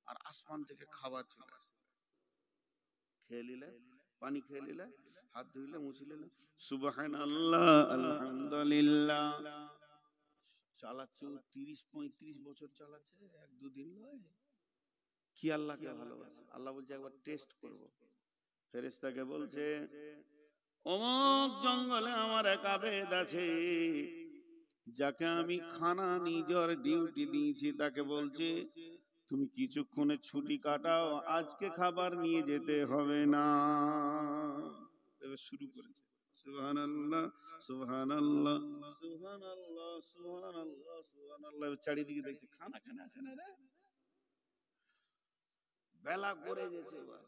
আর আসমান থেকে খাবার চলে আসতো, খেয়ে নিলে, পানি খেয়ে নিলে, হাত ধুইলে, মুছিলে, সুবহানাল্লাহ আলহামদুলিল্লাহ। চালাচ্ছে 30-35 বছর চালাচ্ছে, 1-2 দিন নয়। কি আল্লাহকে ভালোবাসে। আল্লাহ বলছে একবার টেস্ট করব। ফেরেশতাকে বলছে, অমুক জঙ্গলে আমার এক আবেদ আছে, যাকে আমি খানা নিজের ডিউটি দিয়েছি, তাকে বলছে তুমি কিছুক্ষণে ছুটি কাটাও, আজকে খাবার নিয়ে যেতে হবে না। এবার শুরু করেছে, সুবহানাল্লাহ সুবহানাল্লাহ সুবহানাল্লাহ সুবহানাল্লাহ সুবহানাল্লাহ। চারিদিকে দেখছে খানা খানা আছে না রে, বেলা করে গেছে। এবার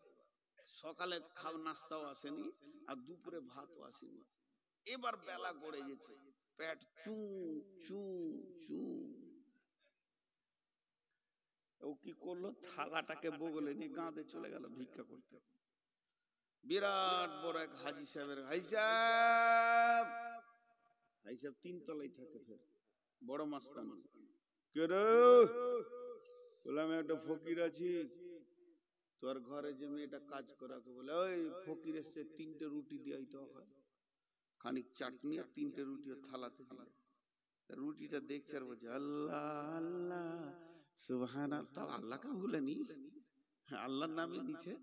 সকালে নাস্তাও আসেনি আর দুপুরে ভাতও আসেনি, এবার বেলা গড়ে গেছে, পেট চু চু চু। ও কি করলো, থালাটাকে বগলে নিয়ে গাঁদে চলে গেল ভিক্ষা করতে। বিরাট বড় এক হাজি সাহেবের, হাজি সাহেব, হাজি সাহেব 3 তলায় থাকে, ফের বড় মাস্তান। কে রে? বলে আমি একটা ফকির আছি, তোর ঘরে যে মেয়েটা কাজ করাকে বলে, ওই ফকির এসছে 3টে রুটি দিয়ে তো হয়, খানিক চাটনি আর 3টে রুটি থালাতে দিলে। রুটিটা দেখছে আর বলছে আল্লাহ আল্লাহ সুবহানাল্লাহ। তাও আল্লাহকে ভুলেনি, হ্যাঁ আল্লাহর নামই নিচ্ছে।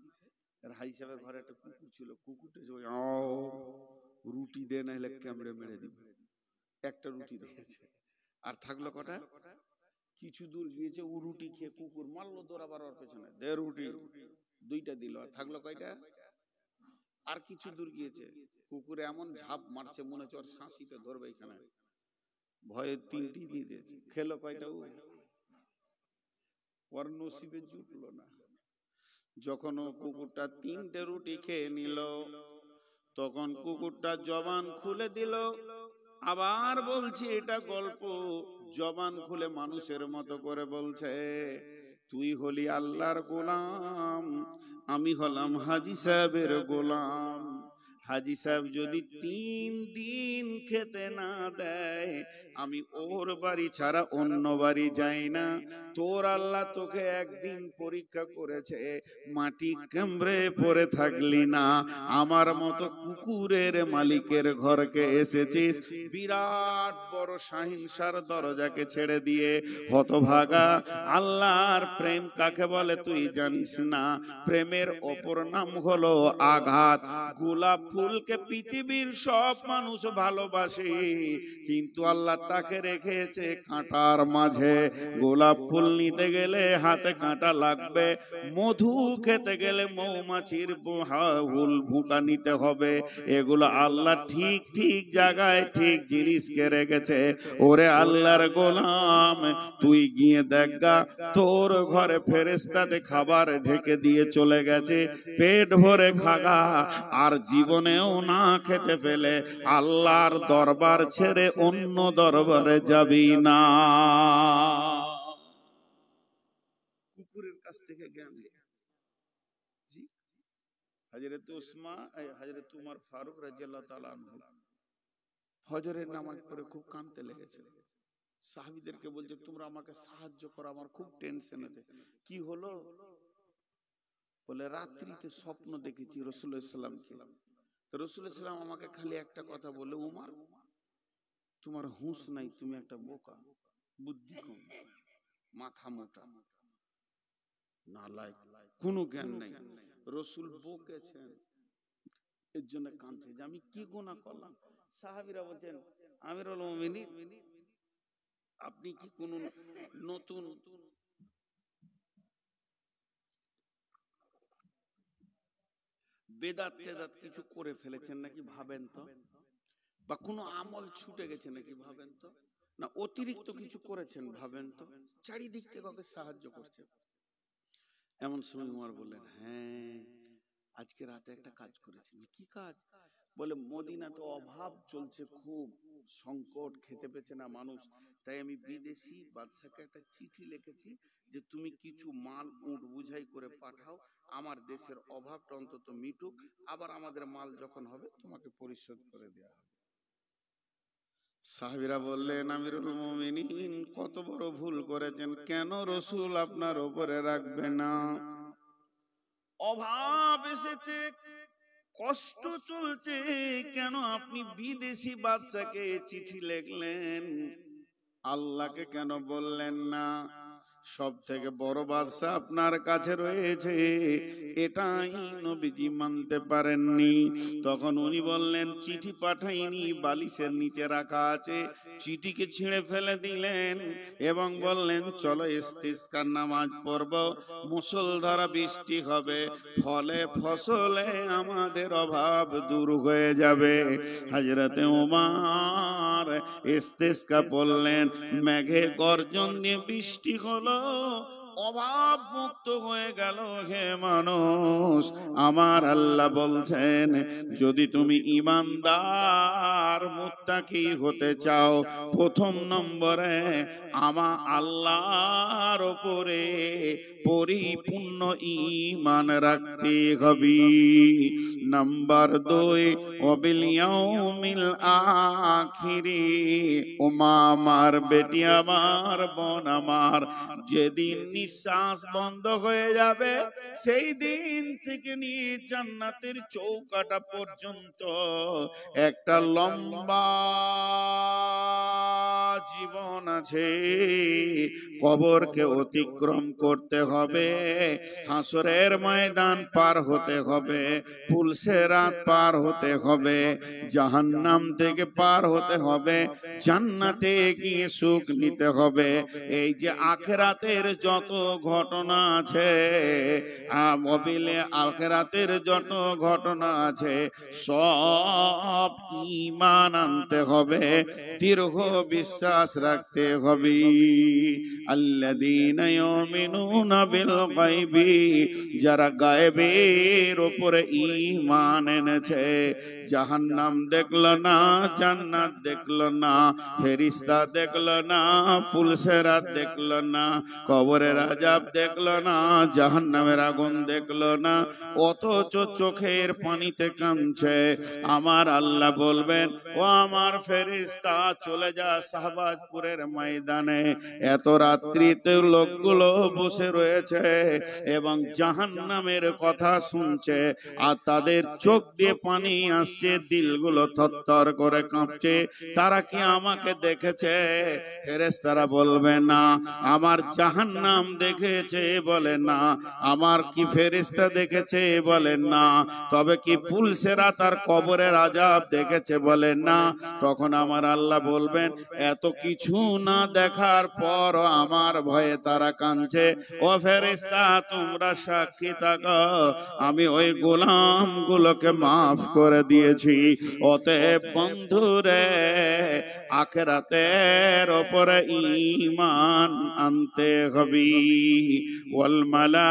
আর হাই সাহেবের ঘরে একটা কুকুর ছিল, কুকুরটা রুটি দে না হলে ক্যামড়ে মেরে দিবে। একটা রুটি দিয়েছে, আর থাকলো কটা? কিছু দূর গিয়েছে, ও রুটি খেয়ে কুকুর মারলো, দৌড়াবার ওর পেছনে, দে রুটি, 2টা দিল, আর থাকলো কয়টা? আর কিছু দূর গিয়েছে, কুকুরে এমন ঝাঁপ মারছে মনে হচ্ছে ওর শাঁসিতে ধরবে এখানে, ভয়ে 3টি দিয়ে দিয়েছে। খেলো কয়টা? ওর নসিবে জুটলো না। যখন ও কুকুরটা 3টে রুটি খেয়ে নিল, তখন কুকুরটা জবান খুলে দিল। আবার বলছি, এটা গল্প, জবান খুলে মানুষের মতো করে বলছে, তুই হলি আল্লাহর গোলাম, আমি হলাম হাজি সাহেবের গোলাম। হাজি সাহেব যদি 3 দিন খেতে না দেয়, আমি ওর বাড়ি ছাড়া অন্য বাড়ি যাই না। তোর আল্লাহ তোকে একদিন পরীক্ষা করেছে, মাটি কামড়ে পড়ে থাকলি না, আমার মতো কুকুরের মালিকের ঘরকে এসেছিস, বিরাট বড় শাহিনশার দরজাকে ছেড়ে দিয়ে। হতভাগা, আল্লাহর প্রেম কাকে বলে তুই জানিস না? প্রেমের অপর নাম হলো আঘাত। গোলাপ ফুলকে পৃথিবীর সব মানুষ ভালোবাসে, কিন্তু আল্লাহ তাকে রেখেছে কাঁটার মাঝে। গোলাপ ফুল নিতে গেলে হাতে কাঁটা লাগবে, মধু খেতে গেলে মৌমাছির হুল ভুঁকা নিতে হবে। এগুলো আল্লাহ ঠিক ঠিক জায়গায় ঠিক জিনিসকে রেখেছে। ওরে আল্লাহর গোলাম, তুই গিয়ে দেখগা, তোর ঘরে ফেরেশতাতে খাবার ঢেকে দিয়ে চলে গেছে, পেট ভরে খাগা। আর জীবনেও না খেতে পেলে আল্লাহর দরবার ছেড়ে অন্য দরবারে যাবি না। কুকুরের কাছ থেকে জ্ঞান। জি, হযরত হযরত উমর ফারুক রাদিয়াল্লাহু তাআলা আনহু ফজরের নামাজ পড়ে খুব কাঁদতে লেগেছে। সাহাবীদেরকে বলছে, তোমরা আমাকে সাহায্য করো, আমার খুব টেনশন হচ্ছে। কি হলো? বলে, রাত্রিতে স্বপ্ন দেখেছি রাসূলুল্লাহ সাল্লাল্লাহু আলাইহি ওয়াসাল্লামকে। তো রাসূলুল্লাহ সাল্লাল্লাহু আলাইহি ওয়াসাল্লাম আমাকে খালি একটা কথা বলে, উমর তোমার হুঁশ নাই, তুমি একটা বোকা, বুদ্ধি কম, মাথা মোটা, নালায়েক, কোনো জ্ঞান নাই। রাসূল বকেছেন, এর জন্য কাঁদছে যে আমি কি গুনাহ করলাম। সাহাবীরা বলছেন, আমিরুল মুমিনিন, আপনি কি কোন নতুন বেদাত টেদাত কিছু করে ফেলেছেন নাকি ভাবেন তো, বা কোনো আমল ছুটে গেছে নাকি ভাবেন তো, না অতিরিক্ত কিছু করেছেন ভাবেন তো। চারিদিক থেকে ওকে সাহায্য করছে। এমন সময় উমর বললেন, হ্যাঁ আজকে রাতে একটা কাজ করেছি। কি কাজ? বলে, মদিনা তো অভাব চলছে, খুব সংকট, খেতে পেছে না মানুষ, তাই আমি বিদেশি বাদশাকে একটা চিঠি লিখেছি যে তুমি কিছু মাল উট বুঝাই করে পাঠাও, আমার দেশের অভাবটা অন্তত মিটুক, আবার আমাদের মাল যখন হবে তোমাকে পরিশোধ করে দেয়া হবে। সাহাবীরা বললেন, আমিরুল মুমিনিন কত বড় ভুল করেছেন, কেন রাসূল আপনার উপরে রাখবে না? অভাব এসেছে, কষ্ট চলছে, কেন আপনি বিদেশি বাদশাকে চিঠি লিখলেন? আল্লাহকে কেন বললেন না? সব থেকে বড় বাদশা আপনার কাছে রয়েছে, এটাই নবীজি মানতে পারেননি। তখন উনি বললেন, চিঠি পাঠাইনি, বালিশের নিচে রাখা আছে। চিঠিকে ছিঁড়ে ফেলে দিলেন এবং বললেন, চলো ইস্তিসকার নামাজ পড়ব, মুষলধারা বৃষ্টি হবে, ফলে ফসলে আমাদের অভাব দূর হয়ে যাবে। হযরতে ওমর ইস্তিসকা পড়লেন, মেঘে গর্জন দিয়ে বৃষ্টি হলো, অভাব মুক্ত হয়ে গেল। হে মানুষ, আমার আল্লাহ বলছেন, যদি তুমি ঈমানদার মুত্তাকি হতে চাও, প্রথম নম্বরে আমার আল্লাহর উপরে পরিপূর্ণ ঈমান রাখতে হবে। নাম্বার 2, ওয়াবিল ইয়াউমিল আখিরি। ও মা আমার, বেটি আমার, বোন আমার, যেদিন নিঃশ্বাস বন্ধ হয়ে যাবে, সেই দিন থেকে নিয়ে জান্নাতের চৌকাটা পর্যন্ত একটা লম্বা জীবন আছে। কবরকে অতিক্রম করতে হবে, হাসরের ময়দান পার হতে হবে, পুলসেরাত পার হতে হবে, জাহান্নাম থেকে পার হতে হবে, জান্নাতে গিয়ে সুখ নিতে হবে। এই যে আখিরাতের যত ঘটনা আছে, আখিরাতের যত ঘটনা আছে, সব ঈমান আনতে হবে, দৃঢ় বিশ্বাস রাখতে হবে। আল্লাযীনা ইউমিনুনা বিল গায়বি, যারা গায়েবের উপরে ঈমান এনেছে, জাহান্নাম দেখলো না, জান্নাত দেখলো না, ফেরেশতা দেখলো না, পুলসেরাত দেখলো না, কবরের আযাব দেখলো না, জাহান্নামের আগুন দেখলো না, অথচ চোখের পানিতে কাঁদছে। আমার আল্লাহ বলবেন, ও আমার ফেরেশতা, চলে যা শাহবাজপুরের ময়দানে। এত রাত্রিতে লোকগুলো বসে রয়েছে এবং জাহান্নামের কথা শুনছে, আর তাদের চোখ দিয়ে পানি আসছে, দিলগুলো থরথর করে কাঁপছে। তারা কি আমাকে দেখেছে? ফেরেশতারা বলবে না। আমার জাহান্নাম দেখেছে? বলে না। আমার কি ফেরেশতা দেখেছে? বলেন না। তবে কি পুলসেরাত আর কবরের আযাব দেখেছে? বলেন না। তখন আমার আল্লাহ বলবেন, এত কিছু না দেখার পর আমার ভয়ে তারা কাঁদছে। ও ফেরেশতা, তোমরা সাক্ষী থাকো, আমি ওই গোলামগুলোকে মাফ করে দিয়েছি। অতএব বন্ধুরে, আখিরাতের উপরে ঈমান আনতে হবে। ওয়াল মালাইকা,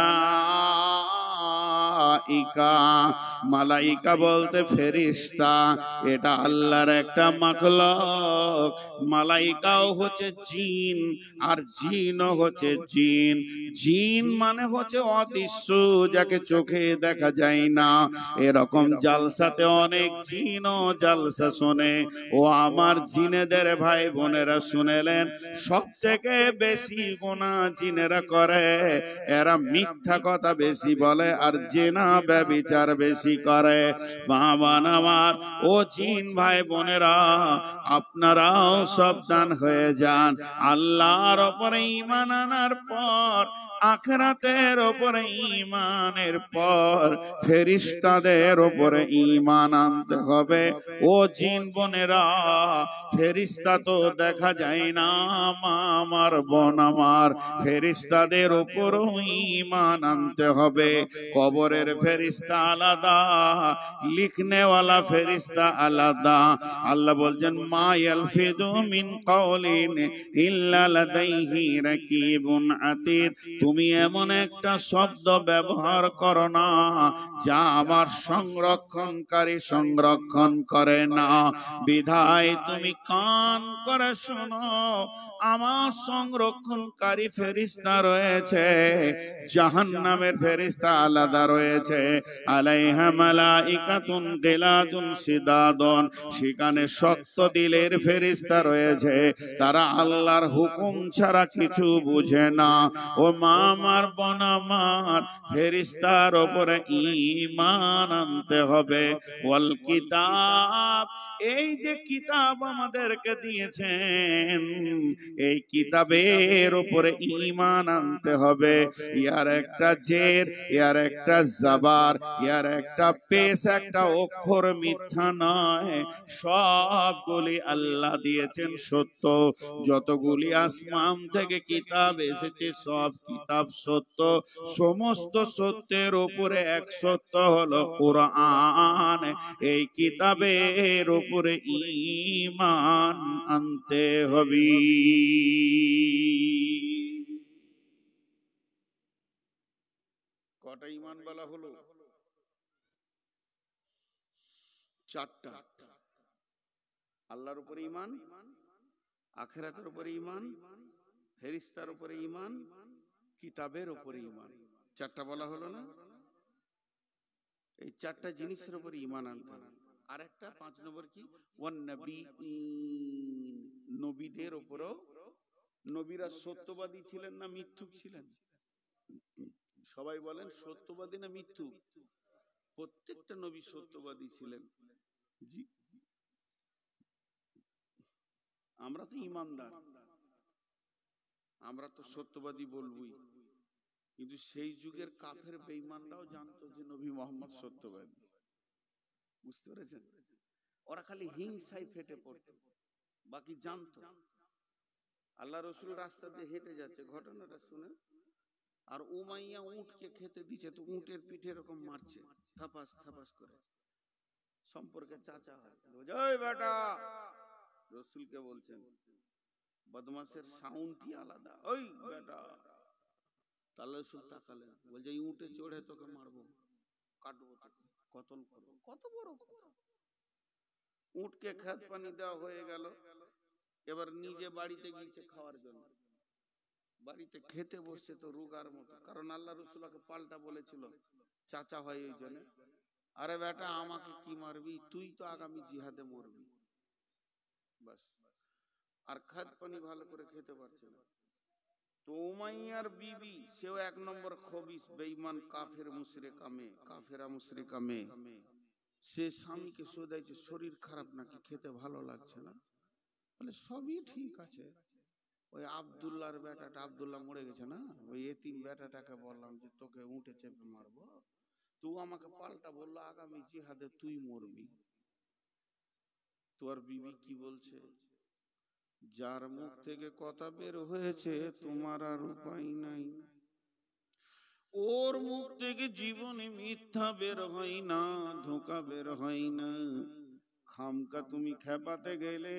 মালাইকা বলতে ফেরেশতা, এটা আল্লাহর একটা মাখলুক। মালাইকাও হচ্ছে জিন, আর জিনও হচ্ছে জিন। জিন মানে হচ্ছে অদৃশ্য, যাকে চোখে দেখা যায় না। এরকম জালসাতে অনেক জিনও জালসা শোনে। ও আমার জিনেদের ভাই বোনেরা, শুনেলেন, সব থেকে বেশি গুনাহ জিনেরা করে। এরা মিথ্যা কথা বেশি বলে আর জিনা ব্যভিচার বেশি করে। বাবা আমার, ও জিন ভাই বোনেরা, আপনারাও সাবধান হয়ে যান। আল্লাহর উপরে ঈমান আনার পর, আখিরাতের উপরে ঈমানের পর, ফেরেশতাদের উপরে ঈমান আনতে হবে। ও জিন বোনেরা, ফেরেশতা তো দেখা যায় না, আমার বোন আমার, ফেরেশতাদের উপরও ঈমান আনতে হবে। কবরের ফেরেশতা আলাদা, লিখনেওয়ালা ফেরেশতা আলাদা। আল্লাহ বলছেন, মা ইয়ালফিদু মিন কাওলিন ইল্লা লাদাইহি রাকিবুন আতীদ। তুমি এমন একটা শব্দ ব্যবহার করো না যা আমার সংরক্ষণকারী সংরক্ষণ করে না। বিধায় তুমি কান করে শোনো, আমার সংরক্ষণকারী ফেরেশতা রয়েছে, জাহান্নামের ফেরেশতা আলাদা রয়েছে। রয়েছে, আলাইহা মালাইকাতুন গিলাদুন সিদাদুন, সেখানে শক্ত দিলের ফেরেশতা রয়েছে, তারা আল্লাহর হুকুম ছাড়া কিছু বুঝে না। ও মা আমার, বোন আমার, ফেরেশতার উপরে ঈমান আনতে হবে। ওয়াল কিতাব, এই যে কিতাব আমাদেরকে দিয়েছেন, এই কিতাবের উপরে ঈমান আনতে হবে। ইয়ার একটা জের, ইয়ার একটা জাবার, ইয়ার একটা পেশ, একটা অক্ষর মিথ্যা নয়। সবগুলি আল্লাহ দিয়েছেন সত্য। যতগুলি আসমান থেকে কিতাব এসেছে সব কিতাব সত্য। সমস্ত সত্যের উপরে এক সত্য হলো কোরআন। এই কিতাবের উপরে ঈমান আনতে হবে। কটা ঈমান বলা হলো? চারটা। আল্লাহর উপরে ঈমান, আখিরাতের উপরে ঈমান, ফেরেশতার উপরে ঈমান, কিতাবের উপরে ঈমান। চারটা বলা হলো না? এই চারটা জিনিসের উপরে ঈমান আনতে হবে। আর একটা 5 নম্বর কি? ওয়ান নবিয়্যিন, নবীদের উপরও। নবীরা সত্যবাদী ছিলেন না মিথ্যুক ছিলেন? সবাই বলেন সত্যবাদী না মিথ্যুক? প্রত্যেকটা নবী সত্যবাদী ছিলেন। জি, আমরা তো ঈমানদার, আমরা তো সত্যবাদী বলবই। কিন্তু সেই যুগের কাফের বেঈমানরাও জানতো যে নবী মুহাম্মদ সত্যবাদী। বুঝতে পেরেছেন? ওরা খালি হিংসায় ফেটে পড়তো, বাকি জানতো। আল্লাহ রসুল রাস্তা দিয়ে হেঁটে যাচ্ছে, ঘটনাটা শুনে, আর উমাইয়া উটকে খেতে দিচ্ছে, তো উটের পিঠে এরকম মারছে থাপাস থাপাস করে। সম্পর্কে চাচা হয়, ওই বেটা, রসুলকে বলছেন, বদমাসের সাউন্ডই আলাদা, ওই বেটা। তাহলে রসুল তাকালেন, বলছে এই উটে চড়ে তোকে মারবো, কাটবো, তোকে কতল করবো। কত বড় কথা! উটকে খেত পানি দেওয়া হয়ে গেল, এবার নিজে বাড়িতে গিয়েছে খাওয়ার জন্য। বাড়িতে খেতে বসছে তো রুগার মতো, কারণ আল্লাহ রসুলকে পাল্টা বলেছিল, চাচা হয় ওই জন্য, আরে বেটা আমাকে কি মারবি, তুই তো আগামী জিহাদে মরবি। বাস। আর খাদ পানি ভালো করে খেতে পারছে না। তো উমাইয়ার বিবি, সেও 1 নম্বর খবিস, বেঈমান, কাফের, মুশরিকা মেয়ে, কাফেরা মুশরিকা মেয়ে। সে স্বামীকে শোধাইছে, শরীর খারাপ নাকি, খেতে ভালো লাগছে না? বলে সবই ঠিক আছে, ওই আব্দুল্লাহর বেটাটা, আব্দুল্লাহ মরে গেছে না, ওই এতিম বেটাটাকে বললাম যে তোকে উঠে চেপে মারবো, তুই আমাকে পাল্টা বললো আগামী জিহাদে তুই মরবি। তোর বিবি কি বলছে, যার মুখ থেকে কথা বের হয়েছে তোমার আর উপায় নাই, ওর মুখ থেকে জীবনে মিথ্যা বের হয় না, ধোঁকা বের হয় না। খামকা তুমি খেপাতে গেলে,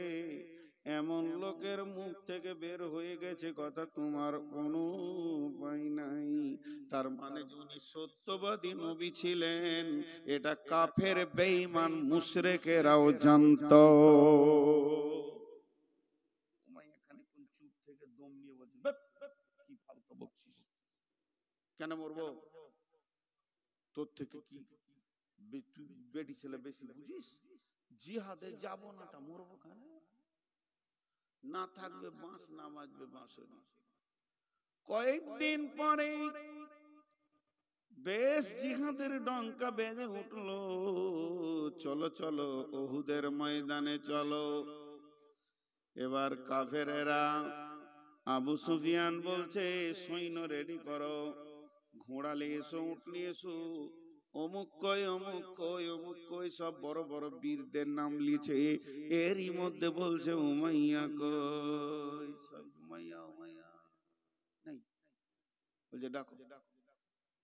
এমন লোকের মুখ থেকে বের হয়ে গেছে কথা, তোমার কোনো উপায় নাই। তার মানে যিনি সত্যবাদী নবী ছিলেন, এটা কাফের বেঈমান মুশরিকেরাও জানতো। উমাইয়া খানিকক্ষণ চুপ থেকে দম নিয়ে বলছে, কি ফালতু বকছিস, কেন মরবো? তোর থেকে কি বেটি ছেলে বেশি বুঝিস? জিহাদে যাব না তা মরবো কেন? না থাকবে বাঁশ, না বাজবে বাঁশরি। কয়েকদিন পরে বেশ জিহাদের ডঙ্কা বেজে উঠলো, চলো চলো উহুদের ময়দানে চলো। এবার কাফেরেরা, আবু সুফিয়ান বলছে সৈন্য রেডি করো, ঘোড়া নিয়ে এসো, উট নিয়ে এসো, অমুক কই অমুক কই অমুক কই, সব বড় বড় বীরদের নাম লিখে। এরই মধ্যে বলছে উমাইয়া কই, সব উমাইয়া উমাইয়া নাই। বলছে ডাকো।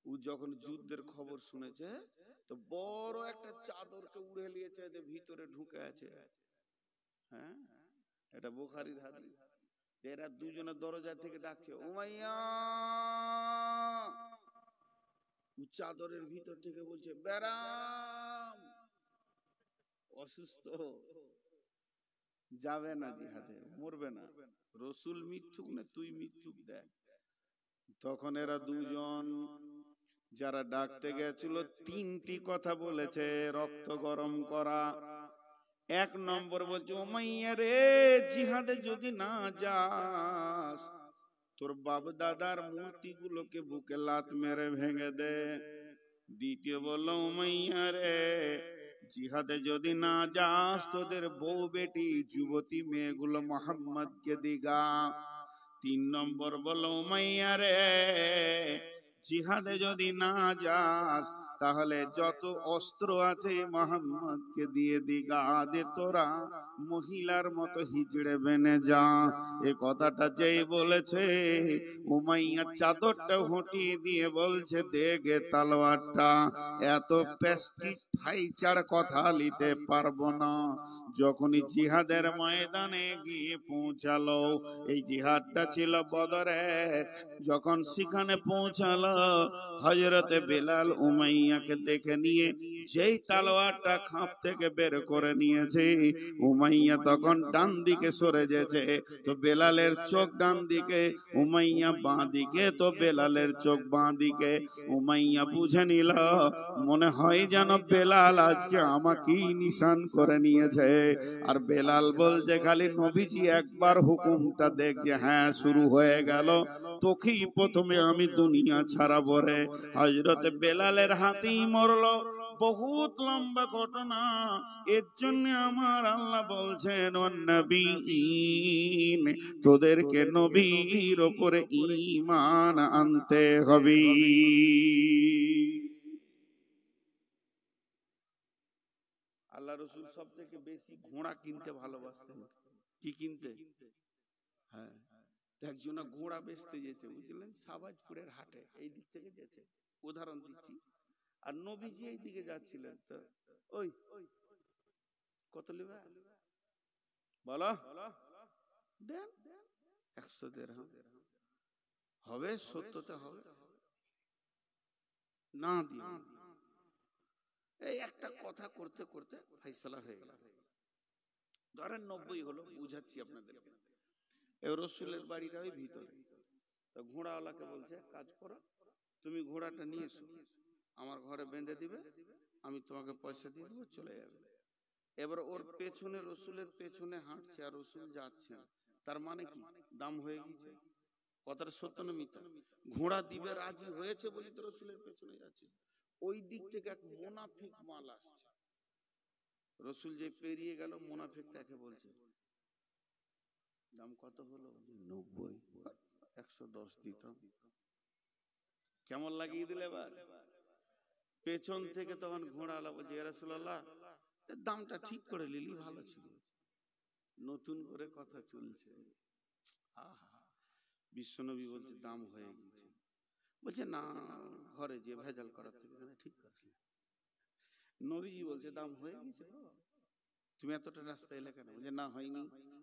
ও যখন যুদ্ধের খবর শুনেছে, তো বড় একটা চাদরকে উড়ে নিয়েছে, ভিতরে ঢুকে আছে। হ্যাঁ, এটা বুখারীর হাদিস। এরা দুজনে দরজা থেকে ডাকছে উমাইয়া, চাদরের ভিতর থেকে বলছে বেরাম, অসুস্থ, যাবে না জিহাদে, মরবে না। রসুল মিথ্যুক না তুই মিথ্যুক, দেখ। তখন এরা দুজন যারা ডাকতে গেছিল তিনটি কথা বলেছে, রক্ত গরম করা। এক নম্বর বলছে, উমাইয়া রে, জিহাদে যদি না যাস, তোর বাপ দাদার মূর্তিগুলোকে বুকে লাত মেরে ভেঙে দে। দ্বিতীয় বলল, উমাইয়া রে, জিহাদে যদি না যাস, তোদের বউ বেটি যুবতী মেয়েগুলো মোহাম্মদকে দিগা। তিন নম্বর বলল, উমাইয়া রে, জিহাদে যদি না যাস, তাহলে যত অস্ত্র আছে মোহাম্মদকে দিয়ে দিগা, দে তোরা মহিলার মতো হিজড়ে বেনে যা। এ কথাটা যেই বলেছে, উমাইয়া চাদরটা হটিয়ে দিয়ে বলছে, দেখে তালোয়ারটা। এত প্যাস্টিক ফাইচার কথা নিতে পারবো না। যখনই জিহাদের ময়দানে গিয়ে পৌঁছালো, এই জিহাদটা ছিল বদরের, যখন সেখানে পৌঁছালো, হযরতে বেলাল উমাইয়াকে দেখে নিয়ে যেই তালোয়ারটা খাপ থেকে বের করে নিয়েছে, উমাইয়া তখন ডান দিকে সরে যেছে। তো বেলালের চোখ ডান দিকে, উমাইয়া বাঁ দিকে, তো বেলালের চোখ বাঁ দিকে। উমাইয়া বুঝে নিল, মনে হয় যেন বেলাল আজকে আমাকেই নিশান করে নিয়েছে। আর বেলাল বলছে, খালি নবীজি একবার হুকুমটা দেখ যে হ্যাঁ শুরু হয়ে গেল, তোকেই প্রথমে আমি দুনিয়া ছাড়াবো রে। হযরতে বেলালের হাতেই মরলো। বহুত লম্বা ঘটনা। এর জন্য আমার আল্লাহ বলছেন, ওয়ান্নাবিয়িন, তোদেরকে নবীর উপরে ঈমান আনতে হবে। আল্লাহ রাসূল সব থেকে বেশি ঘোড়া কিনতে ভালোবাসতেন। কি কিনতে? হ্যাঁ, একজন ঘোড়া বেচতে যেতে, বুঝলেন, সাবাজপুরের হাটে, এই দিক থেকে যেতে, উদাহরণ দিচ্ছি। আর নবীজি এই দিকে যাচ্ছিলেন, তো ওই কত লিবা বলো, দেন 100 দিরহাম হবে, সত্যতে হবে না দিয়ে। এই একটা কথা করতে করতে ফাইসালা হয়ে গেল। ধরেন 90 হলো, বুঝাচ্ছি আপনাদেরকে। এই রসুলের বাড়িটা ওই ভিতরে। তো ঘোড়াওয়ালাকে বলছে, কাজ করো, তুমি ঘোড়াটা নিয়ে এসো, আমার ঘরে বেঁধে দিবে, আমি তোমাকে পয়সা দিয়ে দেবো, চলে যাবে। এবার ওর পেছনে, রসুলের পেছনে হাঁটছে আর রসুল যাচ্ছেন, তার মানে কি দাম হয়ে গেছে। কথাটা সত্য না মিথ্যা? ঘোড়া দিবে রাজি হয়েছে বলি তো রসুলের পেছনে যাচ্ছে। ওই দিক থেকে এক মুনাফিক মাল আসছে। রসুল যে পেরিয়ে গেল, মুনাফিক তাকে বলছে, দাম কত হলো? 90। 110 দিতাম। কেমন লাগিয়ে দিলে এবার? পেছন থেকে তখন ঘোড়াওয়ালা বলছে, ইয়া রাসূলুল্লাহ, দামটা ঠিক করে নিলি ভালো ছিল, নতুন করে কথা চলছে। আহা, বিশ্বনবী বলছে দাম হয়ে গেছে। বলছে না, ঘরে যে ভেজাল করার থেকে ঠিক করছি। নবীজি বলছে দাম হয়ে গেছে, তুমি এতটা রাস্তা এলে কেন? বলছে না হয়নি,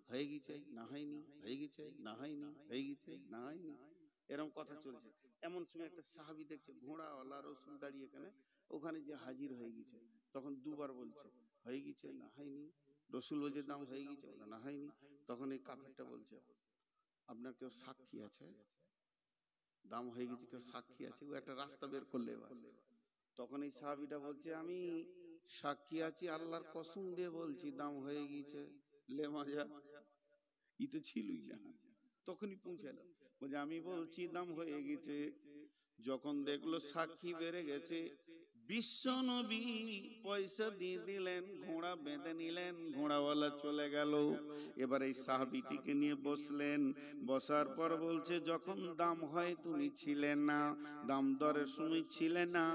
হয়ে গেছে, না হয়নি, হয়ে গেছে, না হয়নি, হয়ে গেছে, না হয়নি, এরকম কথা চলছে। এমন সময় একটা সাহাবী দেখছে ঘোড়াওয়ালা রসুল দাঁড়িয়ে এখানে, ওখানে যে হাজির হয়ে গেছে, তখন দুবার বলছে হয়ে গেছে, না হয়নি। রসুল বলছে দাম হয়ে গেছে, না হয়নি। তখন এই কাফেরটা বলছে, আপনার কেউ সাক্ষী আছে? দাম হয়ে গেছে, কেউ সাক্ষী আছে? ও একটা রাস্তা বের করলে। এবার তখন এই সাহাবীটা বলছে, আমি সাক্ষী আছি, আল্লাহর কসম দিয়ে বলছি দাম হয়ে গেছে। লে মজা, ই তো ছিলই না। তখনই পৌঁছালো, বলছে আমি বলছি দাম হয়ে গেছে। যখন দেখলো সাক্ষী বেড়ে গেছে, বিশ্ব নবী পয়সা দিয়ে দিলেন, ঘোড়া বেঁধে নিলেন, ঘোড়াওয়ালা চলে গেল। এবার এই সাহাবীটিকে নিয়ে বসলেন। বসার পর বলছে, যখন দাম হয় তুমি ছিলে না, দাম দরের সময় ছিলে না,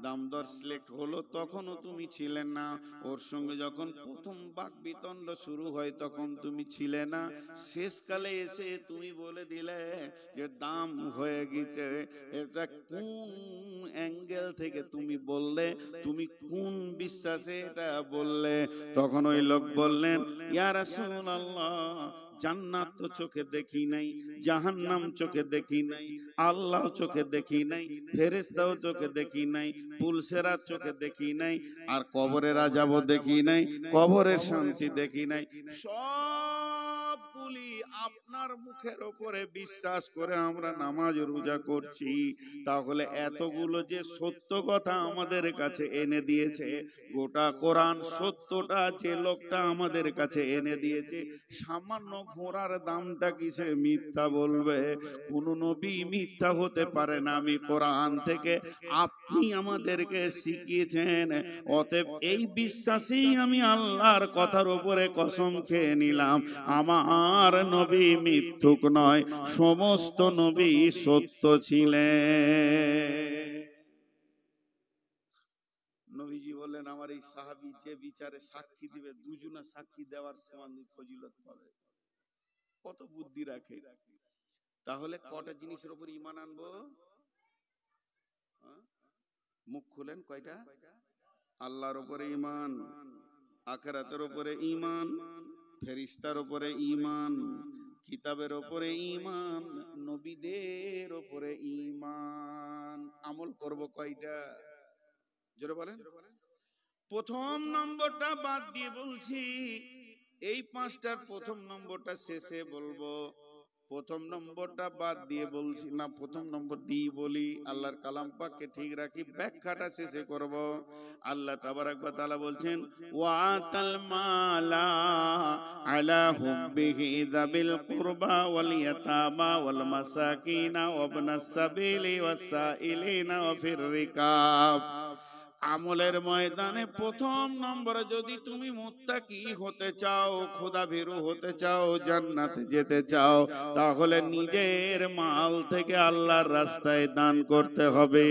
দাম দর সিলেক্ট হলো তখনও তুমি ছিলে না, ওর সঙ্গে যখন প্রথম বাক বিতণ্ড শুরু হয় তখন তুমি ছিলে না, শেষকালে এসে তুমি বলে দিলে যে দাম হয়ে গেছে। এটা কোন অ্যাঙ্গেল থেকে তুমি বললে? তুমি কোন বিশ্বাসে এটা বললে? তখন ওই লোক বললেন, ইয়া রাসূলুল্লাহ, জান্নাত তো চোখে দেখি নাই, জাহান্নাম চোখে দেখি নাই, আল্লাহ চোখে দেখি নাই, ফেরেশতাও চোখে দেখি নাই, পুলসেরাত চোখে দেখি নাই, আর কবরের আযাবও দেখি নাই, কবরের শান্তি দেখি নাই। সবগুলি আপনার মুখের ওপরে বিশ্বাস করে আমরা নামাজ রোজা করছি, তাহলে এতগুলো যে সত্য কথা আমাদের কাছে এনে দিয়েছে, গোটা কোরআন সত্যটা যে লোকটা আমাদের কাছে এনে দিয়েছে, সামান্য ঘোড়ার দামটা কিসে মিথ্যা বলবে? কোন নবী মিথ্যা হতে পারে না। আমি কোরআন থেকে আপনি আমাদেরকে শিখিয়েছেন, অতএব এই বিশ্বাসেই আমি আল্লাহর কথার উপরে কসম খেয়ে নিলাম, আমার নবী মিথ্যুক নয়, সমস্ত নবী সত্য ছিলেন। নবীজি বললেন, আমার এই সাহাবী যে বিচারে সাক্ষী দিবে, দুজনা সাক্ষী দেওয়ার সমান ফজিলত পাবে। কত বুদ্ধি রাখে। তাহলে কটা জিনিসের উপর ঈমান আনবো? মুখ খুলেন, কয়টা? আল্লাহর উপরে ঈমান, আখিরাতের উপরে ঈমান, ফেরেশতার উপরে ঈমান, কিতাবের উপরে ঈমান, নবীদের উপরে ঈমান। আমল করব কয়টা? জোরে বলেন। প্রথম নম্বরটা বাদ দিয়ে বলছি, এই পাঁচটার প্রথম নম্বরটা শেষে বলবো। প্রথম নম্বরটা বাদ দিয়ে বলছি না, প্রথম নম্বর দিয়ে বলি, আল্লাহর কালাম পাককে ঠিক রাখি, ব্যাখ্যাটা শেষে করব। আল্লাহ তাবারাক ওয়া তাআলা বলছেন, ওয়াতাল মালা আলা হুব্বিহি যাবিল কুরবা ওয়াল ইয়াতামা ওয়াল মাসাকিনা ওয়া ইবনাস সাবিলি ওয়াস সাইলিনা ওয়া ফির রিকাব। আমলের ময়দানে প্রথম নম্বরে যদি তুমি মুত্তাকি হতে চাও, খোদাভীরু হতে চাও, জান্নাতে যেতে চাও, তাহলে নিজের মাল থেকে আল্লাহর রাস্তায় দান করতে হবে।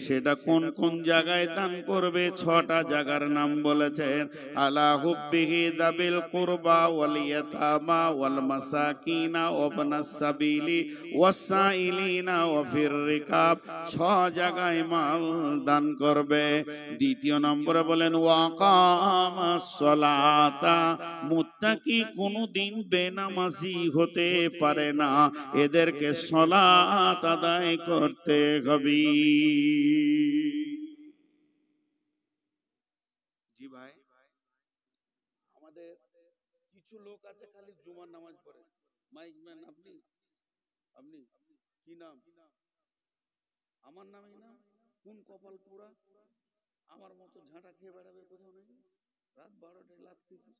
সেটা কোন কোন জায়গায় দান করবে? 6টা জায়গার নাম বলেছেন। আলা হুব্বিহি যাবিল কুরবা ওয়াল ইয়াতামা ওয়াল মাসাকিনা ওয়া ইবনাস সাবিলি ওয়াস সাইলিনা ওয়া ফির রিকাব। 6 জায়গায় মাল দান করবে। দ্বিতীয় নম্বরে বলেন, ওয়াকামাস সালাতা। মুত্তাকি কোনদিন বেনামাজি হতে পারে না, এদেরকে সালাত আদায় করতে হবে। জি ভাই, আমাদের কিছু লোক আছে খালি জুমার নামাজ পড়ে। মাইক ম্যান, আপনি আপনি কি নাম? আমার নামই না? কোন কপাল পোড়া? আমার মতো ঝাঁটা খেয়ে বেড়াবে কোথাও নেই। রাত 12টায় লাত খেয়েছি,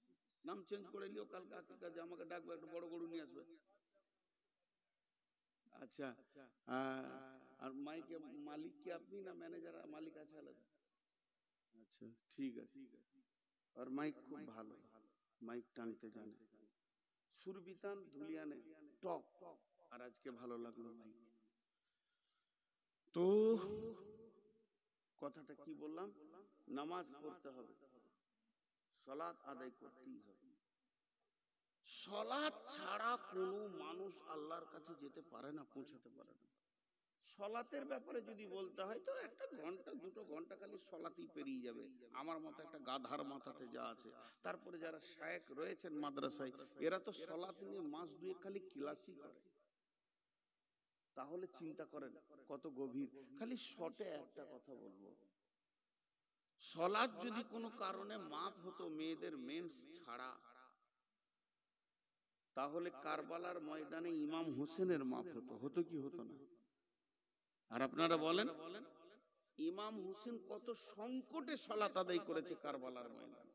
নাম চেঞ্জ করে নিও, কালকে কাজে আমাকে ডাকবে, একটা বড় গরু নিয়ে আসবে। আচ্ছা, আর মাইকে মালিক কি আপনি, না ম্যানেজার? মালিক আছে আলাদা? আচ্ছা, ঠিক আছে। আর মাইক খুব ভালো, মাইক টানতে জানে, সুরবিতান ধুলিয়ানে টপ। আর আজকে ভালো লাগলো মাইক। তো কথাটা কি বললাম? নামাজ পড়তে হবে, সালাত আদায় করতেই হবে। সালাত ছাড়া কোনো মানুষ আল্লাহর কাছে যেতে পারে না, পৌঁছাতে পারে না। সালাতের ব্যাপারে যদি বলতে হয় তো 1 ঘন্টা 2 ঘন্টা খালি সালাতেই পেরিয়ে যাবে, আমার মতো একটা গাধার মাথাতে যা আছে। তারপরে যারা শায়েখ রয়েছেন মাদ্রাসায়, এরা তো সালাত নিয়ে মাস 2 খালি ক্লাসই করে। তাহলে চিন্তা করেন কত গভীর। খালি শর্টে একটা কথা বলবো, সালাত যদি কোনো কারণে মাফ হতো মেয়েদের মেন্স ছাড়া, তাহলে কারবালার ময়দানে ইমাম হোসেনের মাফ হতো। হতো কি হতো না? আর আপনারা বলেন, ইমাম হোসেন কত সংকটে সালাত আদায় করেছে কারবালার ময়দানে।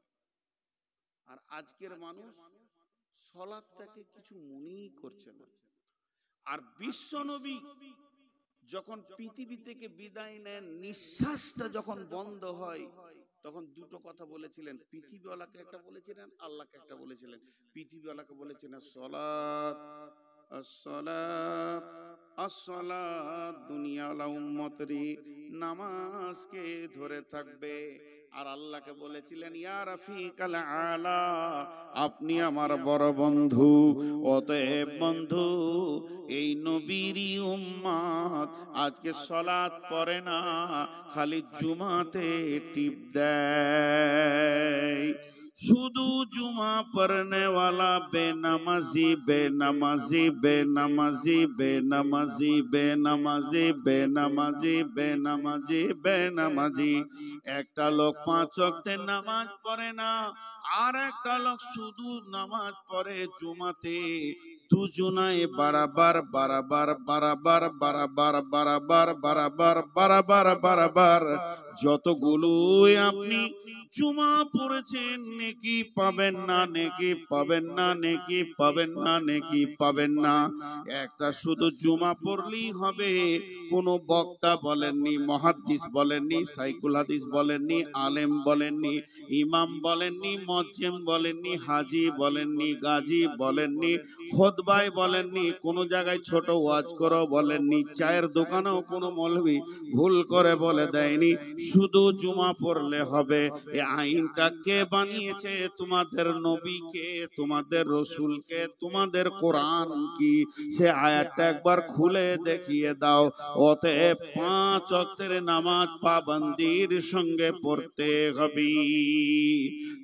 আর আজকের মানুষ সালাতটাকে কিছু মনেই করছে না। আর বিশ্ব নবী যখন পৃথিবী থেকে বিদায় নেন, নিঃশ্বাসটা যখন বন্ধ হয়, তখন 2টো কথা বলেছিলেন। পৃথিবীওয়ালাকে একটা বলেছিলেন, আল্লাহকে একটা বলেছিলেন। পৃথিবীওয়ালাকে বলেছিলেন সালাত আসসালাত আসসালাত, দুনিয়াওয়ালা উম্মতরি নামাজকে ধরে থাকবে। আর আল্লাহকে বলেছিলেন, ইয়া রাফিকাল আলা, আপনি আমার বড় বন্ধু। অতএব বন্ধু, এই নবীরই উম্মত আজকে সালাত পড়ে না, খালি জুমাতে টিপ দেয়। শুধু জুমা পড়নে ওয়ালা বেনামাজি বেনামাজি বেনামাজি বেনামাজি বেনামাজি বেনামাজি বেনামাজি বেনামাজি। একটা লোক 5 ওয়াক্তের নামাজ পড়ে না, আর একটা লোক শুধু নামাজ পড়ে জুমাতে। দুজনায় বারাবার বারাবার বারাবার বারাবার বারাবার বারাবার বারাবার বারাবার যতগুলোই আপনি জুমা পড়েছেন নেকি পাবেন না, নেকি পাবেন না, নেকি পাবেন না, নেকি পাবেন না। একটা শুধু জুমা পড়লেই হবে। কোন বক্তা বলেননি, মুহাদ্দিস বলেননি, সাইকুল হাদিস বলেননি, আলেম বলেননি, ইমাম বলেননি, মুয়াজ্জিম বলেননি, হাজী বলেননি, গাজী বলেননি, খুতবায় বলেননি, কোন জায়গায় ছোট ওয়াজ করো বলেননি, চায়ের দোকানেও কোনো মৌলবী ভুল করে বলে দেয়নি। শুধু জুমা পড়লে হবে। এই আইনটা কে বানিয়েছে? তোমাদের নবীকে, তোমাদের রসুলকে, তোমাদের কোরআন কি? সে আয়াতটা একবার খুলে দেখিয়ে দাও। অতএব 5 ওয়াক্তের নামাজ পাবন্দির সঙ্গে পড়তে হবে।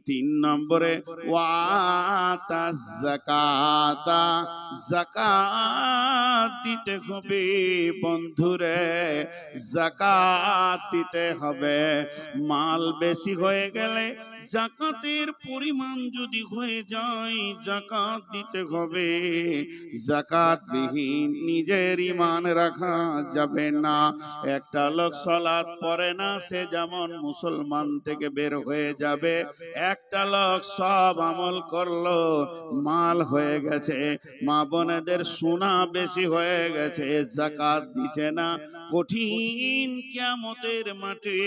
3 নম্বরে ওয়াতাজ যাকাতা, যাকাত দিতে হবে বন্ধুরে, যাকাত দিতে হবে। মাল বেশি হয়ে গেলে যাকাতের পরিমাণ যদি হয়ে যায় যাকাত দিতে হবে। যাকাত বিহীন নিজের ঈমান রাখা যাবে না। একটা লোক সালাত পড়ে না, সে যেমন মুসলমান থেকে বের হয়ে যাবে। একটা লোক সব আমল করলো, মাল হয়ে গেছে, মা বোনেদের সোনা বেশি হয়ে গেছে, যাকাত দিচ্ছে না, কঠিন কিয়ামতের মাঠে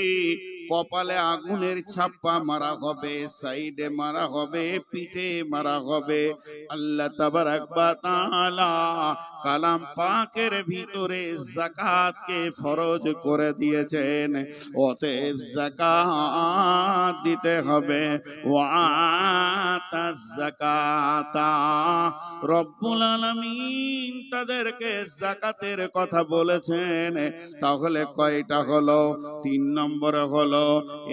কপালে আগুনের ছাপ্পা মারা হবে, সাইডে মারা হবে, পিঠে মারা হবে। আল্লাহ তাবারাক ওয়া তাআলা কালাম পাকের ভিতরে যাকাতকে ফরজ করে দিয়েছেন। অতএব যাকাত দিতে হবে। ওয়াতাজ যাকাতা, রব্বুল আলামিন তাদেরকে যাকাতের কথা বলেছেন। তাহলে কয়টা হলো? 3 নম্বরে হলো।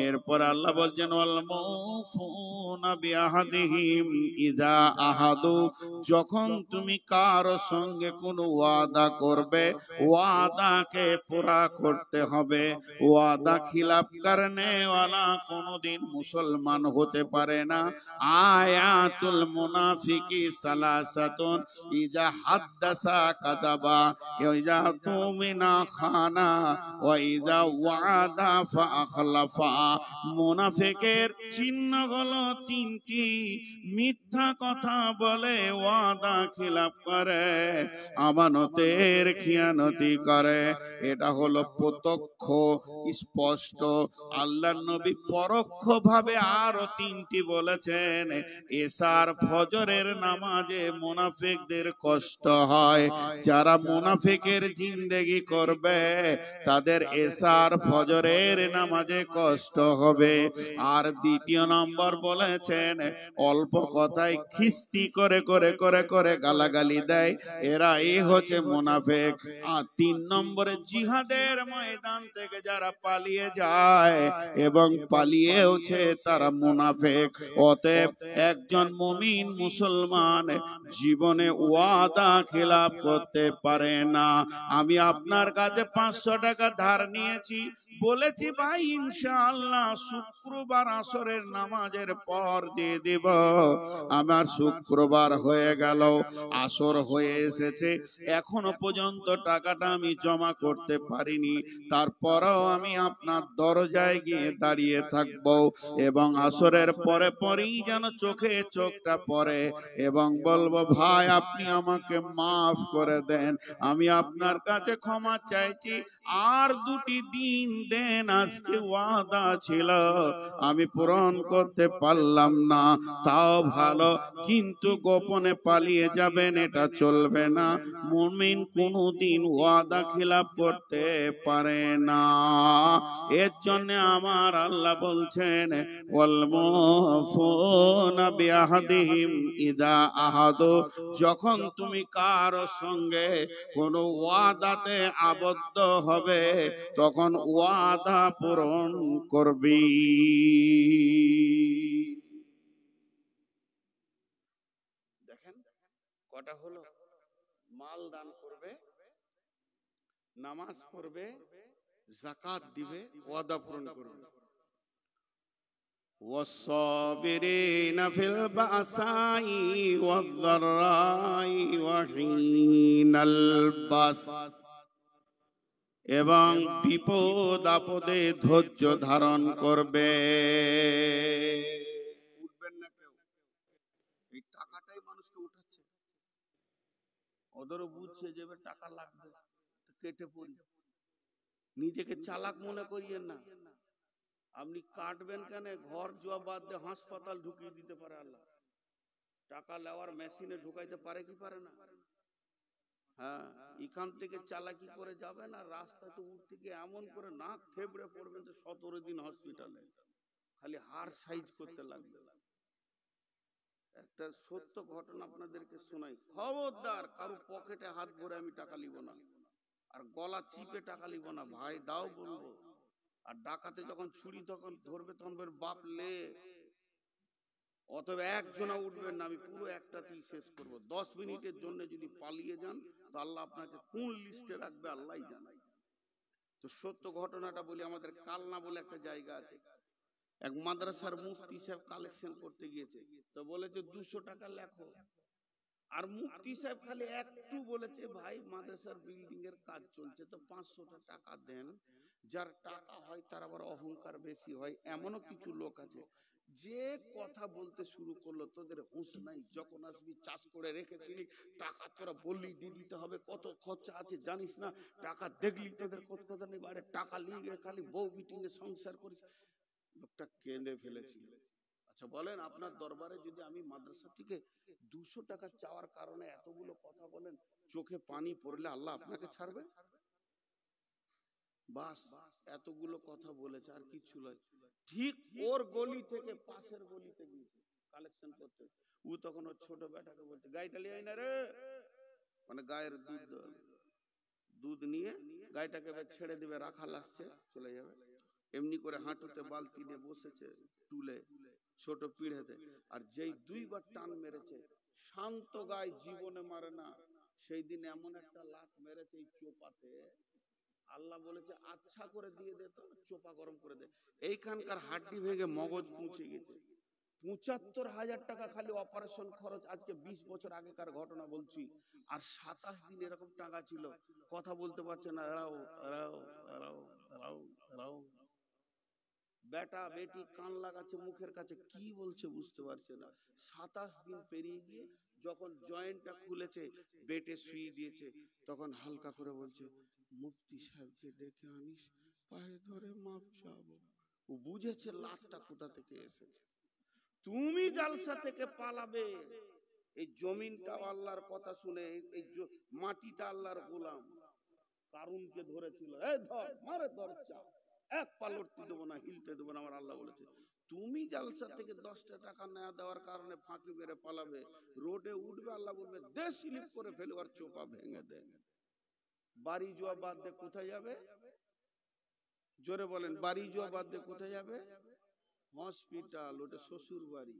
এরপর আল্লাহ বলছেন ওয়াল মুফুনা বিআহদিহিম ইযা আহাদু, যখন তুমি কারো সঙ্গে কোনো ওয়াদা করবে, ওয়াদাকে পুরা করতে হবে। ওয়াদা খিলাফ করনে ওয়ালা কোনদিন মুসলমান হতে পারে না। আয়াতুল মুনাফিকি সালাসাতুন, ইজা হাদ্দাসা কাযাবা, ইজা তুমিনা খানা, ওয়া ইজা ওয়াদা ফাআখলাফা। মুনাফিকের চিহ্ন হলো 3টি। মিথ্যা কথা বলে, ওয়াদা খিলাফ করে, আমানতের খিয়ানতি করে। এটা হলো প্রত্যক্ষ স্পষ্ট। আল্লাহর নবী পরোক্ষ ভাবে আরো 3টি বলেছেন। এশার ফজরের নামাজে মুনাফিকদের কষ্ট হয়। যারা মুনাফিকের জিন্দেগি করবে তাদের এশার ফজরের নামাজে কষ্ট হবে। আর 2 নম্বর বলেছেন অল্প কথায় খিস্তি করে করে করে করে গালাগালি দেয়, এরা হচ্ছে মুনাফিক। আর 3 নম্বরে জিহাদের ময়দান থেকে যারা পালিয়ে যায় এবং পালিয়েওছে তারা মুনাফিক। অতএব একজন মুমিন মুসলমান জীবনে ওয়াদা খিলাফ করতে পারে না। আমি আপনার কাছে 500 টাকা ধার নিয়েছি, বলেছি ভাই ইনশাআল্লাহ শুক্রবার আসরের নামাজের পর দিয়ে দেব। আমার শুক্রবার হয়ে গেল, আসর হয়ে এসেছে, এখনো পর্যন্ত টাকাটা আমি জমা করতে পারিনি। তারপরেও আমি আপনার দরজায় গিয়ে দাঁড়িয়ে থাকব এবং আসরের পরে পরেই যেন চোখে চোখটা পড়ে এবং বলবো ভাই আপনি আমাকে মাফ করে দেন, আমি আপনার কাছে ক্ষমা চাইছি, আর 2টি দিন দেন, আজকে ওয়াদা ছিল আমি পূরণ করতে পারলাম না। তাও ভালো, কিন্তু গোপনে পালিয়ে যাবেন এটা চলবে না। মুমিন কোনদিন ওয়াদা খিলাফ করতে পারে না। এর জন্য আমার আল্লাহ বলছেন ওয়াল মুফুনা বিআহদিহিম ইযা আহাদু, যখন তুমি কারো সঙ্গে কোন ওয়াদাতে আবদ্ধ হবে তখন ওয়াদা পূরণ করবি। দেখেন কটা হলো? মাল দান করবে, নামাজ পড়বে, যাকাত দিবে, ওয়াদা পূরণ করবে। والصابرين في البأساء والضراء وحين البأس, এবং বিপদ আপদে ধৈর্য ধারণ করবে। উঠবেন না কেউ, এই টাকাটাই মানুষকে উঠাচ্ছে। ওদেরও বুঝছে যে এবার টাকা লাগবে, কেটে পড়ি। নিজেকে চালাক মনে করিয়েন না। আপনি কাটবেন কেন? ঘর জোয়া বাদ দিয়ে হাসপাতাল ঢুকিয়ে দিতে পারে আল্লাহ। টাকা নেওয়ার মেশিনে ঢুকাইতে পারে কি পারে না? হ্যাঁ, এখান থেকে চালাকি করে যাবেন আর রাস্তাতে উঠতে গিয়ে এমন করে নাক থেবড়ে পড়বেন যে 17 দিন হসপিটালে, খালি হাড় সাইজ করতে লাগবে। একটা সত্য ঘটনা আপনাদেরকে শোনাই। খবরদার কারো পকেটে হাত ভরে আমি টাকা নিব না, আর গলা চিপে টাকা নিব না। ভাই দাও বলবো। আর ডাকাতে যখন ছুরি তখন ধরবে তখন বাপ লে। অতএব একজনা উঠবেন না, আমি পুরো একটাতেই শেষ করব। 10 মিনিটের জন্য যদি পালিয়ে যান তো আল্লাহ আপনাকে কোন লিস্টে রাখবে আল্লাহ জানে। তো সত্য ঘটনাটা বলি। আমাদের কালনা বলে একটা জায়গা আছে, এক মাদ্রাসার মুফতি সাহেব কালেকশন করতে গিয়েছে। তো বলেছে 200 টাকা লেখো। আর মুফতি সাহেব খালি একটু বলেছে, ভাই মাদ্রাসার বিল্ডিং এর কাজ চলছে তো 500 টাকা দেন। যার টাকা হয় তার আবার অহংকার বেশি হয়। এমনও কিছু লোক আছে যে কথা বলতে শুরু করলো, তোদের হুঁশ নাই, যখন আসবি চাষ করে রেখেছিলি টাকা তোরা বললি দিয়ে দিতে হবে, কত খরচা আছে জানিস না, টাকা দেখলি তোদের কত কথা নেই, বাইরে টাকা লিগে খালি বউ মিটিং এ সংসার করিস। লোকটা কেঁদে ফেলেছিল। আচ্ছা বলেন, আপনার দরবারে যদি আমি মাদ্রাসা থেকে 200 টাকা চাওয়ার কারণে এতগুলো কথা বলেন, চোখে পানি পড়লে আল্লাহ আপনাকে ছাড়বে? বাস এতগুলো কথা বলেছে আর কিছু নয়। ঠিক ওর গলি থেকে পাশের গলিতে গিয়েছে কালেকশন করতে। ও তখন ওর ছোট বেটাকে বলছে, গাইটা লিয়ে আয় না রে, মানে গায়ের দুধ নিয়ে গাইটাকে ছেড়ে দিবে, রাখাল আসছে চলে যাবে। এমনি করে হাঁটুতে বালতি নিয়ে বসেছে টুলে, ছোট পিড়েতে। আর যেই 2 বার টান মেরেছে, শান্ত গায়ে জীবনে মারে না, সেই দিন এমন একটা লাত মেরেছে এই চোপাতে, আল্লাহ বলেছে আচ্ছা করে দিয়ে দে, তো চোপা গরম করে দে। এইখানকার হাড্ডি ভেঙে মগজ পৌঁছে গেছে। ৭৫,০০০ টাকা খালি অপারেশন খরচ। আজকে 20 বছর আগেকার ঘটনা বলছি। আর 27 দিন এরকম টাকা ছিল, কথা বলতে পারছে না। রাও রাও রাও রাও রাও। বেটা বেটি কান লাগাচ্ছে মুখের কাছে, কি বলছে বুঝতে পারছে না। 27 দিন পেরিয়ে গিয়ে যখন জয়েন্টটা খুলেছে, বেটে শুয়ে দিয়েছে, তখন হালকা করে বলছে, মুফতি সাহেবকে ডেকে আনিস, পায়ে ধরে মাপ চাবো। ও বুঝেছে লাশটা কোথা থেকে এসেছে। তুমি জালসা থেকে পালাবে, এই জমিনটা আল্লাহর কথা শুনে, এই মাটিটা আল্লাহর গোলাম। কারুনকে ধরেছিল, এই ধর মারে ধর, চা এক পা লড়তে দেবো না, হিলতে দেবো না, আমার আল্লাহ বলেছে। তুমি জালসা থেকে 10টা টাকা না দেওয়ার কারণে ফাঁকি মেরে পালাবে, রোডে উঠবে, আল্লাহ বলবে দে স্লিপ করে ফেলো আর চোপা ভেঙে দে। বাড়ি যাওয়া বাদ দিয়ে কোথায় যাবে? জোরে বলেন, বাড়ি যাওয়া বাদ দিয়ে কোথায় যাবে? হসপিটাল, ওটা শ্বশুর বাড়ি।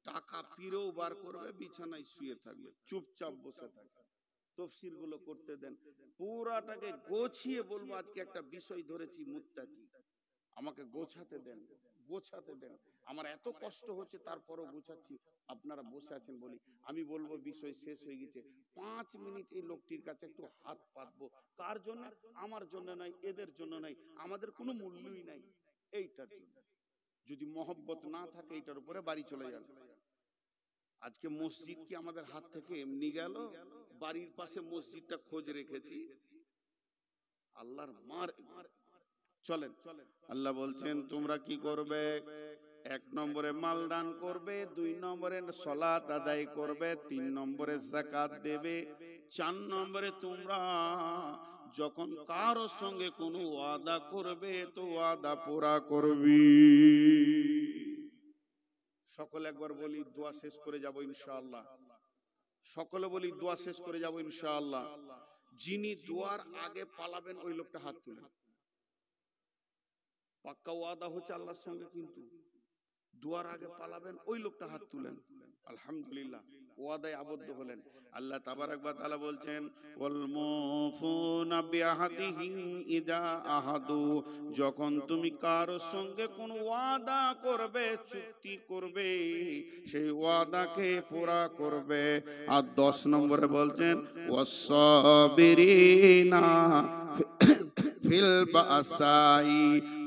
টাকা পিরেও বার করবে, বিছানায় শুয়ে থাকবে, চুপচাপ বসে থাকবে। তফসির গুলো করতে দেন, পুরাটাকে গোছিয়ে বলবো। আজকে একটা বিষয় ধরেছি মুত্তাকি, আমাকে গোছাতে দেন, গোছাতে দেন। আমার এত কষ্ট হচ্ছে তারপরও গোছাচ্ছি, আপনারা বসে আছেন বলি। আমি বলবো বিষয় শেষ হয়ে গেছে। 5 মিনিট এই লোকটির কাছে একটু হাত পাতবো। কার জন্য? আমার জন্য নাই, এদের জন্য নাই, আমাদের কোনো মূল্যই নাই, এইটার জন্য। যদি মহব্বত না থাকে এইটার উপরে বাড়ি চলে যান। আজকে মসজিদ কি আমাদের হাত থেকে এমনি গেল? বাড়ির পাশে মসজিদটা খোঁজ রেখেছি, আল্লাহর মার। চলেন, আল্লাহ বলছেন তোমরা কি করবে? 1 নম্বরে মাল দান করবে, 2 নম্বরে সালাত আদায় করবে, 3 নম্বরে যাকাত দেবে, 4 নম্বরে তোমরা যখন কারো সঙ্গে কোনো ওয়াদা করবে তো ওয়াদা পুরা করবি। সকলে একবার বলি, দোয়া শেষ করে যাব ইনশাআল্লাহ। সকলে বলি, দোয়া শেষ করে যাব ইনশাআল্লাহ। যিনি দোয়ার আগে পালাবেন ওই লোকটা হাত তুলেন। পাক্কা ওয়াদা হচ্ছে আল্লাহর সঙ্গে। কিন্তু দুয়ার আগে পালাবেন, ওই লোকটা হাত তুলেন, আলহামদুলিল্লাহ ওয়াদায় আবদ্ধ হলেন। আল্লাহ তাবারাক ওয়া তাআলা বলছেন ওয়াল মুফুনা বিআহদিহিম ইযা আহাদু, যখন তুমি কারোর সঙ্গে কোন ওয়াদা করবে, চুক্তি করবে, সেই ওয়াদাকে পুরা করবে। আর 10 নম্বরে বলছেন ওয়াস-সাবিরিনা ফিল বাসাই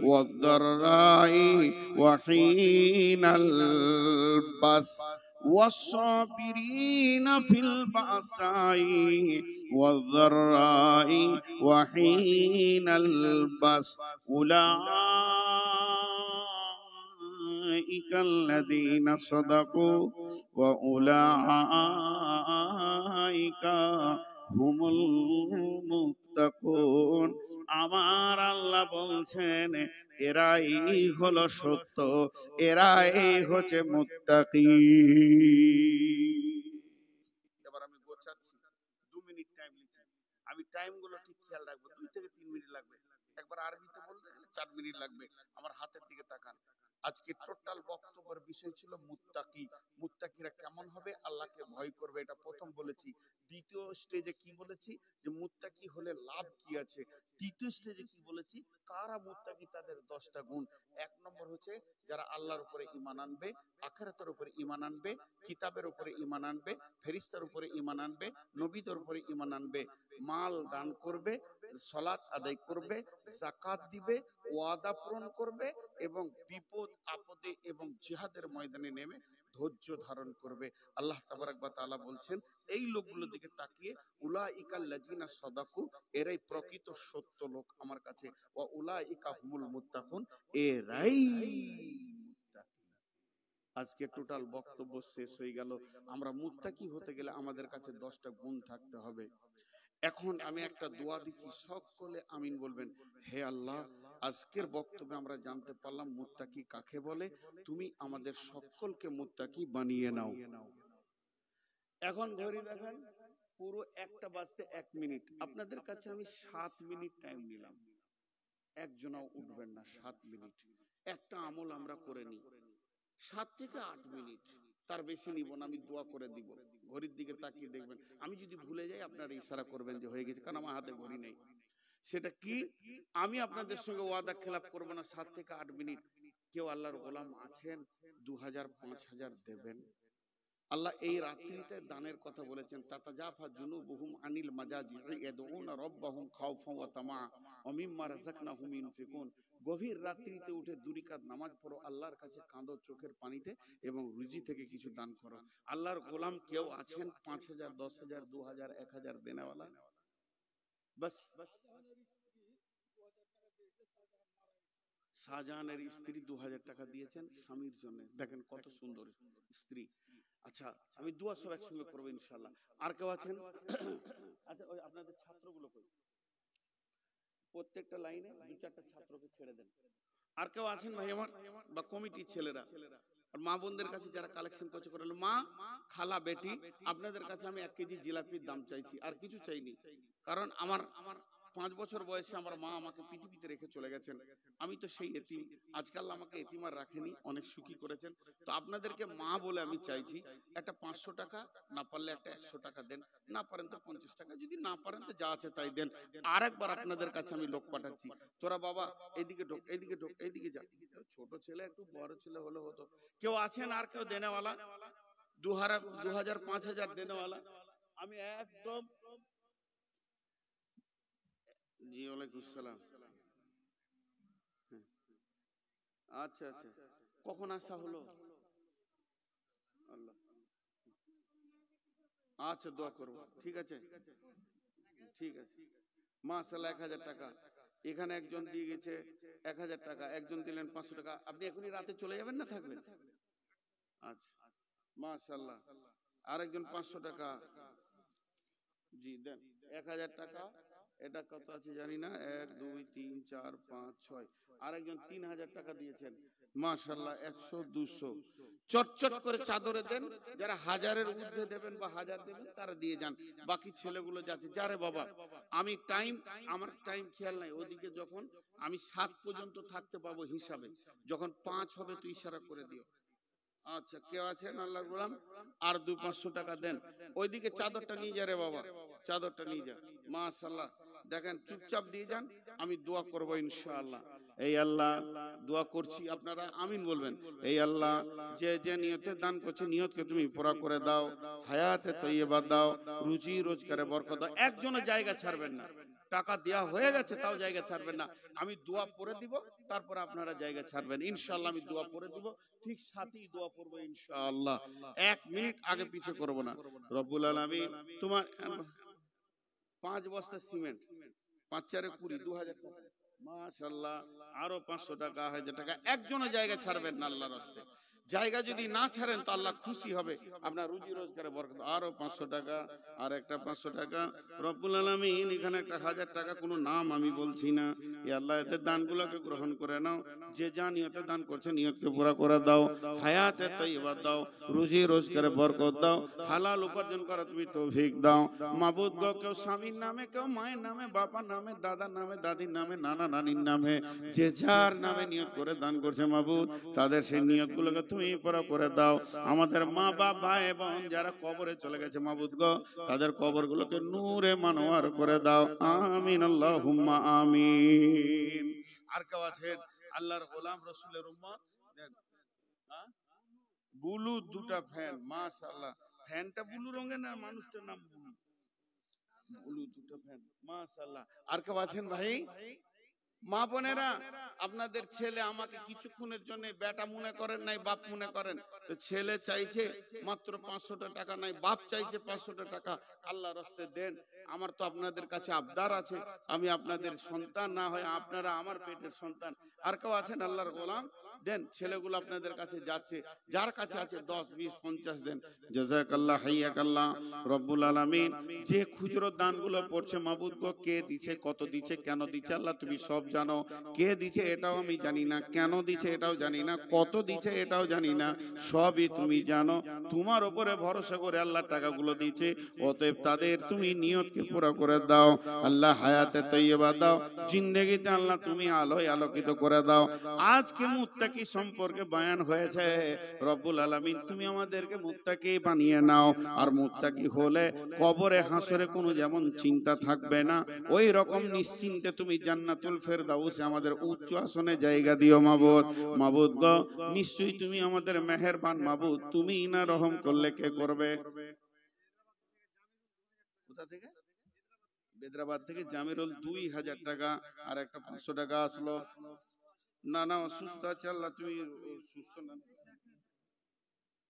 ওয়াদ-দাররাই ওয়া হিনাল বাস, والصابرين في البأساء والضراء وحين البأس أولئك الذين صدقوا وأولئك هم المتقون। আমার আল্লাহ বলছেন এরাই হলো সত্য, এরাই হচ্ছে মুত্তাকি। এবার আমি গোছাচ্ছি, 2 মিনিট টাইম নিচ্ছি, আমি টাইম গুলো ঠিক খেয়াল রাখবো, 2 থেকে 3 মিনিট লাগবে। একবার আরবিতে বলতে গেলে 4 মিনিট লাগবে। আমার হাতের দিকে তাকান। আজকে টোটাল বক্তব্যের বিষয় ছিল মুত্তাকি। মুত্তাকিরা কেমন হবে? আল্লাহকে ভয় করবে, এটা প্রথম বলেছি। দ্বিতীয় স্টেজে কি বলেছি? যে মুত্তাকি হলে লাভ কি আছে। তৃতীয় স্টেজে কি বলেছি? কারা মুত্তাকি, তাদের 10টা গুণ। 1 নম্বর হচ্ছে যারা আল্লাহর উপরে ঈমান আনবে, আখিরাতের উপরে ঈমান আনবে, কিতাবের উপরে ঈমান আনবে, ফেরেশতার উপরে ঈমান আনবে, নবীদের উপরে ঈমান আনবে, মাল দান করবে, সালাত আদায় করবে, যাকাত দিবে, ওয়াদা পূরণ করবে এবং বিপদ আপদে এবং জিহাদের ময়দানে নেমে ধৈর্য ধারণ করবে। আল্লাহ তাবারাক ওয়া তাআলা বলছেন এই লোকগুলোর দিকে তাকিয়ে উলাইকাল লাযিনা সাদাকু, এরাই প্রকৃত সত্য লোক আমার কাছে, ওয়া উলাইকা হুমুল মুত্তাকুন, এরাই মুত্তাকি। আজকে টোটাল বক্তব্য শেষ হয়ে গেল। আমরা মুত্তাকি হতে গেলে আমাদের কাছে 10টা গুণ থাকতে হবে। এখন আমি একটা দোয়া দিচ্ছি, সকলে আমিন বলবেন। হে আল্লাহ, আজকের বক্তব্যে আমরা জানতে পারলাম মুত্তাকি কাকে বলে, তুমি আমাদের সকলকে মুত্তাকি বানিয়ে নাও। এখন ঘড়ি দেখেন পুরো 1টা বাজতে 1 মিনিট। আপনাদের কাছে আমি 7 মিনিট টাইম নিলাম, একজনও উঠবেন না। 7 মিনিট একটা আমল আমরা করে নিই, 7 থেকে 8 মিনিট, তার বেশি নিব না। আমি দোয়া করে দিব, ঘড়ির দিকে তাকিয়ে দেখবেন। আমি যদি ভুলে যাই আপনারা ইশারা করবেন যে হয়ে গেছে, কারণ আমার হাতে ঘড়ি নেই। সেটা কি? আমি আপনাদের সঙ্গে ওয়াদা খেলাপ করব না। 7 থেকে 8 মিনিট। কেউ আল্লাহর গোলাম আছেন 2000 5000 দেবেন? আল্লাহ এই রাত্রিতে দানের কথা বলেছেন, তাতাজাফা জুনুবুহুম আনিল মাজাজি ইয়াদউনা রাব্বাহুম খাওফান ওয়া তামা ওয়া মিম্মা রাযাকনাহুম ইউনফিকুন। গভীর রাত্রিতে উঠে 2 রাকাত নামাজ পড়ো, আল্লাহর কাছে কাঁদো চোখের পানিতে এবং রুজি থেকে কিছু দান করো। আল্লাহর গোলাম কেউ আছেন 5000 10000 2000 1000 দেনেওয়ালা? বাস। শাহজাহানের স্ত্রী 2000 টাকা দিয়েছেন স্বামীর জন্য, দেখেন কত সুন্দর স্ত্রী। আচ্ছা, আমি দোয়া সব একসঙ্গে করবো ইনশাআল্লাহ। আর কেউ আছেন? আচ্ছা, ওই আপনাদের ছাত্রগুলো কই? প্রত্যেকটা লাইনে 2-4টা ছাত্রকে ছেড়ে দেন। আর কেউ আছেন ভাই আমার, বা কমিটির ছেলেরা আর মা বোনদের কাছে যারা কালেকশন করছে করে, মা খালা বেটি আপনাদের কাছে আমি 1 কেজি জিলাপির দাম চাইছি, আর কিছু চাইনি। কারণ আমার 5 বছর বয়সে আমার মা আমাকে পৃথিবীতে রেখে চলে গেছেন। আমি তো সেই এতিম, আজকাল আমাকে এতিম আর রাখেনি, অনেক সুখী করেছেন। তো আপনাদেরকে মা বলে আমি চাইছি একটা 500 টাকা, না পারলে একটা 100 টাকা দেন, না পারেন তো 50 টাকা, যদি না পারেন তো যা আছে তাই দেন। আরেকবার আপনাদের কাছে আমি লোক পাঠাচ্ছি, তোরা বাবা এইদিকে ঢোক, এইদিকে ঢোক, এইদিকে যা। ছোট ছেলে একটু বড় ছেলে হলে হতো। কেউ আছেন আর কেউ দেনেওয়ালা? 2000 5000 দেনেওয়ালা? আমি একদম। জি ওয়ালাইকুম আসসালাম। আচ্ছা আচ্ছা, কখন আসা হলো? আল্লাহ, আচ্ছা দোয়া করব, ঠিক আছে ঠিক আছে। মাশাআল্লাহ 1000 টাকা। এখানে একজন দিয়ে গেছে 1000 টাকা, একজন দিলেন 500 টাকা। আপনি এখনই রাতে চলে যাবেন না থাকবেন? আচ্ছা মাশাআল্লাহ। আরেকজন 500 টাকা, জি দেন 1000 টাকা। এটা কত আছে জানি না, 1 2 3 4 5 6, আরেকজন 3000 টাকা দিয়েছেন, মাশাআল্লাহ 100 200 চটচট করে চাদরে দেন। যারা হাজারের ঊর্ধ্বে দেবেন বা হাজার দেবেন তারা দিয়ে যান। বাকি ছেলেগুলো যাচ্ছে যারে বাবা আমি আমার টাইম খেয়াল নাই, ওদিকে যখন আমি 7 পর্যন্ত থাকতে পাবো হিসাবে, যখন 5 হবে তুই ইশারা করে দিও। আচ্ছা কেউ আছেন আল্লাহর গোলাম? আর 200-500 টাকা দেন। ওইদিকে চাদরটা নিয়ে যা রে বাবা, চাদরটা নিয়ে যা। মাশাআল্লাহ দেখেন, চুপচাপ দিয়ে যান, আমি দোয়া করবো ইনশাআল্লাহ। এই আল্লাহ দোয়া করছি, আপনারা আমিন বলবেন। এই আল্লাহ যে যে নিয়তে দান করছে নিয়তকে তুমি পুরা করে দাও, হায়াতে তৈয়বা দাও, রুজি রোজগারে বরকত দাও। একজনও জায়গা ছাড়বেন না, টাকা দেওয়া হয়ে গেছে তাও জায়গা ছাড়বেন না। আমি দোয়া পড়ে দিব, তারপর আপনারা জায়গা ছাড়বেন ইনশাআল্লাহ। আমি দোয়া পড়ে দিব, ঠিক সাথেই দোয়া পড়বো ইনশাআল্লাহ, 1 মিনিট আগে পিছে করব না। রব্বুল আলামিন তোমার 5 বস্তা সিমেন্ট, 5 4 20, 2000 টাকা, মাশাআল্লাহ। আরো 500 টাকা, 1000 টাকা, একজনও জায়গা ছাড়বেন না আল্লাহর রাস্তায়। জায়গা যদি না ছাড়েন তো আল্লাহ খুশি হবে, আপনার রুজি রোজগারে বরকত। আরো 500 টাকা, আর একটা 500 টাকা। রব্বুল আলামিন এখানে একটা 1000 টাকা, কোনো নাম আমি বলছি না। ইয়া আল্লাহ এদের দানগুলোকে গ্রহণ করে নাও। যে যা নিয়তে দান করছে নিয়তকে পুরা করে দাও, হায়াতে তৈয়বা দাও, রুজি রোজগারে বরকত দাও, হালাল উপার্জন করা তুমি তৌফিক দাও। মাবুদ গো, কেউ স্বামীর নামে, কেউ মায়ের নামে, বাবার নামে, দাদার নামে, দাদির নামে, নানা নানির নামে, যে যার নামে নিয়ত করে দান করছে মাবুদ, তাদের সেই নিয়তগুলোকে তুমি পুরা করে দাও। আমাদের মা বাবা ভাই বোন যারা কবরে চলে গেছে মাবুদ গো, তাদের কবরগুলোকে নূরে মানোয়ার করে দাও। আমিন আল্লাহুম্মা আমিন। আর কেউ আছেন আল্লাহর গোলাম রাসূলের উম্মত? দেন। হ্যাঁ, ব্লু 2টা ফ্যান, মাশাআল্লাহ। ফ্যানটা ব্লু রঙের না, মানুষটার নাম ব্লু? ব্লু 2টা ফ্যান, মাশাআল্লাহ। আর কেউ আছেন ভাই? মা বোনেরা, আপনাদের ছেলে আমাকে কিছুক্ষণের জন্য বেটা মনে করেন নাই, বাপ মনে করেন। তো ছেলে চাইছে মাত্র 500 টাকা, নাই বাপ চাইছে 500 টাকা, আল্লাহ রাস্তায় দেন। আমার তো আপনাদের কাছে আবদার আছে, আমি আপনাদের সন্তান না হয় আপনারা আমার পেটের সন্তান। আর কেউ আছেন আল্লাহর গোলাম? দেন, ছেলেগুলো আপনাদের কাছে যাচ্ছে, যার কাছে আছে 10 20 50 দেন। জাযাকাল্লাহ, হাইয়াকাল্লাহ। রব্বুল আলামিন যে খুচরো দানগুলো পড়ছে মাবুদ গো, কে দিচ্ছে, কত দিচ্ছে, কেন দিচ্ছে, আল্লাহ তুমি সব জানো। কে দিচ্ছে এটাও আমি জানি না, কেন দিচ্ছে এটাও জানি না, কত দিচ্ছে এটাও জানি না, সবই তুমি জানো। তোমার উপরে ভরসা করে আল্লাহ টাকাগুলো দিচ্ছে, অতএব তাদের তুমি নিয়তকে পুরো করে দাও। আল্লাহ হায়াতে তৈয়বা দাও, জিন্দেগিতে আল্লাহ তুমি আলোয় আলোকিত করে দাও। আজকে মুত্তাকি সম্পর্কে বয়ান হয়েছে, রব্বুল আলামিন তুমি আমাদেরকে মুত্তাকি বানিয়ে নাও। আর মুত্তাকি হলে কবরে হাসরে কোনো যেমন চিন্তা থাকবে না, ওই রকম নিশ্চিন্তে তুমি জান্নাতুল ফেরদাউসে আমাদের উচ্চ আসনে জায়গা দিও মাবুদ। মাবুদ গো, নিশ্চয়ই তুমি আমাদের মেহেরবান মাবুদ, তুমি না রহম করলে কে করবে? কোথা থেকে? বেদরাবাদ থেকে জামিরুল 2000 টাকা, আর একটা 500 টাকা আসলো। না না, অসুস্থ আছে, আল্লাহ তুমি সুস্থ না,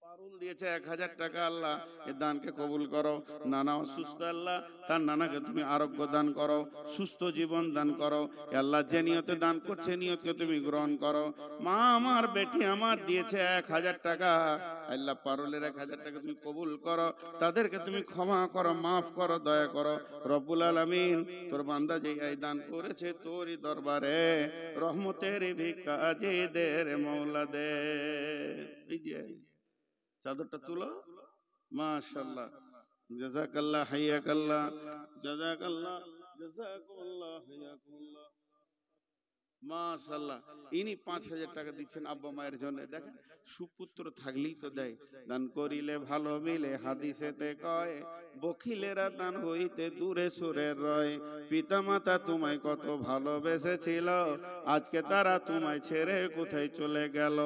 পারুল দিয়েছে 1000 টাকা, আল্লাহ এই দানকে কবুল করো। নানা অসুস্থ, আল্লাহ তার নানাকে তুমি আরোগ্য দান করো, সুস্থ জীবন দান করো। আল্লাহ যে নিয়তে দান করছে নিয়তকে তুমি গ্রহণ করো। মা আমার বেটি আমার দিয়েছে 1000 টাকা, আল্লাহ পারুলের 1000 টাকা তুমি কবুল করো, তাদেরকে তুমি ক্ষমা করো, মাফ করো, দয়া করো। রব্বুল আলামিন তোর বান্দা যে এই দান করেছে তোরই দরবারে রহমতের ভিক্ষা যে দে রে মওলা দে। এই যে চাদরটা তুলো, মাশাআল্লাহ, জাযাকাল্লাহ, হাইয়াকাল্লাহ, জাযাকাল্লাহ, জাযাকুমুল্লাহ, হাইয়াকুমুল্লাহ, মাশাআল্লাহ। ইনি 5000 টাকা দিচ্ছেন আব্বা মায়ের জন্য। দেখেন, সুপুত্র থাকলেই তো দেয়। দান করিলে ভালো মিলে, হাদিসেতে কয়, বখিলেরা দান হইতে দূরে সরে রয়। পিতা মাতা তোমায় কত ভালোবেসেছিল, আজকে তারা তোমায় ছেড়ে কোথায় চলে গেল।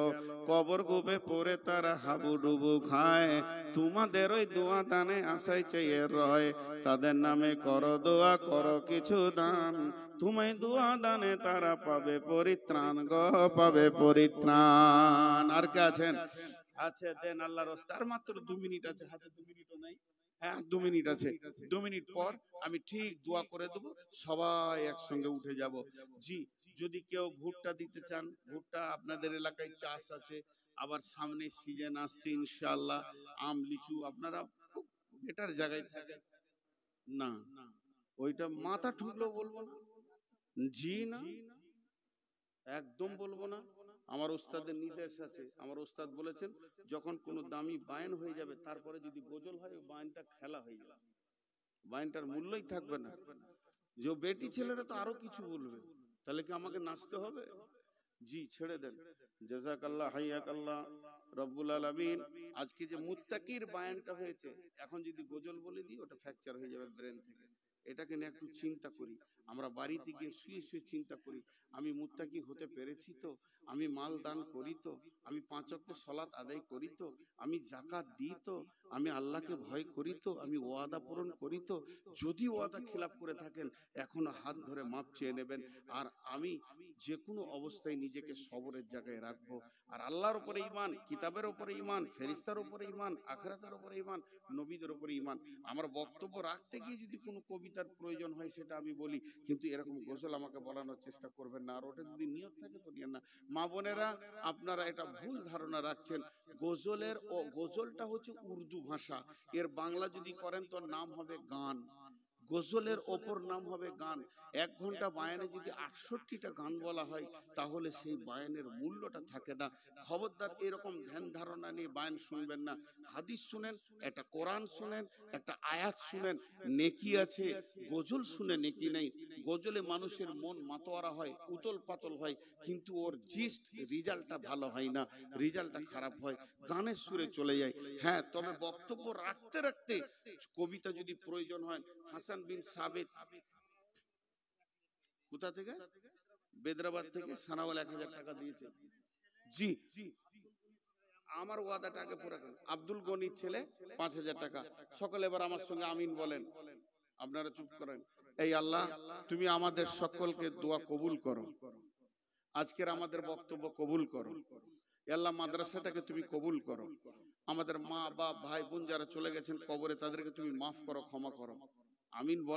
কবর কূপে পড়ে তারা হাবুডুবু খায়, তোমাদের ওই দোয়া দানে আশায় চেয়ে রয়। তাদের নামে করো দোয়া, করো কিছু দান, তোমায় দোয়া দানে তারা পাবে পরিত্রাণ গো, পাবে পরিত্রাণ। আর কে আছেন? আচ্ছা দেন আল্লাহর রাস্তে। আর মাত্র 2 মিনিট আছে, হাতে 2 মিনিটও নাই। হ্যাঁ 2 মিনিট আছে, 2 মিনিট পর আমি ঠিক দোয়া করে দেবো, সবাই একসঙ্গে উঠে যাব। জি, যদি কেউ ভুট্টা দিতে চান, ভুট্টা আপনাদের এলাকায় চাষ আছে, আবার সামনে সিজন আসছে ইনশাআল্লাহ। আম লিচু, আপনারা খুব বেটার জায়গায় থাকেন না, ওইটা মাথা ঠুকলেও বলবো না, জি না, একদম বলবো না। আমার ওস্তাদের নির্দেশ আছে, আমার ওস্তাদ বলেছেন যখন কোনো দামি বায়ান হয়ে যাবে তারপরে যদি গজল হয় ওই বায়ানটা খেলা হয়ে যাবে, বায়ানটার মূল্যই থাকবে না। যে বেটি ছেলেরা তো আরো কিছু বলবে, তাহলে কি আমাকে নাচতে হবে? জি ছেড়ে দেন। জাযাকাল্লাহ হাইয়াকাল্লাহ রব্বুল আলামিন। আজকে যে মুত্তাকির বায়ানটা হয়েছে, এখন যদি গজল বলে দিই ওটা ফ্র্যাকচার হয়ে যাবে ব্রেন থেকে। এটাকে নিয়ে একটু চিন্তা করি, আমরা বাড়িতে গিয়ে শুয়ে শুয়ে চিন্তা করি, আমি মুত্তাকি হতে পেরেছি তো, আমি মাল দান করি তো, আমি 5 ওয়াক্ত সালাত আদায় করি তো, আমি যাকাত দিই তো, আমি আল্লাহকে ভয় করি তো, আমি ওয়াদা পূরণ করি তো। যদি ওয়াদা খিলাফ করে থাকেন এখনো হাত ধরে মাপ চেয়ে নেবেন। আর আমি যে কোনো অবস্থায় নিজেকে সবরের জায়গায় রাখবো। আর আল্লাহর উপরে ঈমান, কিতাবের উপরে ঈমান, ফেরেশতার উপরে ঈমান, আখিরাতের উপরে ঈমান, নবীদের উপরে ঈমান। আমার বক্তব্য রাখতে গিয়ে যদি কোনো কবিতার প্রয়োজন হয় সেটা আমি বলি, কিন্তু এরকম গজল আমাকে বলানোর চেষ্টা করবেন না। আর ওটা যদি নিয়ত থাকে তো নিয়েন না। মা বোনেরা, আপনারা এটা ভুল ধারণা রাখছেন। গজলটা হচ্ছে উর্দু ভাষা, এর বাংলা যদি করেন তো নাম হবে গান। গজলের অপর নাম হবে গান। 1 ঘন্টা বায়ানে যদি 68টা গান বলা হয় তাহলে সেই বায়ানের মূল্যটা থাকে না। খবরদার এরকম ধ্যান ধারণা নিয়ে বায়ান শুনবেন না। হাদিস শুনেন, একটা কোরআন শুনেন, একটা আয়াত শুনেন, নেকি আছে। গজল শুনে নেকি নেই। গজলে মানুষের মন মাতোয়ারা হয়, উতল পাতল হয়, কিন্তু ওর জিস্ট রেজাল্টটা ভালো হয় না, রেজাল্টটা খারাপ হয়, গানের সুরে চলে যায়। হ্যাঁ, তবে বক্তব্য রাখতে রাখতে কবিতা যদি প্রয়োজন হয়, হাসান বিন সাবিত কোথা থেকে, বেদরাবাদ থেকে সানাওয়াল 1000 টাকা দিয়েছে। জি, আমার ওয়াদাটাকে পুরো করেন। আব্দুল গনির ছেলে 5000 টাকা। সকলে এবার আমার সঙ্গে আমিন বলেন। আপনারা চুপ করেন। এই আল্লাহ, তুমি আমাদের সকলকে দোয়া কবুল করো, আজকের আমাদের বক্তব্য কবুল করো। আল্লাহ, মাদ্রাসাটাকে তুমি কবুল করো। আমাদের মা বাপ ভাই বোন যারা চলে গেছেন কবরে তাদেরকে তুমি মাফ করো, ক্ষমা করো। আমিন বল।